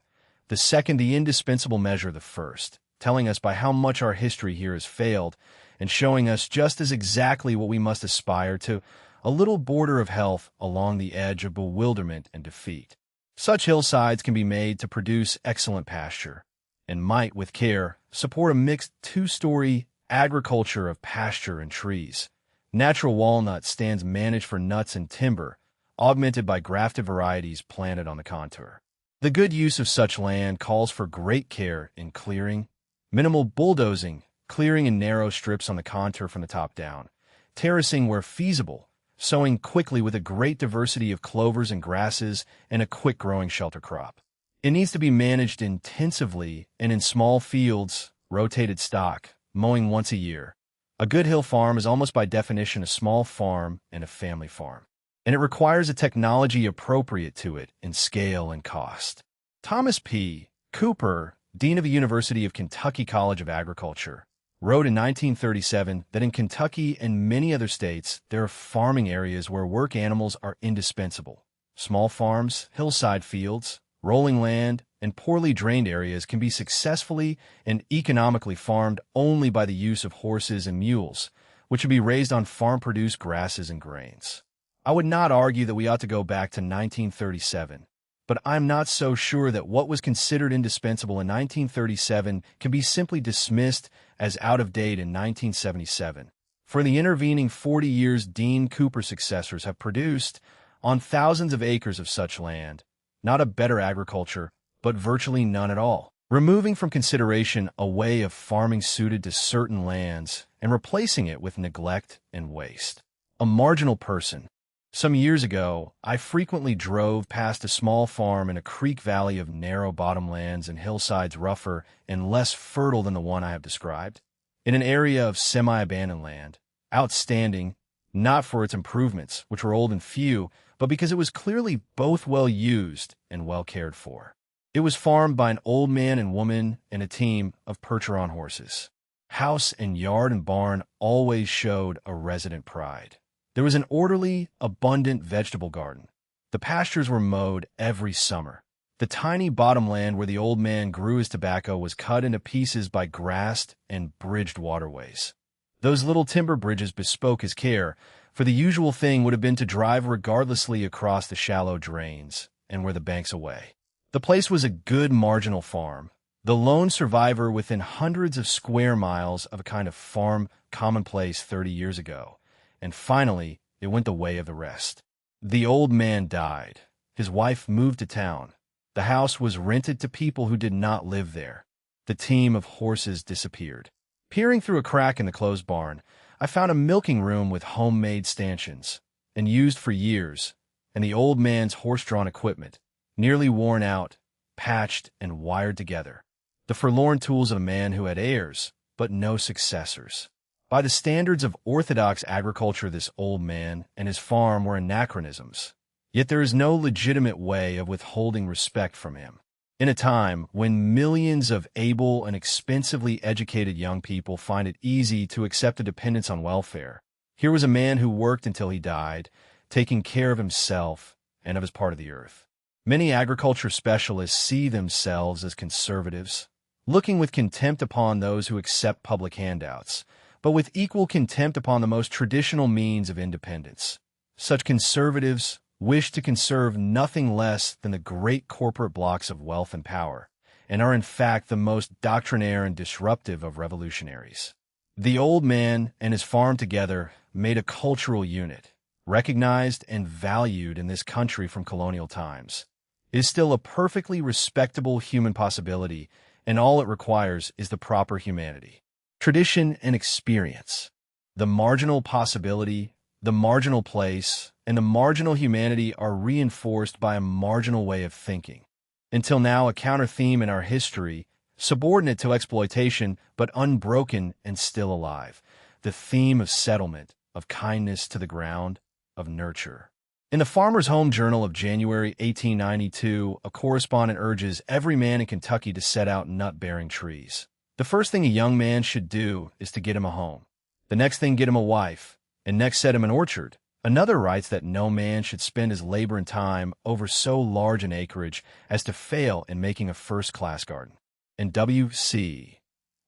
The second, the indispensable measure of the first, telling us by how much our history here has failed, and showing us just as exactly what we must aspire to, a little border of health along the edge of bewilderment and defeat. Such hillsides can be made to produce excellent pasture, and might, with care, support a mixed 2-story agriculture of pasture and trees. Natural walnut stands managed for nuts and timber, augmented by grafted varieties planted on the contour. The good use of such land calls for great care in clearing, minimal bulldozing, clearing in narrow strips on the contour from the top down, terracing where feasible, sowing quickly with a great diversity of clovers and grasses, and a quick-growing shelter crop. It needs to be managed intensively and in small fields, rotated stock, mowing once a year. A good hill farm is almost by definition a small farm and a family farm, and it requires a technology appropriate to it in scale and cost. Thomas P. Cooper, Dean of the University of Kentucky College of Agriculture, wrote in 1937 that in Kentucky and many other states there are farming areas where work animals are indispensable. Small farms, hillside fields, rolling land, and poorly drained areas can be successfully and economically farmed only by the use of horses and mules, which would be raised on farm-produced grasses and grains. I would not argue that we ought to go back to 1937, but I'm not so sure that what was considered indispensable in 1937 can be simply dismissed as out of date in 1977. For the intervening 40 years, Dean Cooper's successors have produced, on thousands of acres of such land, not a better agriculture, but virtually none at all, removing from consideration a way of farming suited to certain lands and replacing it with neglect and waste. A marginal person. Some years ago, I frequently drove past a small farm in a creek valley of narrow bottomlands and hillsides rougher and less fertile than the one I have described, in an area of semi-abandoned land, outstanding, not for its improvements, which were old and few, but because it was clearly both well used and well cared for. It was farmed by an old man and woman and a team of Percheron horses. House and yard and barn always showed a resident pride. There was an orderly, abundant vegetable garden. The pastures were mowed every summer. The tiny bottomland where the old man grew his tobacco was cut into pieces by grassed and bridged waterways. Those little timber bridges bespoke his care, for the usual thing would have been to drive regardlessly across the shallow drains and wear the banks away. The place was a good marginal farm, the lone survivor within hundreds of square miles of a kind of farm commonplace 30 years ago. And finally, it went the way of the rest. The old man died. His wife moved to town. The house was rented to people who did not live there. The team of horses disappeared. Peering through a crack in the closed barn, I found a milking room with homemade stanchions, and used for years, and the old man's horse-drawn equipment, nearly worn out, patched, and wired together. The forlorn tools of a man who had heirs, but no successors. By the standards of orthodox agriculture, this old man and his farm were anachronisms. Yet there is no legitimate way of withholding respect from him. In a time when millions of able and expensively educated young people find it easy to accept a dependence on welfare, here was a man who worked until he died, taking care of himself and of his part of the earth. Many agriculture specialists see themselves as conservatives, looking with contempt upon those who accept public handouts, but with equal contempt upon the most traditional means of independence. Such conservatives wish to conserve nothing less than the great corporate blocks of wealth and power, and are in fact the most doctrinaire and disruptive of revolutionaries. The old man and his farm together made a cultural unit, recognized and valued in this country from colonial times. It is still a perfectly respectable human possibility, and all it requires is the proper humanity. Tradition and experience. The marginal possibility, the marginal place, and the marginal humanity are reinforced by a marginal way of thinking. Until now, a counter-theme in our history, subordinate to exploitation, but unbroken and still alive. The theme of settlement, of kindness to the ground, of nurture. In the Farmer's Home Journal of January 1892, a correspondent urges every man in Kentucky to set out nut-bearing trees. The first thing a young man should do is to get him a home. The next thing, get him a wife, and next set him an orchard. Another writes that no man should spend his labor and time over so large an acreage as to fail in making a first-class garden. And W.C.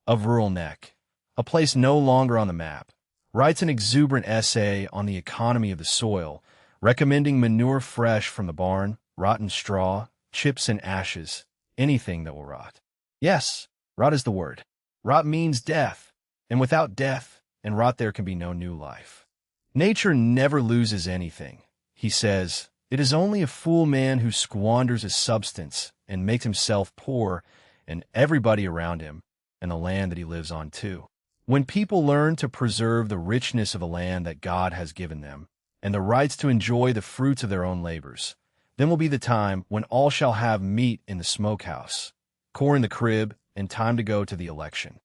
of Rural Neck, a place no longer on the map, writes an exuberant essay on the economy of the soil, recommending manure fresh from the barn, rotten straw, chips and ashes, anything that will rot. Yes, rot is the word. Rot means death, and without death and rot there can be no new life. Nature never loses anything. He says, it is only a fool man who squanders his substance and makes himself poor and everybody around him and the land that he lives on too. When people learn to preserve the richness of the land that God has given them and the rights to enjoy the fruits of their own labors, then will be the time when all shall have meat in the smokehouse, corn in the crib, and time to go to the election.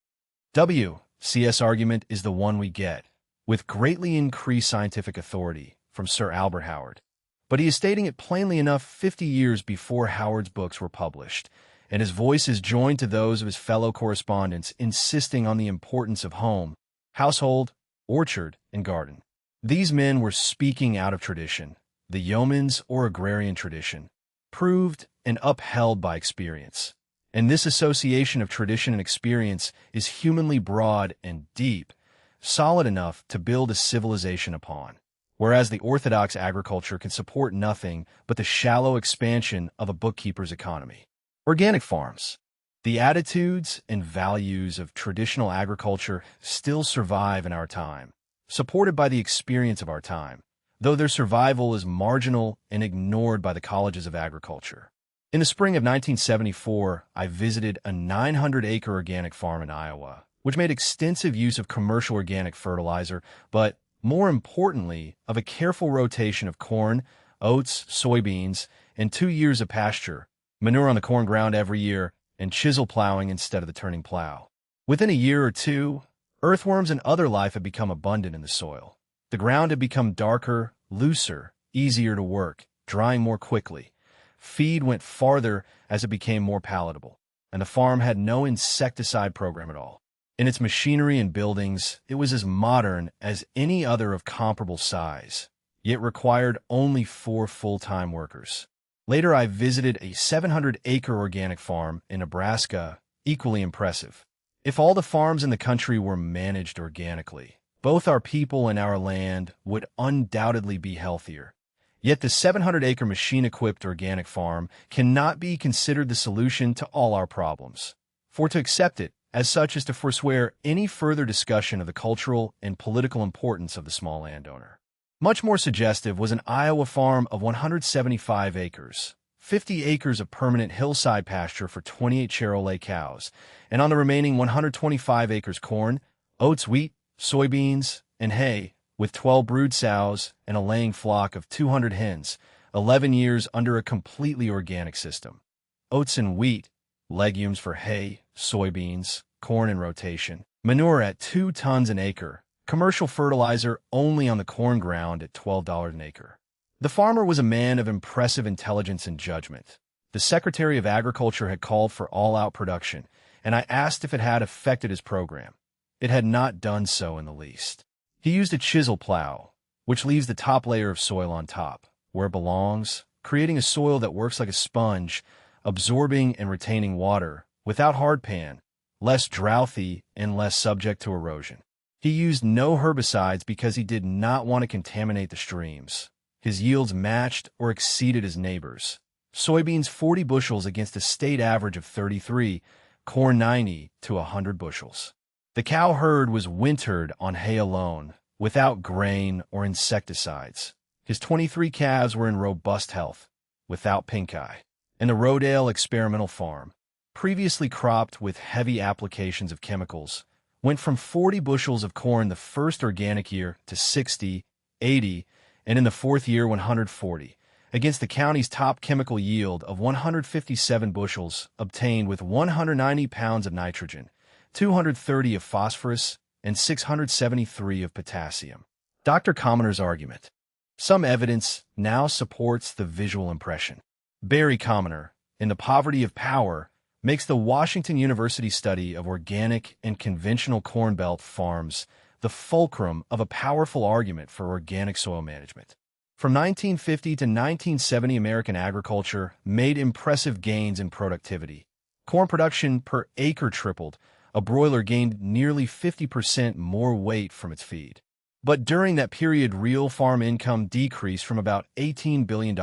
W.C.S. argument is the one we get, with greatly increased scientific authority, from Sir Albert Howard. But he is stating it plainly enough 50 years before Howard's books were published, and his voice is joined to those of his fellow correspondents insisting on the importance of home, household, orchard, and garden. These men were speaking out of tradition. the yeoman's or agrarian tradition, proved and upheld by experience. And this association of tradition and experience is humanly broad and deep, solid enough to build a civilization upon. Whereas the orthodox agriculture can support nothing but the shallow expansion of a bookkeeper's economy. Organic farms. The attitudes and values of traditional agriculture still survive in our time, supported by the experience of our time, though their survival is marginal and ignored by the colleges of agriculture. In the spring of 1974, I visited a 900-acre organic farm in Iowa, which made extensive use of commercial organic fertilizer, but more importantly, of a careful rotation of corn, oats, soybeans, and 2 years of pasture, manure on the corn ground every year, and chisel plowing instead of the turning plow. Within a year or two, earthworms and other life had become abundant in the soil. The ground had become darker, looser, easier to work, drying more quickly. Feed went farther as it became more palatable, and the farm had no insecticide program at all. In its machinery and buildings, it was as modern as any other of comparable size, yet required only 4 full-time workers. Later, I visited a 700-acre organic farm in Nebraska, equally impressive. If all the farms in the country were managed organically, both our people and our land would undoubtedly be healthier. Yet the 700-acre machine-equipped organic farm cannot be considered the solution to all our problems. For to accept it as such is to forswear any further discussion of the cultural and political importance of the small landowner. Much more suggestive was an Iowa farm of 175 acres, 50 acres of permanent hillside pasture for 28 Chevrolet cows, and on the remaining 125 acres corn, oats, wheat, soybeans, and hay, with 12 brood sows and a laying flock of 200 hens, 11 years under a completely organic system. Oats and wheat, legumes for hay, soybeans, corn in rotation, manure at 2 tons an acre, commercial fertilizer only on the corn ground at $12 an acre. The farmer was a man of impressive intelligence and judgment. The Secretary of Agriculture had called for all-out production, and I asked if it had affected his program. It had not done so in the least. He used a chisel plow, which leaves the top layer of soil on top, where it belongs, creating a soil that works like a sponge, absorbing and retaining water, without hard pan, less drouthy and less subject to erosion. He used no herbicides because he did not want to contaminate the streams. His yields matched or exceeded his neighbors. Soybeans 40 bushels against a state average of 33, corn 90 to 100 bushels. The cow herd was wintered on hay alone, without grain or insecticides. His 23 calves were in robust health, without pink eye. And the Rodale experimental farm, previously cropped with heavy applications of chemicals, went from 40 bushels of corn the first organic year to 60, 80, and in the 4th year 140, against the county's top chemical yield of 157 bushels obtained with 190 pounds of nitrogen, 230 of phosphorus, and 673 of potassium. Dr. Commoner's argument. Some evidence now supports the visual impression. Barry Commoner, in The Poverty of Power, makes the Washington University study of organic and conventional Corn Belt farms the fulcrum of a powerful argument for organic soil management. From 1950 to 1970, American agriculture made impressive gains in productivity. Corn production per acre tripled. A broiler gained nearly 50% more weight from its feed. But during that period, real farm income decreased from about $18 billion to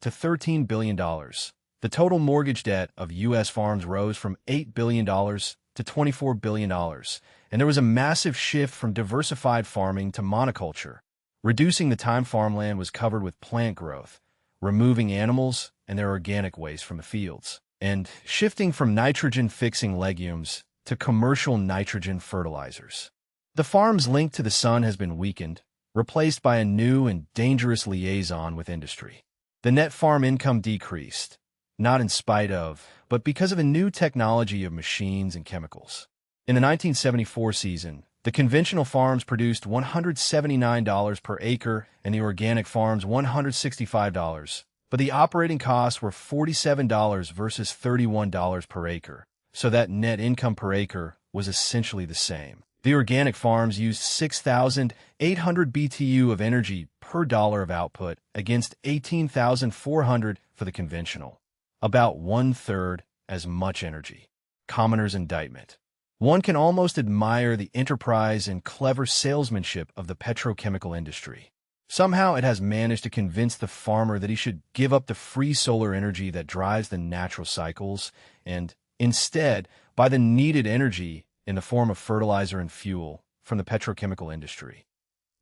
$13 billion. The total mortgage debt of U.S. farms rose from $8 billion to $24 billion, and there was a massive shift from diversified farming to monoculture. Reducing the time farmland was covered with plant growth, removing animals and their organic waste from the fields, and shifting from nitrogen-fixing legumes to commercial nitrogen fertilizers. The farm's link to the sun has been weakened, replaced by a new and dangerous liaison with industry. The net farm income decreased, not in spite of, but because of a new technology of machines and chemicals. In the 1974 season, the conventional farms produced $179 per acre and the organic farms $165, but the operating costs were $47 versus $31 per acre, so that net income per acre was essentially the same. The organic farms used 6,800 BTU of energy per dollar of output against 18,400 for the conventional, about one-third as much energy. Commoner's indictment. One can almost admire the enterprise and clever salesmanship of the petrochemical industry. Somehow it has managed to convince the farmer that he should give up the free solar energy that drives the natural cycles and, instead, buy the needed energy in the form of fertilizer and fuel from the petrochemical industry.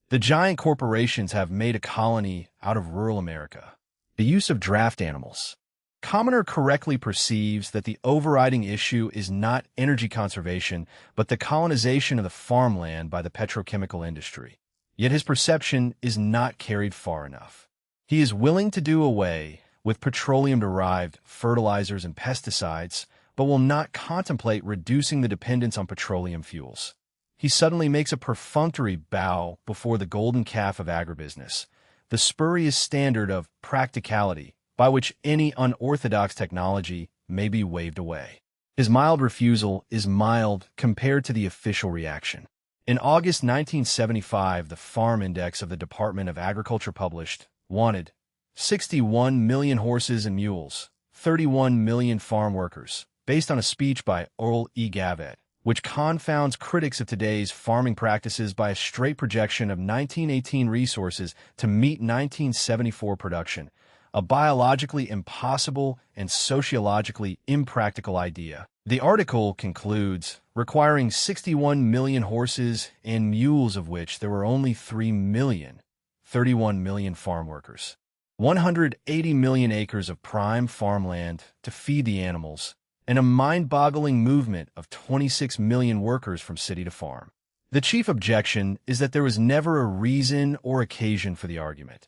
The giant corporations have made a colony out of rural America. The use of draft animals. Commoner correctly perceives that the overriding issue is not energy conservation, but the colonization of the farmland by the petrochemical industry. Yet his perception is not carried far enough. He is willing to do away with petroleum-derived fertilizers and pesticides, but will not contemplate reducing the dependence on petroleum fuels. He suddenly makes a perfunctory bow before the golden calf of agribusiness, the spurious standard of practicality by which any unorthodox technology may be waved away. His mild refusal is mild compared to the official reaction. In August 1975, the Farm Index of the Department of Agriculture published, wanted 61 million horses and mules, 31 million farm workers, based on a speech by Earl E. Gavitt, which confounds critics of today's farming practices by a straight projection of 1918 resources to meet 1974 production, a biologically impossible and sociologically impractical idea. The article concludes, requiring 61 million horses and mules, of which there were only 3 million, 31 million farm workers, 180 million acres of prime farmland to feed the animals, and a mind-boggling movement of 26 million workers from city to farm. The chief objection is that there was never a reason or occasion for the argument.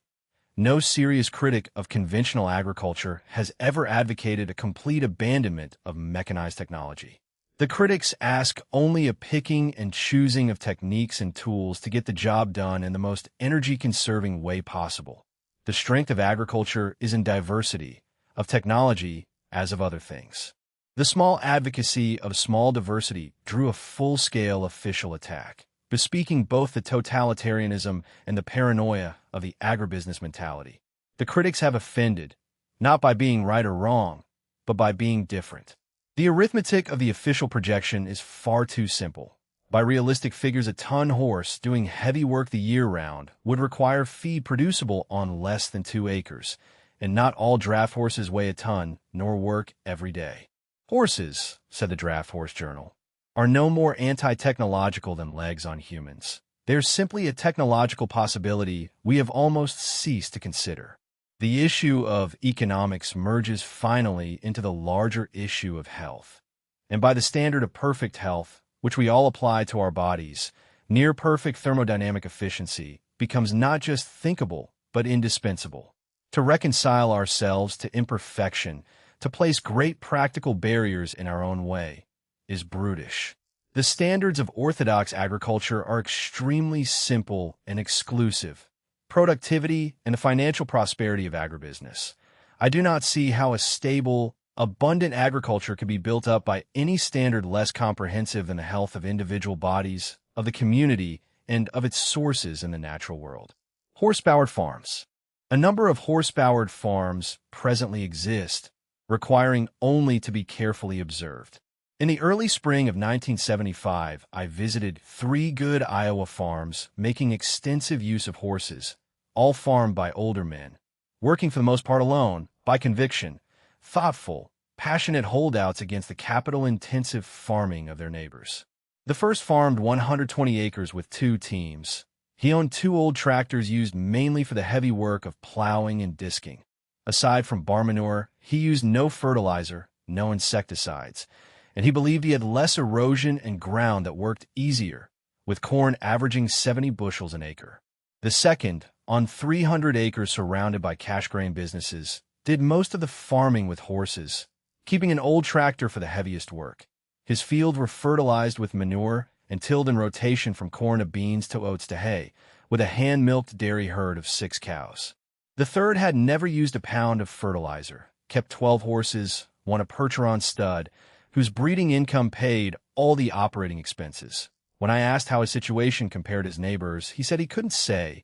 No serious critic of conventional agriculture has ever advocated a complete abandonment of mechanized technology. The critics ask only a picking and choosing of techniques and tools to get the job done in the most energy-conserving way possible. The strength of agriculture is in diversity, of technology as of other things. The small advocacy of small diversity drew a full-scale official attack, bespeaking both the totalitarianism and the paranoia of the agribusiness mentality. The critics have offended, not by being right or wrong, but by being different. The arithmetic of the official projection is far too simple. By realistic figures, a ton horse doing heavy work the year round would require feed producible on less than 2 acres, and not all draft horses weigh a ton nor work every day. Horses, said the Draft Horse Journal, are no more anti-technological than legs on humans. They're simply a technological possibility we have almost ceased to consider. The issue of economics merges finally into the larger issue of health. And by the standard of perfect health, which we all apply to our bodies, near-perfect thermodynamic efficiency becomes not just thinkable, but indispensable. To reconcile ourselves to imperfection, to place great practical barriers in our own way, is brutish. The standards of orthodox agriculture are extremely simple and exclusive. Productivity and the financial prosperity of agribusiness. I do not see how a stable, abundant agriculture could be built up by any standard less comprehensive than the health of individual bodies, of the community, and of its sources in the natural world. Horse-powered farms. A number of horse-powered farms presently exist, requiring only to be carefully observed. In the early spring of 1975, I visited 3 good Iowa farms making extensive use of horses, all farmed by older men, working for the most part alone, by conviction, thoughtful, passionate holdouts against the capital-intensive farming of their neighbors. The first farmed 120 acres with 2 teams. He owned 2 old tractors used mainly for the heavy work of plowing and disking. Aside from barn manure, he used no fertilizer, no insecticides, and he believed he had less erosion and ground that worked easier, with corn averaging 70 bushels an acre. The second, on 300 acres surrounded by cash grain businesses, did most of the farming with horses, keeping an old tractor for the heaviest work. His fields were fertilized with manure and tilled in rotation from corn to beans to oats to hay, with a hand-milked dairy herd of 6 cows. The third had never used a pound of fertilizer, kept 12 horses, won a Percheron stud, whose breeding income paid all the operating expenses, When I asked how his situation compared his neighbors, he said he couldn't say,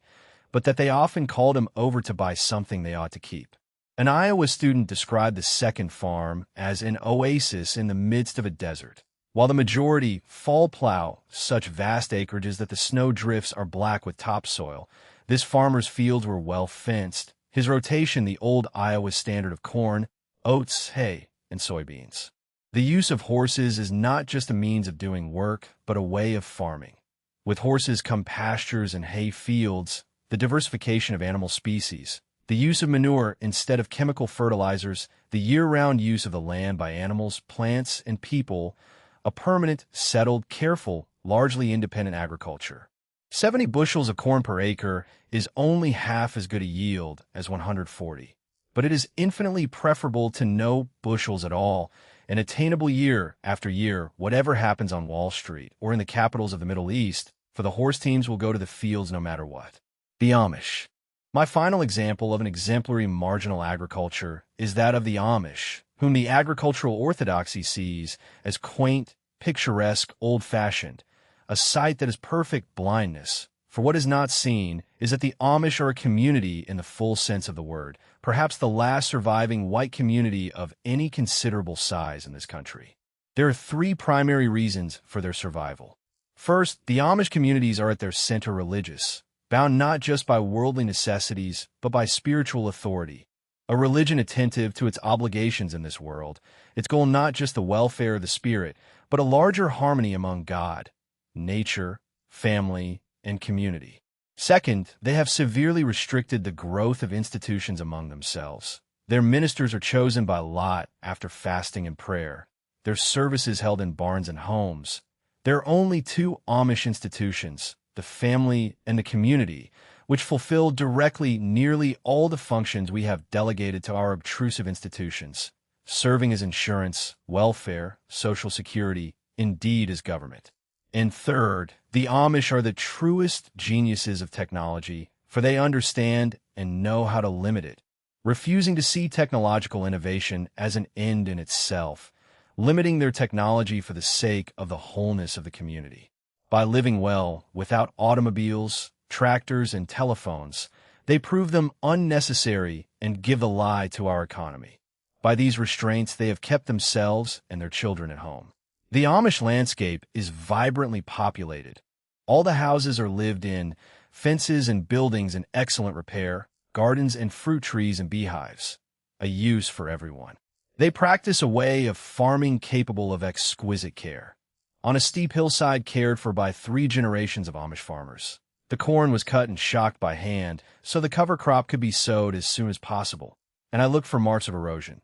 but that they often called him over to buy something they ought to keep. An Iowa student described the second farm as an oasis in the midst of a desert. While the majority fall plow such vast acreages that the snow drifts are black with topsoil, this farmer's fields were well fenced, his rotation the old Iowa standard of corn, oats, hay, and soybeans. The use of horses is not just a means of doing work, but a way of farming. With horses come pastures and hay fields, the diversification of animal species, the use of manure instead of chemical fertilizers, the year-round use of the land by animals, plants, and people, a permanent, settled, careful, largely independent agriculture. 70 bushels of corn per acre is only half as good a yield as 140, but it is infinitely preferable to no bushels at all and attainable year after year, whatever happens on Wall Street or in the capitals of the Middle East, for the horse teams will go to the fields no matter what. The Amish. My final example of an exemplary marginal agriculture is that of the Amish, whom the agricultural orthodoxy sees as quaint, picturesque, old-fashioned, a sight that is perfect blindness. For what is not seen is that the Amish are a community in the full sense of the word, perhaps the last surviving white community of any considerable size in this country. There are three primary reasons for their survival. First, the Amish communities are at their center religious, bound not just by worldly necessities, but by spiritual authority. A religion attentive to its obligations in this world, its goal not just the welfare of the spirit, but a larger harmony among God, nature, family, and community. Second, they have severely restricted the growth of institutions among themselves. Their ministers are chosen by lot after fasting and prayer. Their services held in barns and homes. There are only two Amish institutions, the family and the community, which fulfill directly nearly all the functions we have delegated to our obtrusive institutions, serving as insurance, welfare, social security, indeed as government. And third, the Amish are the truest geniuses of technology, for they understand and know how to limit it, refusing to see technological innovation as an end in itself, limiting their technology for the sake of the wholeness of the community. By living well, without automobiles, tractors, and telephones, they prove them unnecessary and give the lie to our economy. By these restraints, they have kept themselves and their children at home. The Amish landscape is vibrantly populated. All the houses are lived in, fences and buildings in excellent repair, gardens and fruit trees and beehives, a use for everyone. They practice a way of farming capable of exquisite care. On a steep hillside cared for by 3 generations of Amish farmers. The corn was cut and shocked by hand, so the cover crop could be sowed as soon as possible, and I looked for marks of erosion.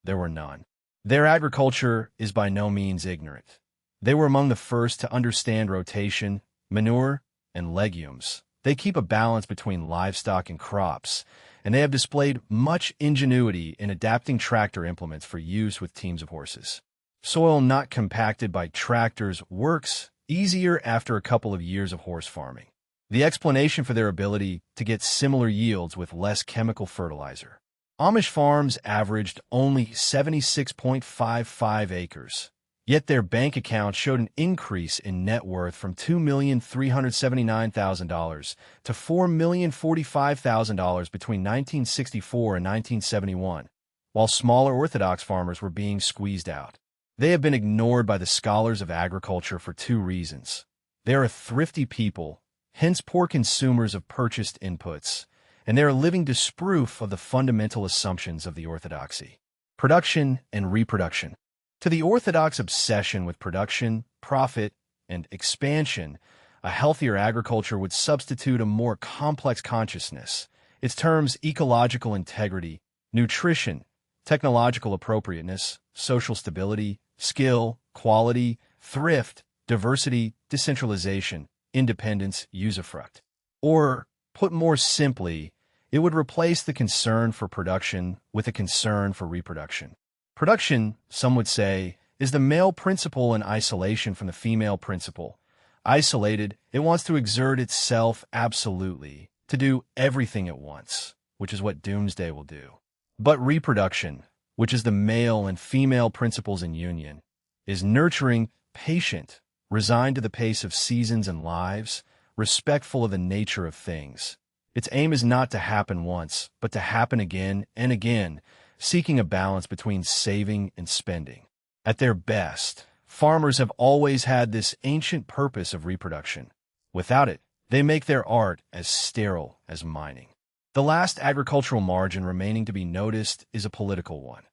There were none. Their agriculture is by no means ignorant. They were among the first to understand rotation, manure, and legumes. They keep a balance between livestock and crops, and they have displayed much ingenuity in adapting tractor implements for use with teams of horses. Soil not compacted by tractors works easier after a couple of years of horse farming. The explanation for their ability to get similar yields with less chemical fertilizer. Amish farms averaged only 76.55 acres, yet their bank accounts showed an increase in net worth from $2,379,000 to $4,045,000 between 1964 and 1971, while smaller Orthodox farmers were being squeezed out. They have been ignored by the scholars of agriculture for 2 reasons. They are a thrifty people, hence poor consumers of purchased inputs, and they are living disproof of the fundamental assumptions of the orthodoxy. Production and reproduction. To the orthodox obsession with production, profit, and expansion, a healthier agriculture would substitute a more complex consciousness. Its terms ecological integrity, nutrition, technological appropriateness, social stability, skill, quality, thrift, diversity, decentralization, independence, usufruct. Or, put more simply, it would replace the concern for production with a concern for reproduction. Production, some would say, is the male principle in isolation from the female principle. Isolated, it wants to exert itself absolutely, to do everything at once, which is what doomsday will do. But reproduction, which is the male and female principles in union, is nurturing, patient, resigned to the pace of seasons and lives, respectful of the nature of things. Its aim is not to happen once, but to happen again and again, seeking a balance between saving and spending. At their best, farmers have always had this ancient purpose of reproduction. Without it, they make their art as sterile as mining. The last agricultural margin remaining to be noticed is a political one.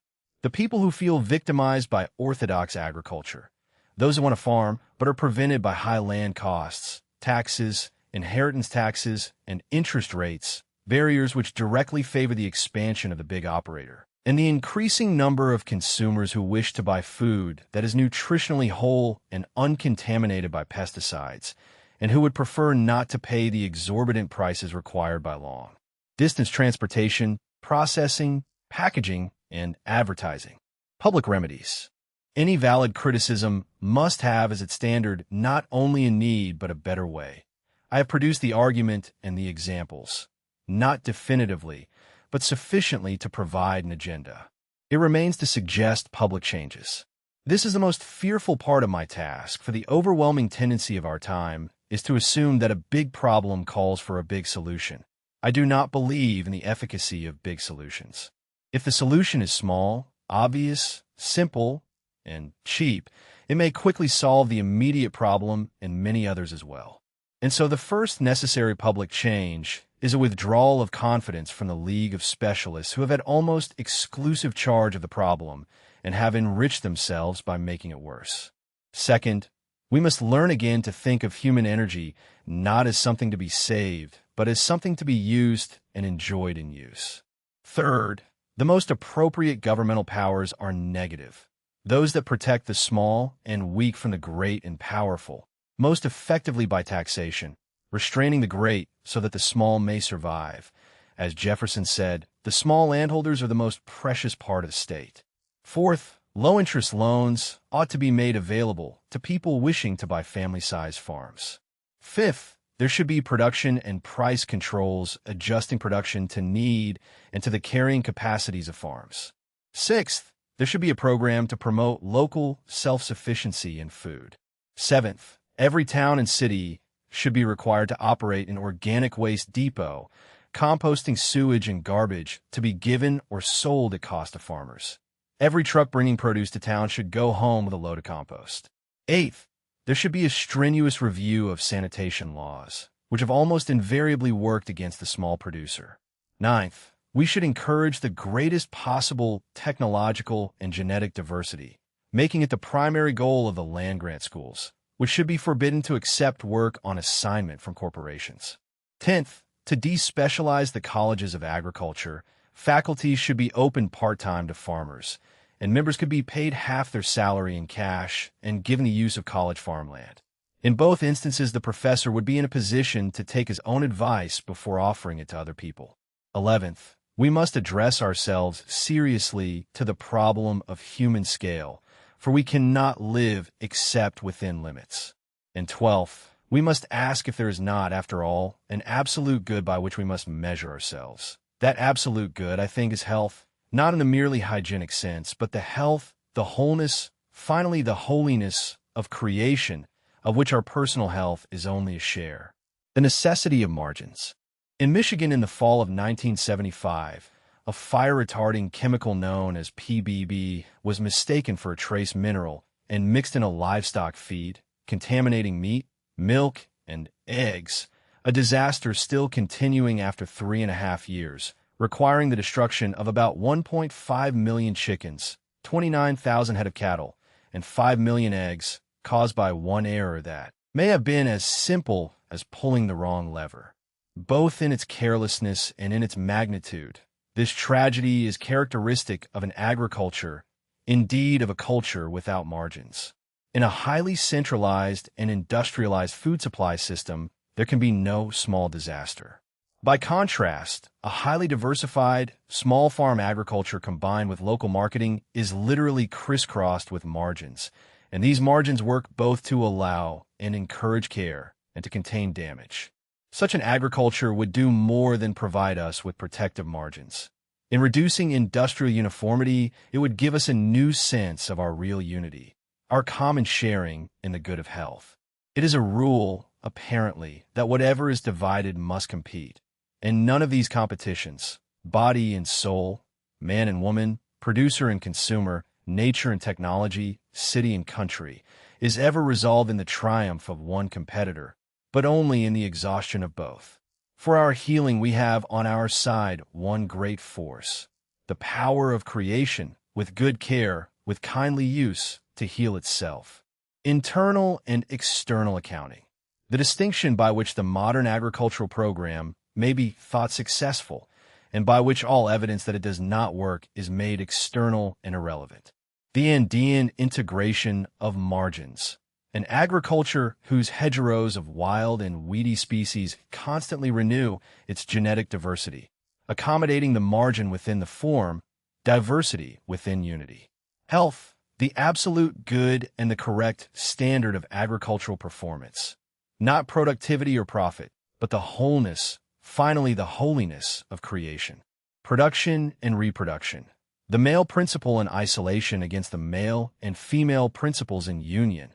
The people who feel victimized by orthodox agriculture, those who want to farm but are prevented by high land costs, taxes, inheritance taxes, and interest rates, barriers which directly favor the expansion of the big operator, and the increasing number of consumers who wish to buy food that is nutritionally whole and uncontaminated by pesticides, and who would prefer not to pay the exorbitant prices required by law. Distance transportation, processing, packaging, and advertising. Public remedies. Any valid criticism must have as its standard not only a need but a better way. I have produced the argument and the examples, not definitively, but sufficiently to provide an agenda. It remains to suggest public changes. This is the most fearful part of my task, for the overwhelming tendency of our time is to assume that a big problem calls for a big solution. I do not believe in the efficacy of big solutions. If the solution is small, obvious, simple, and cheap, it may quickly solve the immediate problem and many others as well. And so the first necessary public change is a withdrawal of confidence from the League of Specialists who have had almost exclusive charge of the problem and have enriched themselves by making it worse. Second, we must learn again to think of human energy not as something to be saved, but as something to be used and enjoyed in use. Third, the most appropriate governmental powers are negative, those that protect the small and weak from the great and powerful, most effectively by taxation, restraining the great so that the small may survive. As Jefferson said, the small landholders are the most precious part of the state. Fourth, low-interest loans ought to be made available to people wishing to buy family-sized farms. Fifth, there should be production and price controls adjusting production to need and to the carrying capacities of farms. Sixth, there should be a program to promote local self-sufficiency in food. Seventh, every town and city should be required to operate an organic waste depot, composting sewage and garbage to be given or sold at cost to farmers. Every truck bringing produce to town should go home with a load of compost. Eighth, there should be a strenuous review of sanitation laws, which have almost invariably worked against the small producer. Ninth, we should encourage the greatest possible technological and genetic diversity, making it the primary goal of the land-grant schools, which should be forbidden to accept work on assignment from corporations. 10th, to despecialize the colleges of agriculture, faculties should be open part-time to farmers, and members could be paid half their salary in cash and given the use of college farmland. In both instances, the professor would be in a position to take his own advice before offering it to other people. 11th, we must address ourselves seriously to the problem of human scale, for we cannot live except within limits. And 12th, we must ask if there is not, after all, an absolute good by which we must measure ourselves. That absolute good, I think, is health, not in the merely hygienic sense, but the health, the wholeness, finally the holiness of creation, of which our personal health is only a share. The necessity of margins. In Michigan in the fall of 1975, a fire-retarding chemical known as PBB was mistaken for a trace mineral and mixed in a livestock feed, contaminating meat, milk, and eggs, a disaster still continuing after 3.5 years, requiring the destruction of about 1.5 million chickens, 29,000 head of cattle, and 5 million eggs, caused by one error that may have been as simple as pulling the wrong lever. Both in its carelessness and in its magnitude, this tragedy is characteristic of an agriculture, indeed of a culture without margins. In a highly centralized and industrialized food supply system, there can be no small disaster. By contrast, a highly diversified, small farm agriculture combined with local marketing is literally crisscrossed with margins, and these margins work both to allow and encourage care and to contain damage. Such an agriculture would do more than provide us with protective margins. In reducing industrial uniformity, it would give us a new sense of our real unity. our common sharing in the good of health. It is a rule, apparently, that whatever is divided must compete, and none of these competitions, body and soul, man and woman, producer and consumer, nature and technology, city and country, is ever resolved in the triumph of one competitor, but only in the exhaustion of both. For our healing we have on our side one great force, the power of creation, with good care, with kindly use, to heal itself. Internal and external accounting. The distinction by which the modern agricultural program may be thought successful, and by which all evidence that it does not work is made external and irrelevant. The Andean integration of margins. An agriculture whose hedgerows of wild and weedy species constantly renew its genetic diversity, accommodating the margin within the form, diversity within unity. Health, the absolute good and the correct standard of agricultural performance. Not productivity or profit, but the wholeness, finally the holiness of creation. Production and reproduction. The male principle in isolation against the male and female principles in union.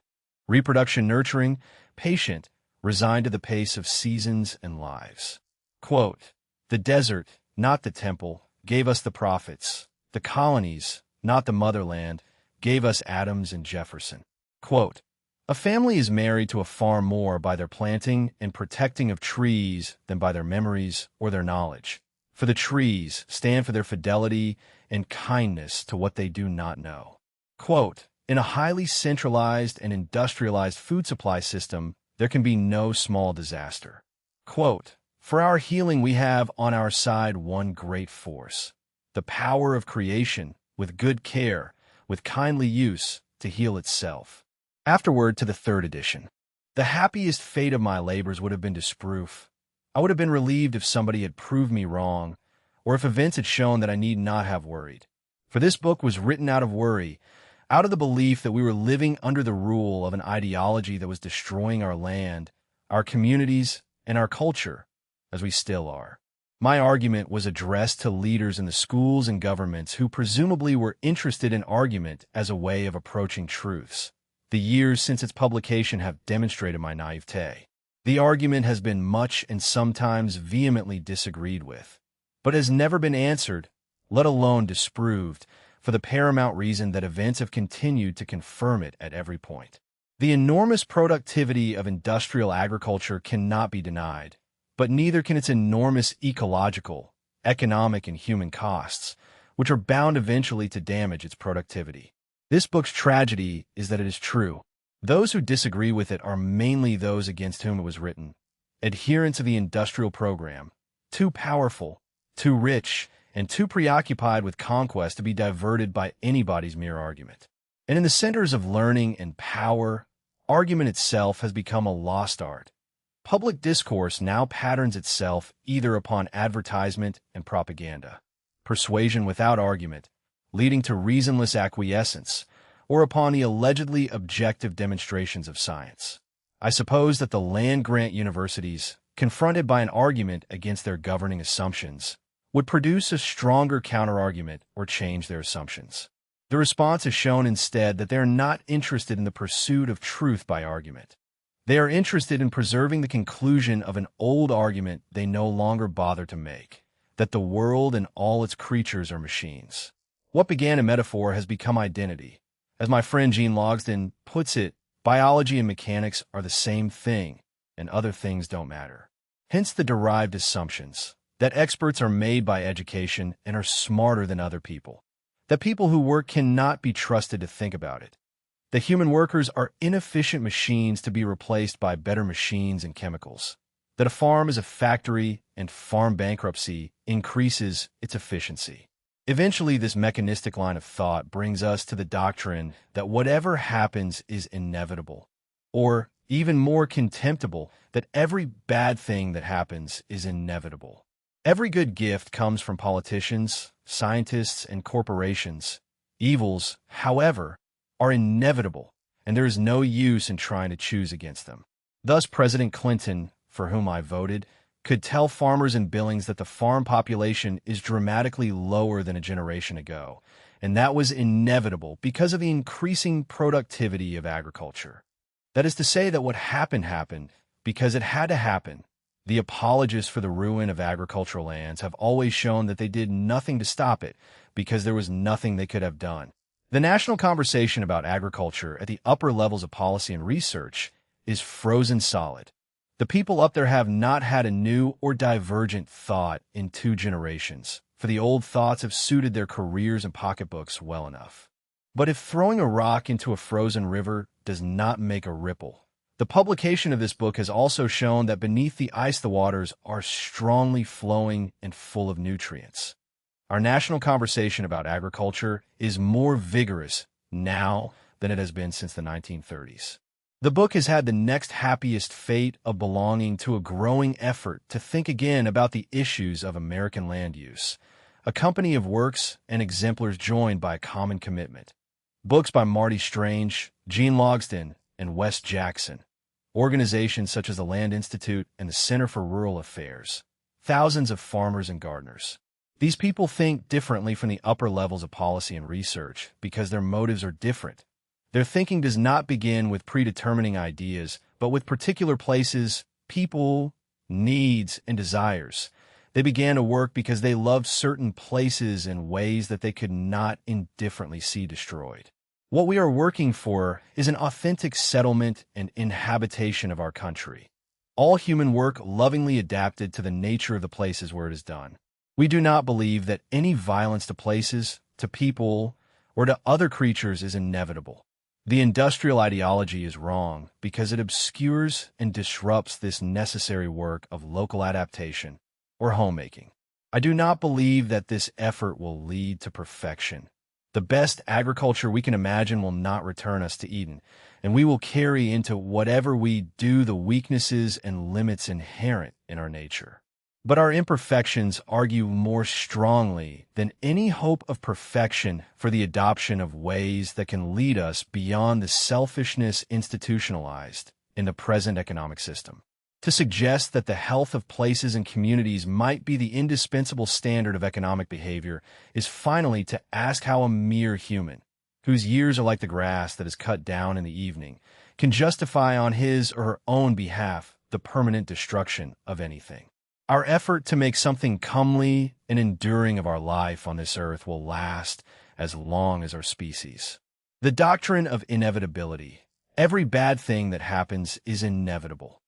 Reproduction nurturing, patient, resigned to the pace of seasons and lives. Quote, "The desert, not the temple, gave us the prophets. The colonies, not the motherland, gave us Adams and Jefferson." Quote, "A family is married to a farm more by their planting and protecting of trees than by their memories or their knowledge. For the trees stand for their fidelity and kindness to what they do not know." Quote, "In a highly centralized and industrialized food supply system, there can be no small disaster." Quote, "For our healing we have on our side one great force, the power of creation, with good care, with kindly use, to heal itself." Afterward to the third edition. "The happiest fate of my labors would have been disproof. I would have been relieved if somebody had proved me wrong, or if events had shown that I need not have worried. For this book was written out of worry, out of the belief that we were living under the rule of an ideology that was destroying our land, our communities, and our culture, as we still are. My argument was addressed to leaders in the schools and governments who presumably were interested in argument as a way of approaching truths. The years since its publication have demonstrated my naivete. The argument has been much and sometimes vehemently disagreed with, but has never been answered, let alone disproved, for the paramount reason that events have continued to confirm it at every point. The enormous productivity of industrial agriculture cannot be denied, but neither can its enormous ecological, economic, and human costs, which are bound eventually to damage its productivity. This book's tragedy is that it is true. Those who disagree with it are mainly those against whom it was written, adherents of the industrial program, too powerful, too rich, and too preoccupied with conquest to be diverted by anybody's mere argument. And in the centers of learning and power, argument itself has become a lost art. Public discourse now patterns itself either upon advertisement and propaganda, persuasion without argument, leading to reasonless acquiescence, or upon the allegedly objective demonstrations of science. I suppose that the land-grant universities, confronted by an argument against their governing assumptions, would produce a stronger counterargument or change their assumptions. The response has shown instead that they are not interested in the pursuit of truth by argument. They are interested in preserving the conclusion of an old argument they no longer bother to make, that the world and all its creatures are machines. What began a metaphor has become identity. As my friend Jean Logsdon puts it, biology and mechanics are the same thing, and other things don't matter. Hence the derived assumptions that experts are made by education and are smarter than other people, that people who work cannot be trusted to think about it, that human workers are inefficient machines to be replaced by better machines and chemicals, that a farm is a factory and farm bankruptcy increases its efficiency. Eventually, this mechanistic line of thought brings us to the doctrine that whatever happens is inevitable, or, even more contemptible, that every bad thing that happens is inevitable. Every good gift comes from politicians, scientists, and corporations. Evils, however, are inevitable, and there is no use in trying to choose against them. Thus, President Clinton, for whom I voted, could tell farmers in Billings that the farm population is dramatically lower than a generation ago, and that was inevitable because of the increasing productivity of agriculture. That is to say that what happened because it had to happen. The apologists for the ruin of agricultural lands have always shown that they did nothing to stop it because there was nothing they could have done. The national conversation about agriculture at the upper levels of policy and research is frozen solid. The people up there have not had a new or divergent thought in 2 generations, for the old thoughts have suited their careers and pocketbooks well enough. But if throwing a rock into a frozen river does not make a ripple, the publication of this book has also shown that beneath the ice the waters are strongly flowing and full of nutrients. Our national conversation about agriculture is more vigorous now than it has been since the 1930s. The book has had the next happiest fate of belonging to a growing effort to think again about the issues of American land use, a company of works and exemplars joined by a common commitment. Books by Marty Strange, Gene Logsdon, and Wes Jackson. Organizations such as the Land Institute and the Center for Rural Affairs. Thousands of farmers and gardeners. These people think differently from the upper levels of policy and research because their motives are different. Their thinking does not begin with predetermining ideas, but with particular places, people, needs, and desires. They began to work because they loved certain places in ways that they could not indifferently see destroyed. What we are working for is an authentic settlement and inhabitation of our country. All human work lovingly adapted to the nature of the places where it is done. We do not believe that any violence to places, to people, or to other creatures is inevitable. The industrial ideology is wrong because it obscures and disrupts this necessary work of local adaptation or homemaking. I do not believe that this effort will lead to perfection. The best agriculture we can imagine will not return us to Eden, and we will carry into whatever we do the weaknesses and limits inherent in our nature. But our imperfections argue more strongly than any hope of perfection for the adoption of ways that can lead us beyond the selfishness institutionalized in the present economic system. To suggest that the health of places and communities might be the indispensable standard of economic behavior is finally to ask how a mere human, whose years are like the grass that is cut down in the evening, can justify on his or her own behalf the permanent destruction of anything. Our effort to make something comely and enduring of our life on this earth will last as long as our species. The doctrine of inevitability. Every bad thing that happens is inevitable.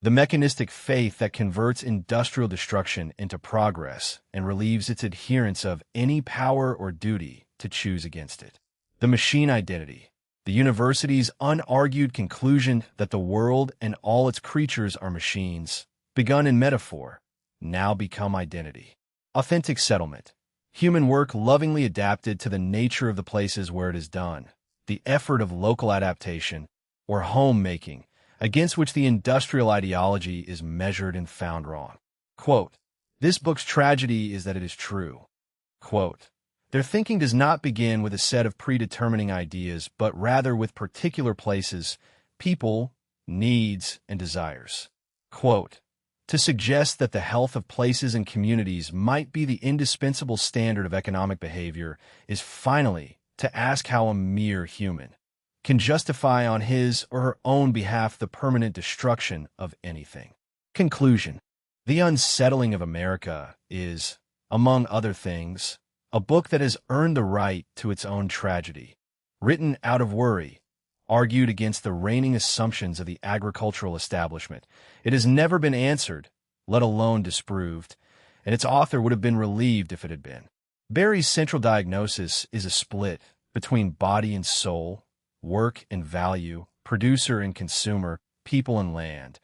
The mechanistic faith that converts industrial destruction into progress and relieves its adherents of any power or duty to choose against it. The machine identity. The university's unargued conclusion that the world and all its creatures are machines, begun in metaphor, now become identity. Authentic settlement. Human work lovingly adapted to the nature of the places where it is done. The effort of local adaptation, or homemaking, against which the industrial ideology is measured and found wrong. Quote, this book's tragedy is that it is true. Quote, their thinking does not begin with a set of predetermining ideas, but rather with particular places, people, needs, and desires. Quote, to suggest that the health of places and communities might be the indispensable standard of economic behavior is finally to ask how a mere human can justify on his or her own behalf the permanent destruction of anything. Conclusion. The Unsettling of America is, among other things, a book that has earned the right to its own tragedy. Written out of worry, argued against the reigning assumptions of the agricultural establishment, it has never been answered, let alone disproved, and its author would have been relieved if it had been. Barry's central diagnosis is a split between body and soul, work and value, producer and consumer, people and land.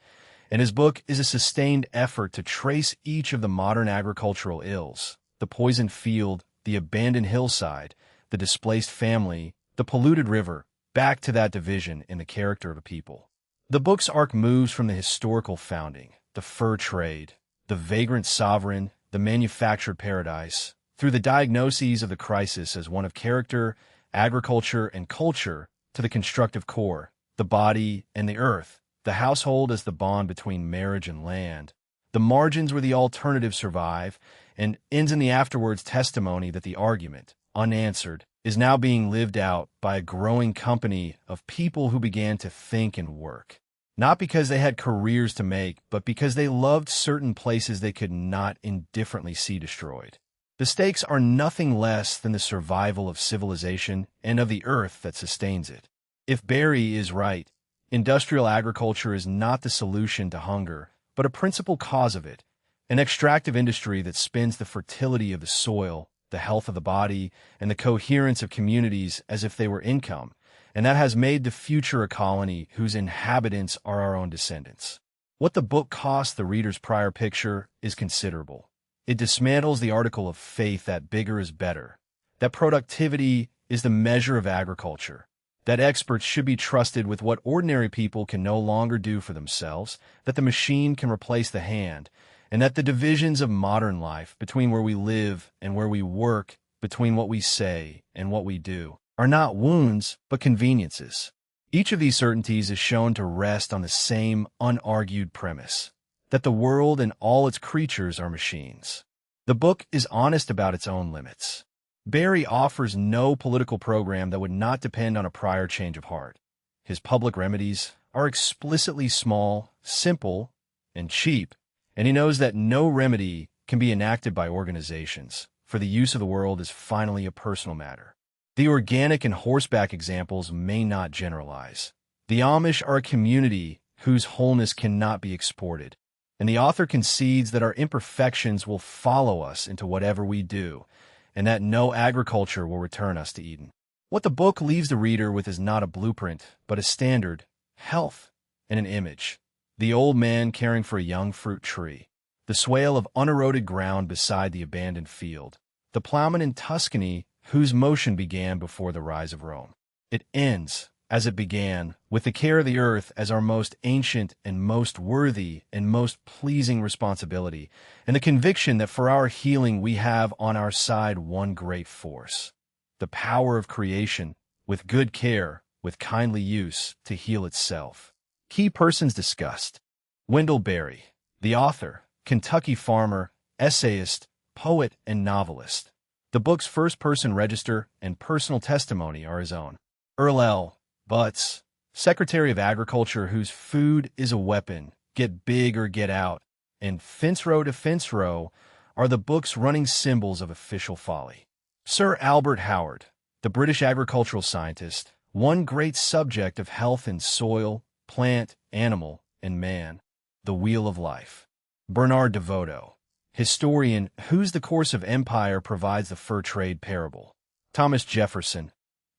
And his book is a sustained effort to trace each of the modern agricultural ills, the poisoned field, the abandoned hillside, the displaced family, the polluted river, back to that division in the character of a people. The book's arc moves from the historical founding, the fur trade, the vagrant sovereign, the manufactured paradise, through the diagnoses of the crisis as one of character, agriculture, and culture, to the constructive core, the body and the earth, the household as the bond between marriage and land, the margins where the alternatives survive, and ends in the afterwards testimony that the argument, unanswered, is now being lived out by a growing company of people who began to think and work, not because they had careers to make, but because they loved certain places they could not indifferently see destroyed. The stakes are nothing less than the survival of civilization and of the earth that sustains it. If Barry is right, industrial agriculture is not the solution to hunger, but a principal cause of it, an extractive industry that spins the fertility of the soil, the health of the body, and the coherence of communities as if they were income, and that has made the future a colony whose inhabitants are our own descendants. What the book costs the reader's prior picture is considerable. It dismantles the article of faith that bigger is better, that productivity is the measure of agriculture, that experts should be trusted with what ordinary people can no longer do for themselves, that the machine can replace the hand, and that the divisions of modern life between where we live and where we work, between what we say and what we do, are not wounds but conveniences. Each of these certainties is shown to rest on the same unargued premise, that the world and all its creatures are machines. The book is honest about its own limits. Barry offers no political program that would not depend on a prior change of heart. His public remedies are explicitly small, simple, and cheap, and he knows that no remedy can be enacted by organizations, for the use of the world is finally a personal matter. The organic and horseback examples may not generalize. The Amish are a community whose wholeness cannot be exported, and the author concedes that our imperfections will follow us into whatever we do, and that no agriculture will return us to Eden. What the book leaves the reader with is not a blueprint, but a standard, health, and an image. The old man caring for a young fruit tree, the swale of uneroded ground beside the abandoned field, the plowman in Tuscany whose motion began before the rise of Rome. It ends, as it began, with the care of the earth as our most ancient and most worthy and most pleasing responsibility, and the conviction that for our healing we have on our side one great force, the power of creation, with good care, with kindly use, to heal itself. Key persons discussed: Wendell Berry, the author, Kentucky farmer, essayist, poet, and novelist. The book's first-person register and personal testimony are his own. Earl L. Butts, Secretary of Agriculture whose food is a weapon, get big or get out, and Fence Row to Fence Row are the book's running symbols of official folly. Sir Albert Howard, the British agricultural scientist, one great subject of health in soil, plant, animal, and man, the wheel of life. Bernard DeVoto, historian whose The Course of Empire provides the fur trade parable. Thomas Jefferson,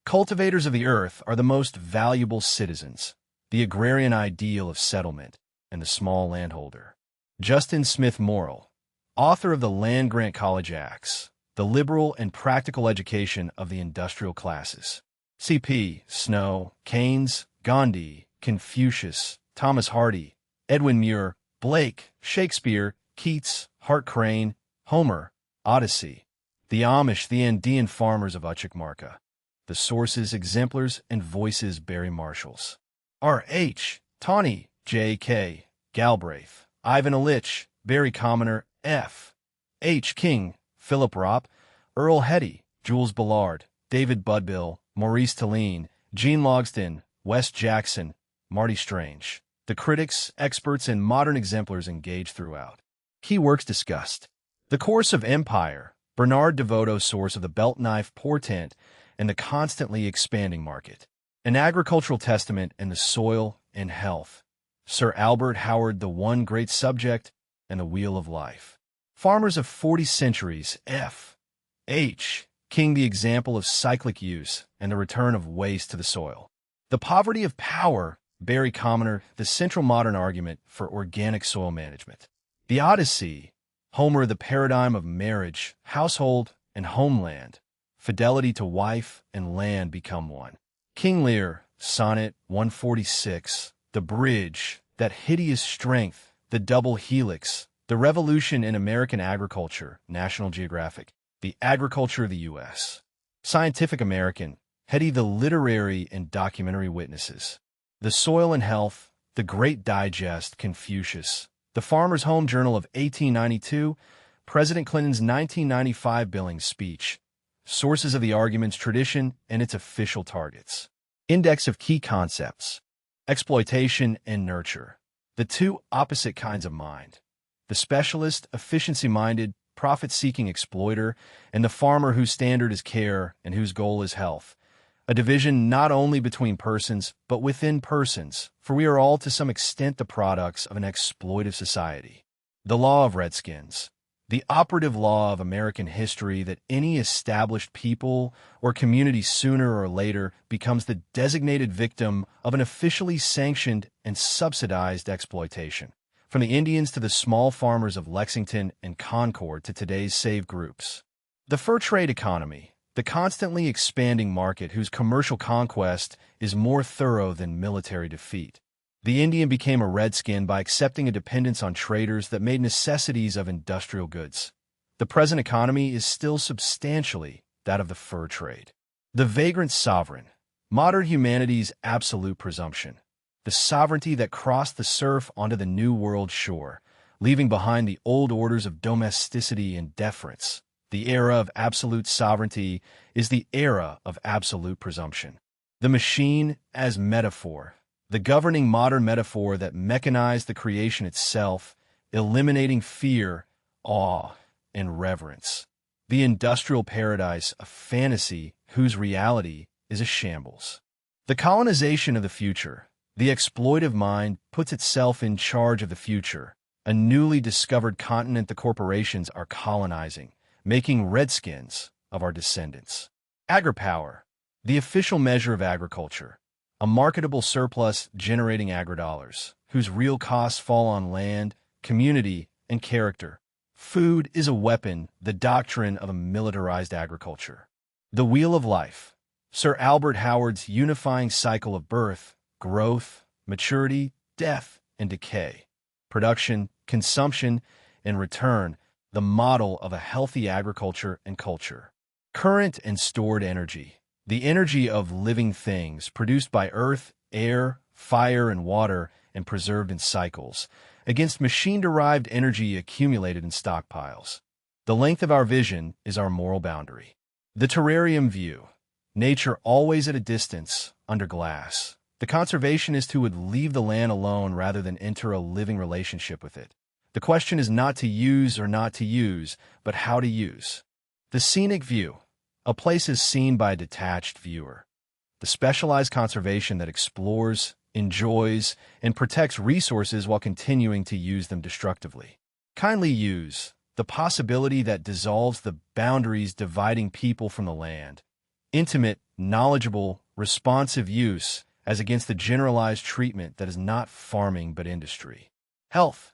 cultivators of the earth are the most valuable citizens, the agrarian ideal of settlement, and the small landholder. Justin Smith Morrill, author of the Land-Grant College Acts, the liberal and practical education of the industrial classes. C.P. Snow, Keynes, Gandhi, Confucius, Thomas Hardy, Edwin Muir, Blake, Shakespeare, Keats, Hart Crane, Homer, Odyssey, the Amish, the Andean farmers of Uchucmarca, the sources, exemplars, and voices Barry Marshalls. R.H., Tawny, J.K., Galbraith, Ivan Illich, Barry Commoner, F. H. King, Philip Ropp, Earl Hetty, Jules Ballard, David Budbill, Maurice Talene, Gene Logsdon, Wes Jackson, Marty Strange. The critics, experts, and modern exemplars engaged throughout. Key works discussed: The Course of Empire, Bernard DeVoto's source of the belt knife portent and the constantly expanding market. An Agricultural Testament and the Soil and Health. Sir Albert Howard, The One Great Subject and the Wheel of Life. Farmers of 40 Centuries, F. H. King, The Example of Cyclic Use and the Return of Waste to the Soil. The Poverty of Power, Barry Commoner, The Central Modern Argument for Organic Soil Management. The Odyssey, Homer, The Paradigm of Marriage, Household, and Homeland. Fidelity to wife and land become one. King Lear, Sonnet 146, The Bridge, That Hideous Strength, The Double Helix, The Revolution in American Agriculture, National Geographic, The Agriculture of the U.S. Scientific American, Hetty, The Literary and Documentary Witnesses. The Soil and Health, The Great Digest, Confucius, The Farmer's Home Journal of 1892, President Clinton's 1995 Billings speech, sources of the argument's tradition, and its official targets. Index of key concepts. Exploitation and nurture. The two opposite kinds of mind. The specialist, efficiency-minded, profit-seeking exploiter, and the farmer whose standard is care and whose goal is health. A division not only between persons, but within persons, for we are all to some extent the products of an exploitive society. The law of Redskins. The operative law of American history that any established people or community sooner or later becomes the designated victim of an officially sanctioned and subsidized exploitation. From the Indians to the small farmers of Lexington and Concord to today's save groups. The fur trade economy, the constantly expanding market whose commercial conquest is more thorough than military defeat. The Indian became a redskin by accepting a dependence on traders that made necessities of industrial goods. The present economy is still substantially that of the fur trade. The vagrant sovereign, modern humanity's absolute presumption. The sovereignty that crossed the surf onto the New World shore, leaving behind the old orders of domesticity and deference. The era of absolute sovereignty is the era of absolute presumption. The machine as metaphor. The governing modern metaphor that mechanized the creation itself, eliminating fear, awe, and reverence. The industrial paradise, a fantasy whose reality is a shambles. The colonization of the future. The exploitive mind puts itself in charge of the future, a newly discovered continent the corporations are colonizing, making redskins of our descendants. Agripower. The official measure of agriculture. A marketable surplus generating agridollars, whose real costs fall on land, community, and character. Food is a weapon, the doctrine of a militarized agriculture. The Wheel of Life. Sir Albert Howard's unifying cycle of birth, growth, maturity, death, and decay. Production, consumption, and return, the model of a healthy agriculture and culture. Current and stored energy. The energy of living things produced by earth, air, fire, and water and preserved in cycles, against machine-derived energy accumulated in stockpiles. The length of our vision is our moral boundary. The terrarium view. Nature always at a distance, under glass. The conservationist who would leave the land alone rather than enter a living relationship with it. The question is not to use or not to use, but how to use. The scenic view. A place is seen by a detached viewer. The specialized conservation that explores, enjoys, and protects resources while continuing to use them destructively. Kindly use. The possibility that dissolves the boundaries dividing people from the land. Intimate, knowledgeable, responsive use, as against the generalized treatment that is not farming but industry. Health.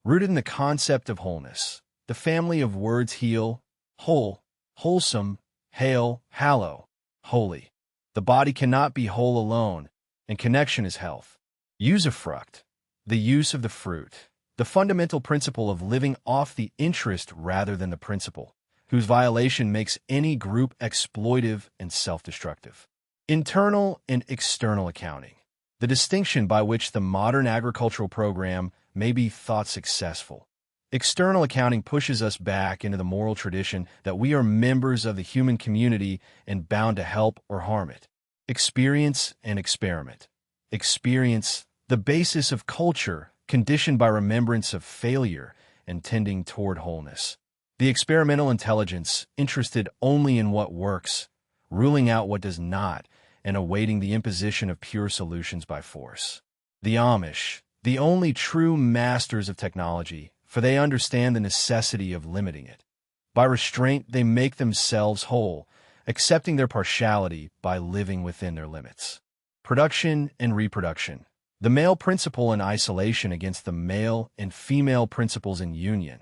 Rooted in the concept of wholeness. The family of words heal, whole, wholesome, hail, hallow, holy. The body cannot be whole alone, and connection is health. Usufruct. The use of the fruit. The fundamental principle of living off the interest rather than the principle, whose violation makes any group exploitive and self-destructive. Internal and external accounting. The distinction by which the modern agricultural program may be thought successful. External accounting pushes us back into the moral tradition that we are members of the human community and bound to help or harm it. Experience and experiment. Experience, the basis of culture, conditioned by remembrance of failure and tending toward wholeness. The experimental intelligence, interested only in what works, ruling out what does not, and awaiting the imposition of pure solutions by force. The Amish, the only true masters of technology, for they understand the necessity of limiting it. By restraint, they make themselves whole, accepting their partiality by living within their limits. Production and reproduction. The male principle in isolation against the male and female principles in union.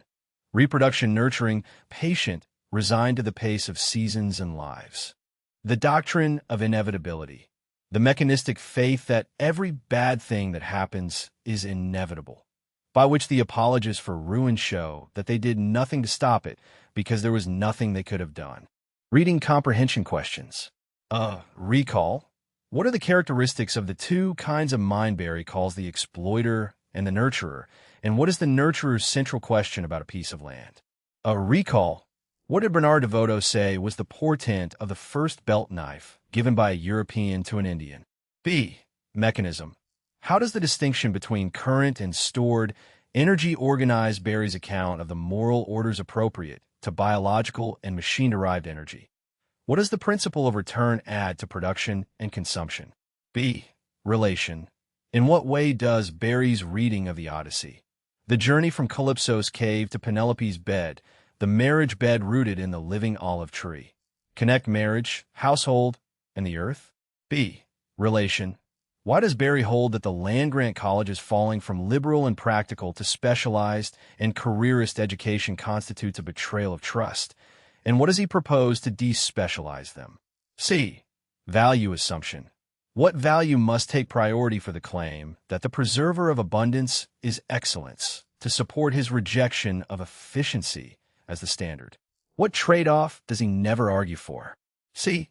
Reproduction nurturing, patient, resigned to the pace of seasons and lives. The doctrine of inevitability. The mechanistic faith that every bad thing that happens is inevitable, by which the apologists for ruin show that they did nothing to stop it because there was nothing they could have done. Reading comprehension questions. Recall. What are the characteristics of the two kinds of mind Barry calls the exploiter and the nurturer, and what is the nurturer's central question about a piece of land? Recall. What did Bernard Devoto say was the portent of the first belt knife given by a European to an Indian? B. Mechanism. How does the distinction between current and stored energy organize Berry's account of the moral orders appropriate to biological and machine-derived energy? What does the principle of return add to production and consumption? B. Relation. In what way does Berry's reading of the Odyssey, the journey from Calypso's cave to Penelope's bed, the marriage bed rooted in the living olive tree, connect marriage, household, and the earth? B. Relation. Why does Berry hold that the land-grant college is falling from liberal and practical to specialized and careerist education constitutes a betrayal of trust? And what does he propose to despecialize them? C. Value assumption. What value must take priority for the claim that the preserver of abundance is excellence to support his rejection of efficiency as the standard? What trade-off does he never argue for? C.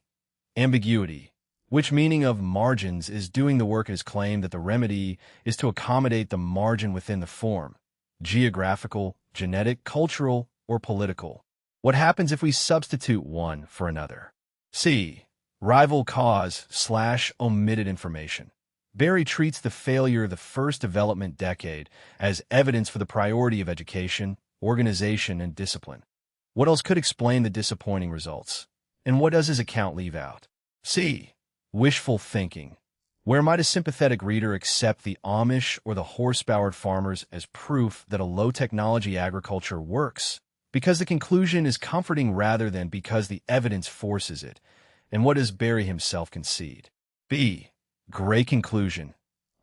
Ambiguity. Which meaning of margins is doing the work his claim that the remedy is to accommodate the margin within the form, geographical, genetic, cultural, or political? What happens if we substitute one for another? C. Rival cause/omitted information. Berry treats the failure of the first development decade as evidence for the priority of education, organization, and discipline. What else could explain the disappointing results? And what does his account leave out? C. Wishful thinking. Where might a sympathetic reader accept the Amish or the horse-powered farmers as proof that a low-technology agriculture works? Because the conclusion is comforting rather than because the evidence forces it. And what does Berry himself concede? B. Gray conclusion.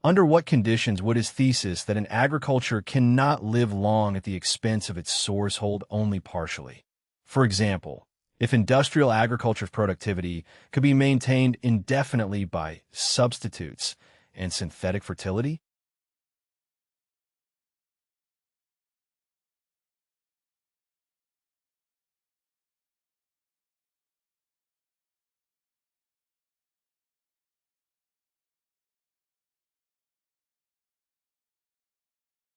Under what conditions would his thesis that an agriculture cannot live long at the expense of its source hold only partially? For example, if industrial agriculture's productivity could be maintained indefinitely by substitutes and synthetic fertility?